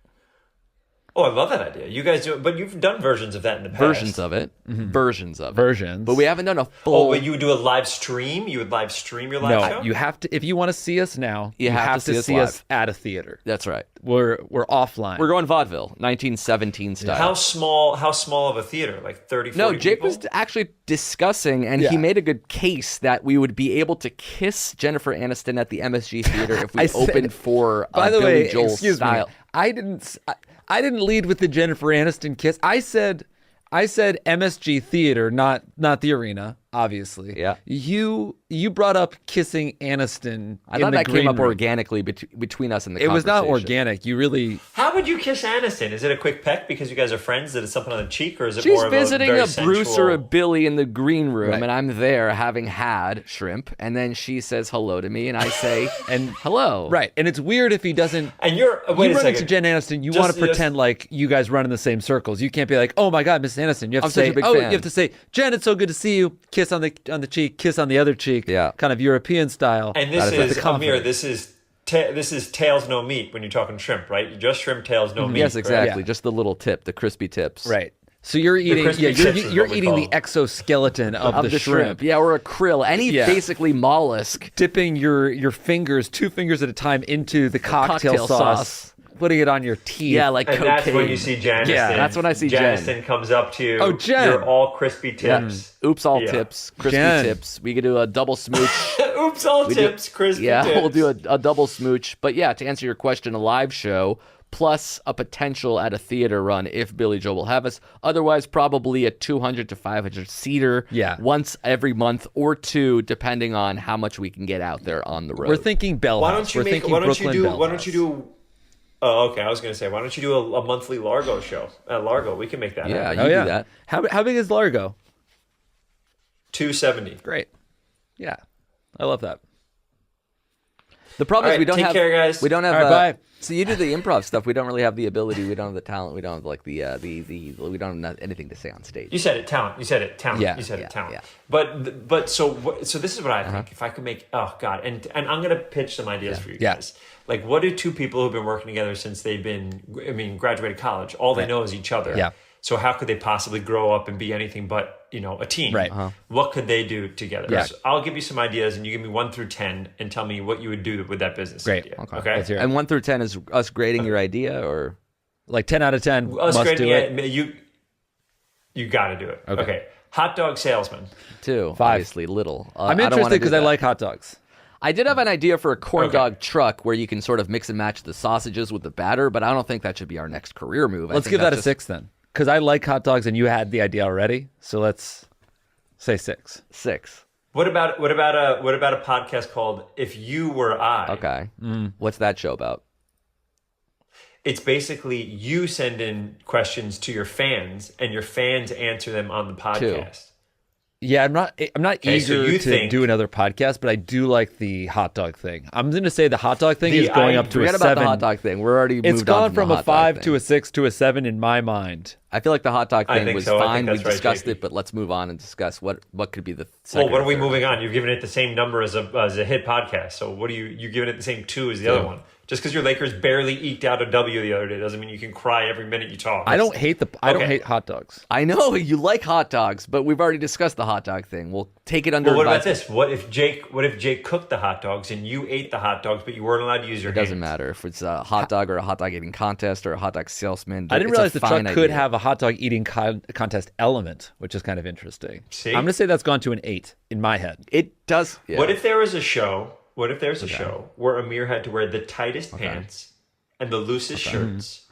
Oh, I love that idea. You guys do it, but you've done versions of that in the past. Versions of it. Versions of it. Versions. But we haven't done a Oh, full... but you would do a live stream? You would live stream your live show? No, you have to. If you want to see us now, You have to see us at a theater. That's right. We're offline. We're going vaudeville, 1917 style. How small of a theater? Like 30, 40 No, Jake people? was actually discussing, and Yeah. he made a good case that we would be able to kiss Jennifer Aniston at the MSG Theater if we I said- opened for By the Billy way, Joel excuse style. me. I didn't lead with the Jennifer Aniston kiss. I said MSG Theater, not the arena, obviously. Yeah. You brought up kissing Aniston. I thought that came green up room. organically between us in the It was not conversation. organic. You really. How would you kiss Aniston? Is it a quick peck because you guys are friends? That it's something on the cheek, or is it She's more of visiting a very a Bruce sensual... or a Billy in the green room, Right. and I'm there having had shrimp, and then she says hello to me, and I say and hello. Right, and it's weird if he doesn't. And you're wait you a run second. into Jen Aniston, you Just- want to pretend like you guys run in the same circles. You can't be like, "Oh my God, Miss Aniston." You have I'm to say, such a big "Oh," fan. you have to say, "Jen, it's so good to see you." Kiss on the cheek, kiss on the other cheek. Yeah, kind of European style. And this is the Amir. confidence. This is tails no meat when you're talking shrimp, right? Just shrimp tails no meat. Yes, exactly. Correct? Just the little tip, the crispy tips. Right. So you're eating, crispy tips is you're what we eating call the them. exoskeleton of the shrimp. Yeah, or a krill, any Yeah. basically mollusk. Dipping your fingers, 2 fingers at a time, into the cocktail sauce, putting it on your teeth. Yeah, like And cocaine. that's when you see Janiston. Yeah, that's when I see Jen. Janiston comes up to you. Oh, Jen. You're all crispy tips. Oops, all Yeah. tips, crispy Jen. tips. We could do a double smooch. Oops, all We do- tips, crispy yeah, tips. we'll do a double smooch. But yeah, to answer your question, a live show plus a potential at a theater run if Billy Joe will have us. Otherwise, probably a 200 to 500 seater. Yeah. Once every month or two, depending on how much we can get out there on the road. We're thinking Bell Why House. don't you We're make? thinking Why don't Brooklyn you do? Bell Why don't you House. do? Oh, okay. I was gonna say, why don't you do a monthly Largo show at Largo? We can make that. Yeah, happen. you do that. How big is Largo? 270. Great. Yeah, I love that. The problem All is we right, don't take have. care, guys. We don't have. All right, bye. So you do the improv stuff. We don't really have the ability. We don't have the talent. We don't have like the. We don't have anything to say on stage. You said it, talent. You said it, talent. Yeah, You said yeah, it, talent. yeah. But so this is what I think. Uh-huh. If I could make, oh god, and I'm gonna pitch some ideas for you Yeah. guys. Like, what do two people who've been working together since they've been, graduated college, all they know is each other. Yeah. So how could they possibly grow up and be anything but, a team? Right. What could they do together? Yeah. So I'll give you some ideas, and you give me 1 through 10, and tell me what you would do with that business Great. idea. Okay. Let's hear it. And 1 through 10 is us grading your idea, or Like 10 out of 10. Us must grading do it. it. You got to do it. Okay. Okay. Hot dog salesman. 2. 5. Obviously, little. I'm I don't wanna interested do because I that. like hot dogs. I did have an idea for a corn Okay. dog truck where you can sort of mix and match the sausages with the batter, but I don't think that should be our next career move. I Let's think give that that's a 6 then. Because I like hot dogs and you had the idea already. So let's say 6. 6. What about a podcast called If You Were I? Okay. What's that show about? It's basically you send in questions to your fans, and your fans answer them on the podcast. Yeah, I'm not Okay, so eager you to think- do another podcast, but I do like the hot dog thing. I'm going to say the hot dog thing The is going up to a Forget 7. about the hot dog thing. We're already It's moved on gone from from the a hot dog 5 thing. to a 6 to a 7 in my mind. I feel like the hot dog I thing think was so. I think fine. We that's right, discussed JP. it, but let's move on and discuss what could be the Well, second. what are or we third. moving on? You've given it the same number as a hit podcast. So what are you giving it the same 2 as the other one? Just because your Lakers barely eked out a W the other day doesn't mean you can cry every minute you talk. I don't hate Okay. hate hot dogs. I know you like hot dogs, but we've already discussed the hot dog thing. We'll take it under Well, what about advisement. this? What if Jake cooked the hot dogs and you ate the hot dogs, but you weren't allowed to use your It doesn't hands? matter if it's a hot dog or a hot dog eating contest or a hot dog salesman. I didn't It's a realize the truck fine could idea. have a hot dog eating contest element, which is kind of interesting. See? I'm going to say that's gone to an 8 in my head. It does. Yeah. What if there was a show? What if there's a show where Amir had to wear the tightest pants and the loosest shirts,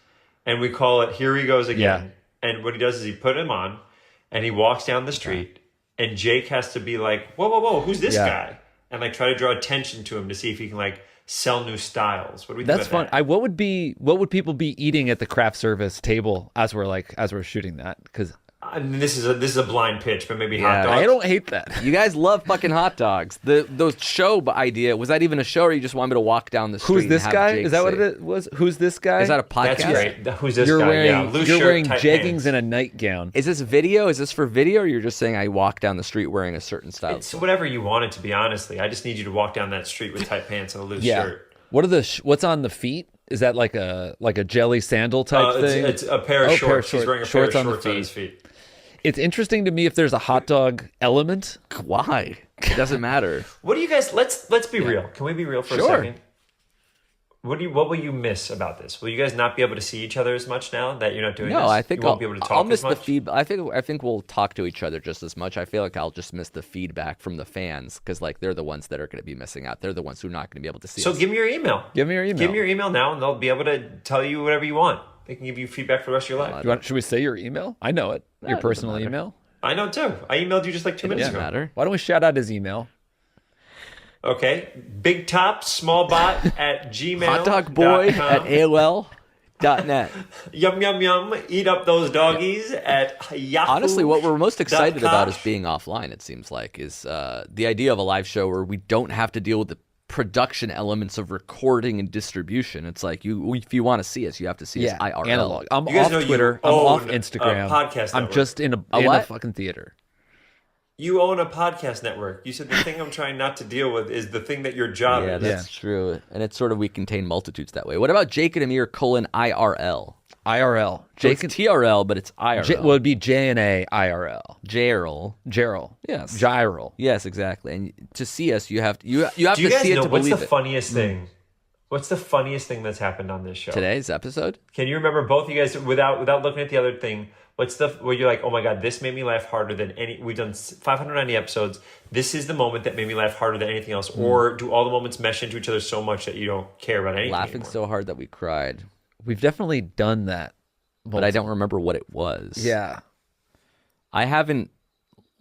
and we call it "Here He Goes Again"? And what he does is he put him on, and he walks down the street, and Jake has to be like, "Whoa, whoa, whoa! Who's this guy?" And like try to draw attention to him to see if he can like sell new styles. What do we think That's about fun. that? What would people be eating at the craft service table as we're shooting that? Because I mean, this is a blind pitch, but maybe Yeah, hot dogs. I don't hate that. You guys love fucking hot dogs. The show idea, was that even a show, or you just want me to walk down the street? Who's and this have guy? Jake Is that what say- it was? Who's this guy? Is that a podcast? That's great. Who's this you're guy? wearing Yeah, loose you're shirt, wearing tight jeggings pants. and a nightgown. Is this video? Is this for video, or you're just saying I walk down the street wearing a certain style? It's whatever you want it to be. Honestly, I just need you to walk down that street with tight pants and a loose Yeah. shirt. What are what's on the feet? Is that like a jelly sandal type thing? It's a pair of shorts. He's wearing a pair of shorts on his feet. It's interesting to me if there's a hot dog element. Why? It doesn't matter. What do you guys? Let's be real. Can we be real for a Sure. second? What will you miss about this? Will you guys not be able to see each other as much now that you're not doing this? No, I think you won't be able to talk I'll miss as much? the feedback. I think we'll talk to each other just as much. I feel like I'll just miss the feedback from the fans because like they're the ones that are going to be missing out. They're the ones who are not going to be able to see So us. give me your email. Give me your email. Give me your email now, and they'll be able to tell you whatever you want. They can give you feedback for the rest of your life. Should we say your email? I know it. No, Your it doesn't personal matter. email? I know too. I emailed you just like 2 minutes ago. Why don't we shout out his email? Okay. Big top, small bot at gmail. hotdogboy@aol.net. Yum, yum, yum. Eat up those doggies at Yahoo. Honestly, what we're most excited about .com. is being offline, it seems like, is the idea of a live show where we don't have to deal with the production elements of recording and distribution. It's like, if you want to see us, you have to see us IRL. Analog. I'm You guys off know you Twitter. I'm off own a Instagram. podcast I'm network. just in a what? fucking theater. You own a podcast network. You said the thing I'm trying not to deal with is the thing that your job Yeah, is. that's true. And it's sort of, we contain multitudes that way. What about Jake and Amir IRL? IRL. Jake and TRL, but it's IRL. Well, it'd be JNA IRL. Gerald. Yes. Yes. Gyral. Yes, exactly. And to see us, you have to Do you to guys see it know to what's believe the it. funniest thing? What's the funniest thing that's happened on this show? Today's episode? Can you remember both of you guys without looking at the other thing? What's the where you're like, oh my god, this made me laugh harder than any? We've done 590 episodes. This is the moment that made me laugh harder than anything else. Or do all the moments mesh into each other so much that you don't care about anything? Laughing anymore? so hard that we cried. We've definitely done that. But I don't remember what it was. Yeah. I haven't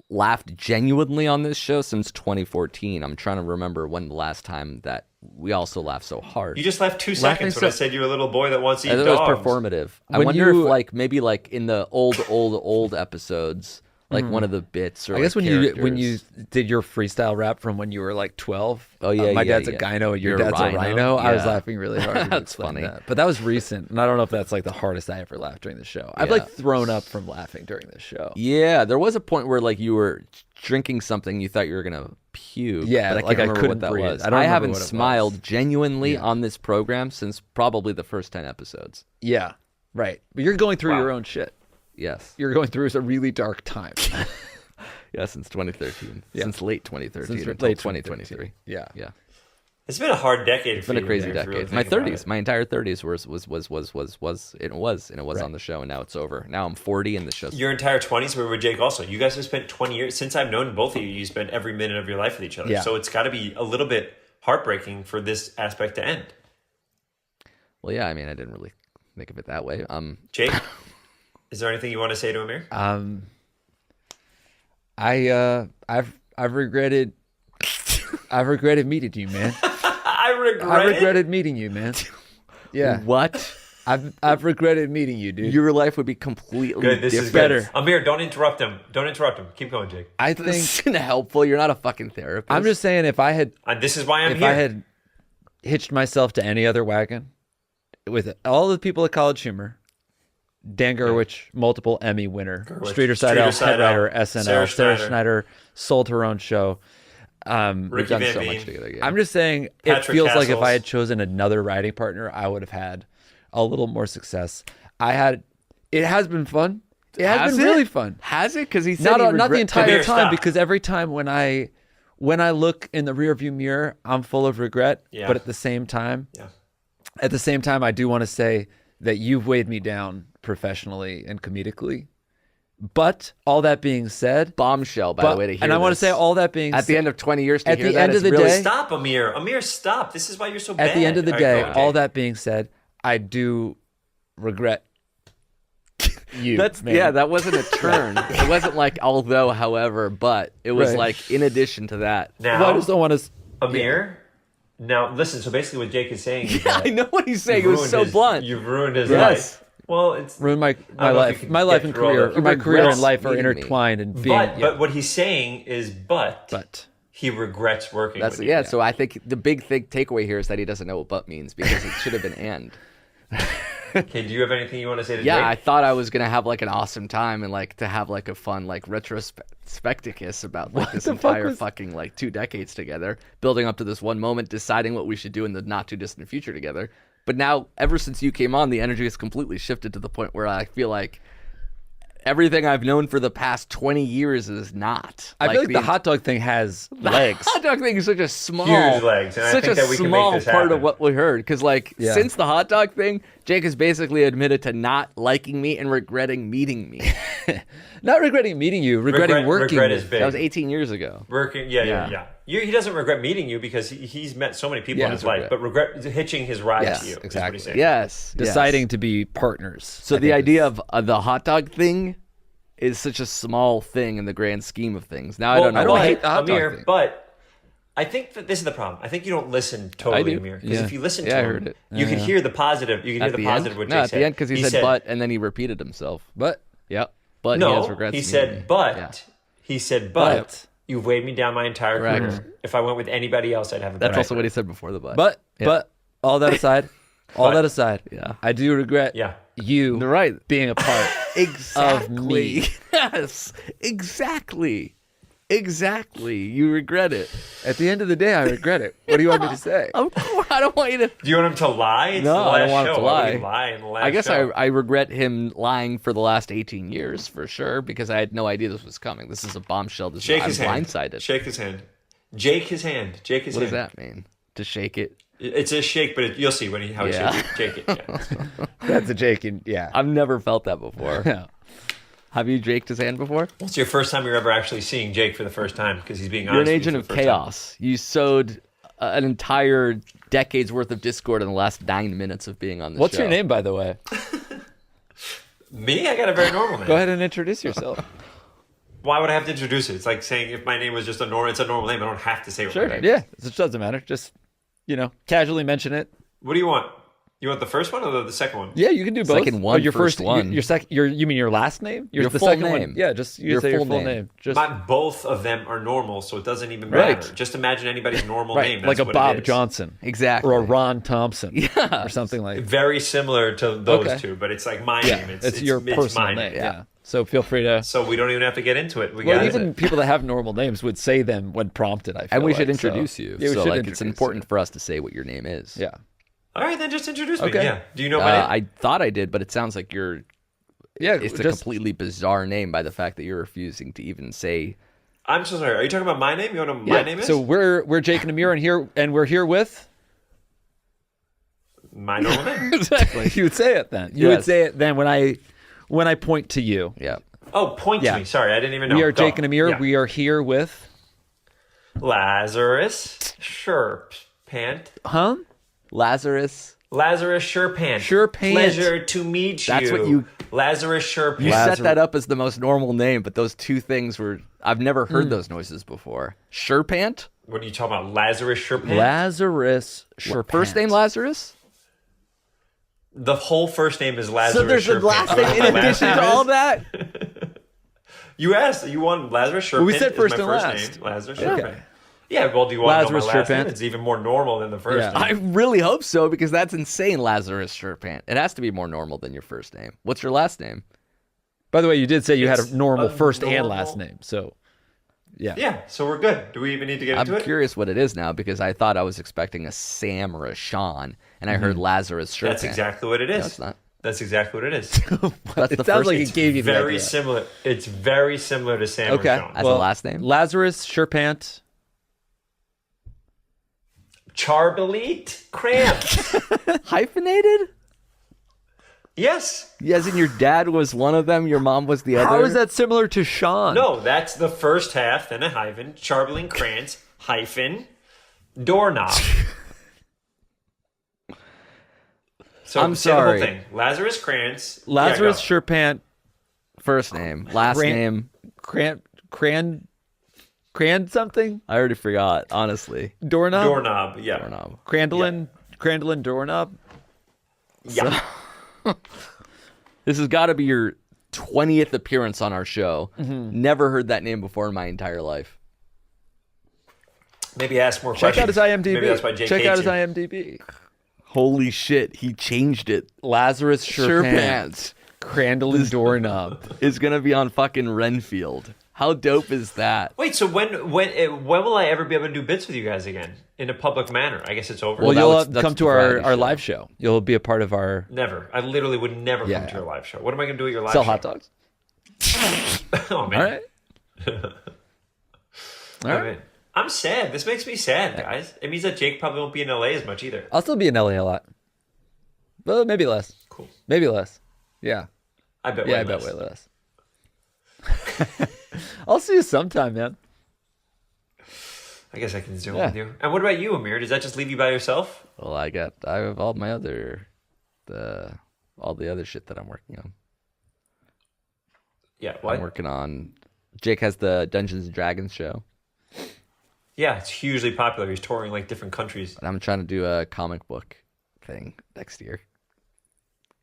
laughed genuinely on this show since 2014. I'm trying to remember when the last time that we also laughed so hard. You just laughed 2 Laughing seconds when I so- said you're a little boy that wants to eat It dogs. was performative. I When wonder you- if like maybe like in the old episodes, like one of the bits or I guess like when you characters. did your freestyle rap from when you were like 12. Oh, yeah, my yeah, dad's yeah. a gyno and your You're a dad's a rhino? rhino. I was Yeah. laughing really hard. when you That's explained funny. that. But that was recent, and I don't know if that's like the hardest I ever laughed during the show. I've Yeah. like thrown up from laughing during this show. Yeah, there was a point where like you were drinking something, you thought you were gonna puke. Yeah, but I can't like I remember couldn't what that breathe. was. I don't remember haven't what it was. smiled genuinely on this program since probably the first 10 episodes. Yeah, right. But you're going through Wow. your own shit. Yes. You're going through a really dark time. Yeah, since 2013. Yeah. Since late 2013 Since until late 2023. Yeah. Yeah. It's been a hard decade. It's been a crazy decade. My 30s, my entire 30s was on the show, and now it's over. Now I'm 40 and the show's Your entire 20s were with Jake also. You guys have spent 20 years. Since I've known both of you, you spent every minute of your life with each other. Yeah. So it's got to be a little bit heartbreaking for this aspect to end. Well, yeah, I mean, I didn't really think of it that way. Jake, is there anything you want to say to Amir? I've regretted meeting you, man. I regretted meeting you, man. Yeah. What? I've regretted meeting you, dude. Your life would be completely Good. This is different. good. Amir, don't interrupt him. Don't interrupt him. Keep going, Jake. I This think isn't helpful. You're not a fucking therapist. I'm just saying if I had This is why I'm if here. I had hitched myself to any other wagon with all the people at College Humor, Dan Gerwich, multiple Emmy winner, Streeter Seidel, head writer, SNL, Sarah Schneider sold her own show. We've Ricky done Van so Veen. much together. Yeah. I'm just saying it Patrick feels like if Castles. I had chosen another writing partner, I would have had a little more success. It has been fun. It has been really fun. Has it? Because he said Not he not the regret- entire Amir, time, stop. because every time when I look in the rearview mirror, I'm full of regret. Yeah. But at the same time, Yeah. I do want to say that you've weighed me down professionally and comedically. But all that being said, bombshell, by the way, to hear and I want to this. say all that being At the end of 20 years to at hear the that end is of the really day, Stop, Amir. Amir, stop. This is why you're so bad. at the end of the All day, right, go, all Jake. that being said, I do regret you. That's man. yeah, that wasn't a turn. It wasn't like although, however, but it was Right. like in addition to that. Now, Well, I just don't want to. Amir, now listen. So basically, what Jake is saying is Yeah, that I know what he's saying. It you've was ruined so blunt. You've ruined his Yes. life. Well, it's Ruin my I don't know if life. you can My life get and through all career, that. or my career and life are meeting me. intertwined and being. But what he's saying is, but he regrets working. That's with you. yeah. So I think the big takeaway here is that he doesn't know what "but" means because it should have been "and." Okay, do you have anything you want to say to Yeah, I Jake? thought I was gonna have like an awesome time and like to have like a fun like retrospecticus about like this the fuck entire was- fucking like 2 decades together, building up to this one moment, deciding what we should do in the not too distant future together. But now, ever since you came on, the energy has completely shifted to the point where I feel like everything I've known for the past 20 years is not. I feel like the hot dog thing has legs. The hot dog thing is such a small, Huge legs, and I such think a that we can make small this part of happen. what we heard. Because Yeah. since the hot dog thing, Jake has basically admitted to not liking me and regretting meeting me. Not regretting meeting you, regretting working regret with is big. That was 18 years ago. Working, yeah. He doesn't regret meeting you because he's met so many people Yeah, in his does life, but regret hitching his ride Yes, to you. is what exactly. he's saying. Yes. Deciding to be partners. So the idea of the hot dog thing is such a small thing in the grand scheme of things. Now I don't know. I hate the hot dog Amir, thing. but I think that this is the problem. I think you don't listen totally, do. Amir. Because Yeah. if you listen Yeah, to I him, heard it. you can hear the positive. You can hear the positive what No, Jake at said. the end because he said but and then he repeated himself. But yep. But no, he has regrets. he to said me. but. Yeah. He said But. but. You've weighed me down my entire Correct. career. If I went with anybody else, I'd have a That's better also what he said before the but. But all that aside, yeah, I do regret you being a part of me. Yes, exactly. You regret it. At the end of the day, I regret it. What do you want me to say? Of course, I don't want you to. Do you want him to lie? It's No, the last I don't want show. him to Why would he lie. lie in the last I guess show? I regret him lying for the last 18 years for sure because I had no idea this was coming. This is a bombshell. Shake his I'm hand. blindsided. Shake his hand. Jake his hand. Jake his What does hand. that mean? To shake it? It's a shake, but you'll see how he Yeah. shake it. Yeah. That's a Jake, and yeah. I've never felt that before. Yeah. Have you jaked his hand before? It's your first time you're ever actually seeing Jake for the first time because he's being You're an honest. with agent you of for the first time. chaos. You sowed an entire decade's worth of discord in the last 9 minutes of being on the What's show. your name, by the way? Me? I got a very normal name. Go ahead and introduce yourself. Why would I have to introduce it? It's like saying if my name was just it's a normal name. I don't have to say what my name is. Yeah, it doesn't matter. Just, casually mention it. What do you want? You want the first one or the second one? Yeah, you can do both. Second one, your first one. You mean your last name? Your the full second name. one. Yeah, just Your say your full full name. name. Just Both of them are normal, so it doesn't even Right. matter. Just imagine anybody's normal right, name. like That's a what Bob it is. Johnson, Exactly. or a Ron Thompson, Yeah. or something like. Very similar to those Okay. two, but it's like my Yeah, name. it's your personal my name. Yeah. So feel free to. So we don't even have to get into it. We Well, got even it. people that have normal names would say them when prompted. I feel And we should like, so- introduce you. Yeah, we so should like introduce it's important for us to say what your name is. Yeah. All right, then just introduce me. Okay. Yeah. Do you know my name? I thought I did, but it sounds like you're. Yeah, It's a completely bizarre name by the fact that you're refusing to even say. I'm so sorry. Are you talking about my name? You want to know what my name is? So we're Jake and Amir, and we're here with. My normal name. Exactly. You would say it then. You would Yes. say it then when I point to you. Yeah. Oh, point Yeah. to me. Sorry, I didn't even know. We are Go. Jake and Amir. Yeah. We are here with. Lazarus Sherpant. Huh? Lazarus. Lazarus Sherpant. Sherpant. Pleasure to meet you. That's what you- Lazarus Sherpant. You set that up as the most normal name, but those two things were. I've never heard those noises before. Sherpant? What are you talking about? Lazarus Sherpant? Lazarus Sherpant. First name Lazarus? The whole first name is Lazarus So there's a Sherpant. last name in Last addition name to all is- that? You asked. You want Lazarus Sherpant? Well, we said is first my and first last. name. Lazarus Okay. Sherpant. Yeah, well, do you want Lazarus to know my last name? Sherpant. It's even more normal than the first Yeah. name. I really hope so because that's insane, Lazarus Sherpant. It has to be more normal than your first name. What's your last name? By the way, you did say you had It's a normal a first and normal- last name, so yeah. Yeah, so we're good. Do we even need to get I'm into it? curious what it is now because I thought I was expecting a Sam or a Sean, and I heard Lazarus Sherpant. That's exactly what it is. No, it's not. That's exactly what it is. That's It the sounds first like name. it gave you the Very idea. similar. It's very similar to Sam Okay. or Sean. As a last name? Lazarus Sherpant. Charbalite Cramp. Hyphenated? Yes. Yes, and your dad was one of them, your mom was the other. How is that similar to Sean? No, that's the first half, then a hyphen. Charbaline Krantz, hyphen, doorknob. So I'm say the whole sorry. thing. Lazarus Krantz. Lazarus Yeah, Sherpant. First name, last name? Cran something? I already forgot, honestly. go. Doorknob? Doorknob. Yeah. Doorknob. Crandallin doorknob? Yeah. This has got to be your 20th appearance on our show. Mm-hmm. Never heard that name before in my entire life. Maybe ask more Check questions. out his IMDb. Maybe that's why Jake Check out hates his you. IMDb. Holy shit, he changed it. Lazarus Sherpant. Sherpant Crandallin doorknob. is going to be on fucking Renfield. How dope is that? Wait, so when will I ever be able to do bits with you guys again in a public manner? I guess it's over. Well, that you'll was- that's come to the our variety show. live show. You'll be a part of our Never. I literally would never Yeah. come to your live show. What am I going to do at your live sell show? hot dogs. Oh man. All right. All right. I'm sad. This makes me sad, guys. It means that Jake probably won't be in LA as much either. I'll still be in LA a lot. Well, maybe less. Cool. Maybe less. Yeah. I bet. Yeah, way I bet less. way less. I'll see you sometime, man. I guess I can zoom with you. And what about you, Amir? Does that just leave you by yourself? Well, I have all my other, all the other shit that I'm working on. Yeah, what? I'm working on. Jake has the Dungeons and Dragons show. Yeah, it's hugely popular. He's touring like different countries. And I'm trying to do a comic book thing next year.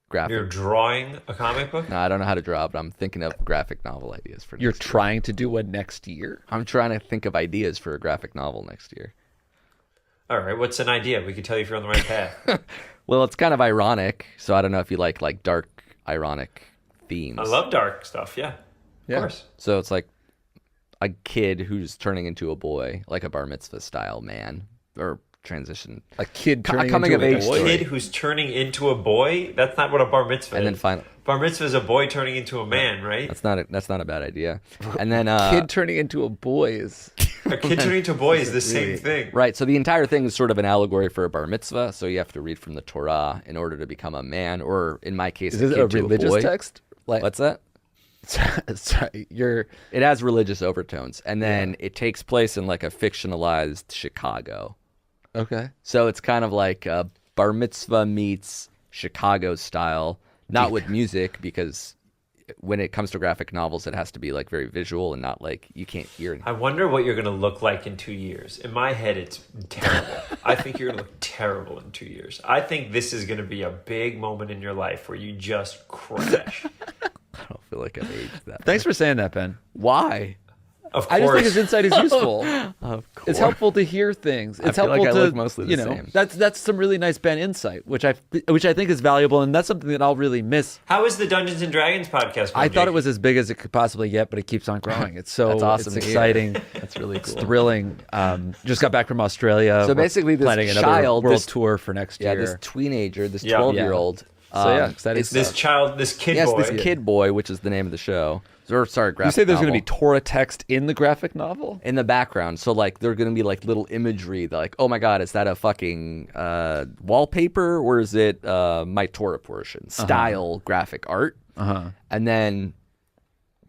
Graphic. You're drawing a comic book? No, I don't know how to draw, but I'm thinking of graphic novel ideas for. You're trying to do one next year? I'm trying to think of ideas for a graphic novel next year. All right, what's an idea? We can tell you if you're on the right path. Well, it's kind of ironic, so I don't know if you like dark, ironic themes. I love dark stuff. Yeah, of course. So it's like a kid who's turning into a boy, like a bar mitzvah style man or transition. A kid turning coming into of a age boy? A kid who's turning into a boy? That's not what a bar mitzvah And is. then finally, Bar mitzvah is a boy turning into a man, right? that's not a bad idea. And then Kid turning into a boy is... A kid turning into a boy is the same thing. Right. So the entire thing is sort of an allegory for a bar mitzvah. So you have to read from the Torah in order to become a man, or in my case, Is a this kid a to religious boy. text? Like, What's that? Sorry, It has religious overtones, and then it takes place in like a fictionalized Chicago. Okay. So it's kind of like bar mitzvah meets Chicago style, not with music, because when it comes to graphic novels, it has to be like very visual and not like you can't hear anything. I wonder what you're going to look like in 2 years. In my head, it's terrible. I think you're going to look terrible in 2 years. I think this is going to be a big moment in your life where you just crash. I don't feel like I've aged that. Thanks for saying that, Ben. Why? Of I course. just think his insight is useful. Of course. It's helpful to hear things. It's I feel helpful like I to look mostly the same. That's some really nice Ben insight, which I think is valuable, and that's something that I'll really miss. How is the Dungeons and Dragons podcast going, I thought Jake? it was as big as it could possibly get, but it keeps on growing. It's so That's awesome It's to hear. exciting. That's really It's cool. thrilling. Just got back from Australia. So We're basically, this planning another child, world this tour for next year. this teenager, this Yeah. 12-year-old. So yeah, exciting it's This child, this kid yes, boy. this kid boy, which is the name of the show. Or sorry, graphic You say there's going to novel. be Torah text in the graphic novel? In the background. So like there's going to be like little imagery that like, oh my god, is that a fucking wallpaper or is it my Torah portion? Style graphic art. And then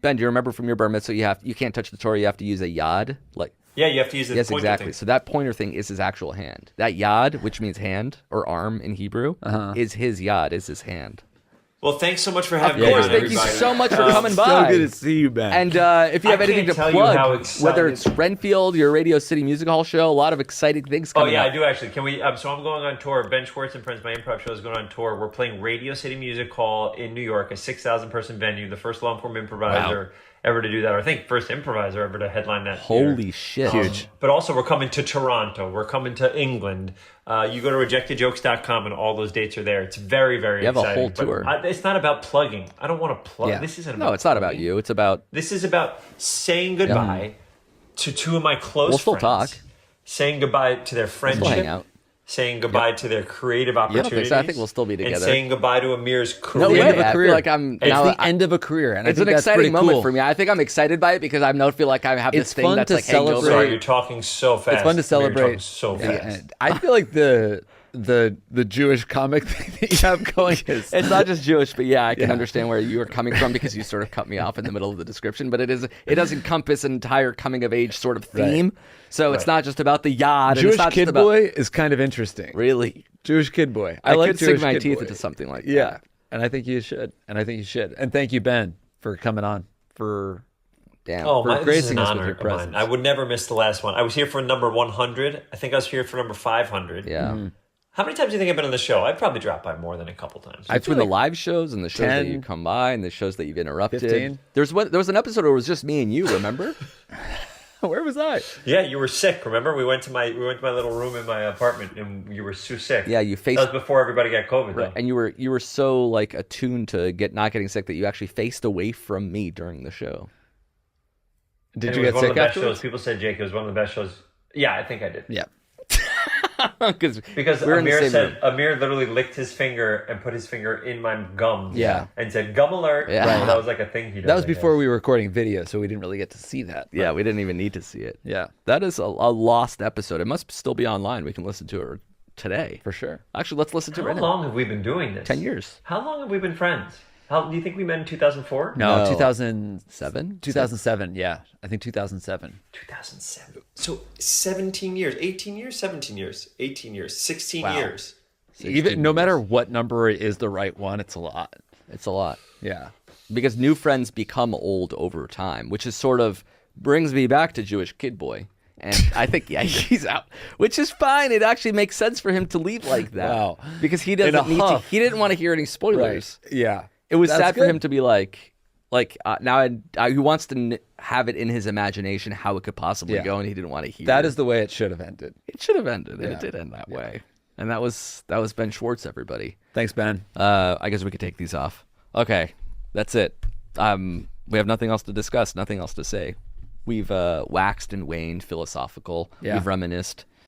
Ben, do you remember from your bar mitzvah you can't touch the Torah, you have to use a yad? Like Yeah, you have to use the yes, pointer exactly. thing. So that pointer thing is his actual hand. That yad, which means hand or arm in Hebrew, is his yad, is his hand. Well, thanks so much for Of having me course, on, thank everybody. you so much for coming by. So good to see you, Ben. And if you have I anything can't to tell you how plug, excited- whether it's Renfield, your Radio City Music Hall show, a lot of exciting things Oh coming yeah, up. I do actually. Can we? So I'm going on tour. Ben Schwartz and Friends, my improv show is going on tour. We're playing Radio City Music Hall in New York, a 6,000 person venue, the first long form improviser ever to do that, or I think first improviser ever to headline that. Holy theater. shit. Huge. But also, we're coming to Toronto. We're coming to England. You go to rejectedjokes.com and all those dates are there. It's very, very You have a exciting. whole But tour. it's not about plugging. I don't want to plug. Yeah. This isn't No, about it's not about plugging. you. It's about This is about saying goodbye to two of my close We'll still friends. talk. Saying goodbye to their friendship. hang out. Saying goodbye to their creative I think opportunities. so. I think we'll still be And together. saying goodbye to Amir's career. No the end way. of a I career. feel like I'm It's now. the end of a career, and It's I an think that's exciting pretty moment cool. for me. I think I'm excited by it because I now feel like I have It's this thing fun that's to like hanging over. celebrate- Sorry, you're talking so fast. It's fun to Amir, you're celebrate. talking so fast. And I feel like the Jewish comic thing that you have going is It's not just Jewish, but yeah, I can understand where you are coming from because you sort of cut me off in the middle of the description. But it does encompass an entire coming of age sort of theme. So it's not just about the yad. and Jewish it's not kid just about, boy is kind of interesting. Really, Jewish kid boy. I like could Jewish sink my kid teeth boy. into something like Yeah, that. and I think you should. And thank you, Ben, for coming on for. Damn. Oh, for this is gracing an us with honor your of mine. presence. I would never miss the last one. I was here for number 100. I think I was here for number 500. Yeah. Mm-hmm. How many times do you think I've been on the show? I'd probably drop by more than a couple times. Between the live shows and the shows that 10, you come by and the shows that you've interrupted. 15. There was an episode where it was just me and you, remember? Where was I? Yeah, you were sick. Remember, we went to my little room in my apartment, and you were so sick. Yeah, you faced. That was before everybody got COVID, though. And you were so like attuned to not getting sick that you actually faced away from me during the show. Did And you it was get one sick of the best afterwards? shows. People said, Jake, it was one of the best shows. Yeah, I think I did. Yeah. because Amir in the same said room. Amir literally licked his finger and put his finger in my gum. Yeah. And said gum alert. Yeah. That was like a thing he did. That was before we were recording video, so we didn't really get to see that. Yeah, we didn't even need to see it. Yeah. That is a lost episode. It must still be online. We can listen to it today. For sure. Actually, let's listen to How it. long have we been doing this? 10 years. How long have we been friends? How do you think we met in 2004? No, No. 2007. 2007, yeah. I think 2007. 2007. So 17 years, 18 years, 17 years, 18 years, 16 Wow. years. Even no matter what number is the right one, it's a lot. It's a lot. Yeah. Because new friends become old over time, which is sort of brings me back to Jewish Kid Boy. And I think he's out, which is fine. It actually makes sense for him to leave like that. Wow. Because he In a doesn't need to. huff. He didn't want to hear any spoilers. Right. Yeah. It was That's sad for good. him to be now he wants to have it in his imagination how it could possibly Yeah. go, and he didn't want to hear. That is the way it should have ended. It should have ended, and Yeah. it did end that way. And that was Ben Schwartz, everybody. Thanks, Ben. I guess we could take these off. Okay, that's it. We have nothing else to discuss, nothing else to say. We've waxed and waned philosophical. Yeah. We've reminisced.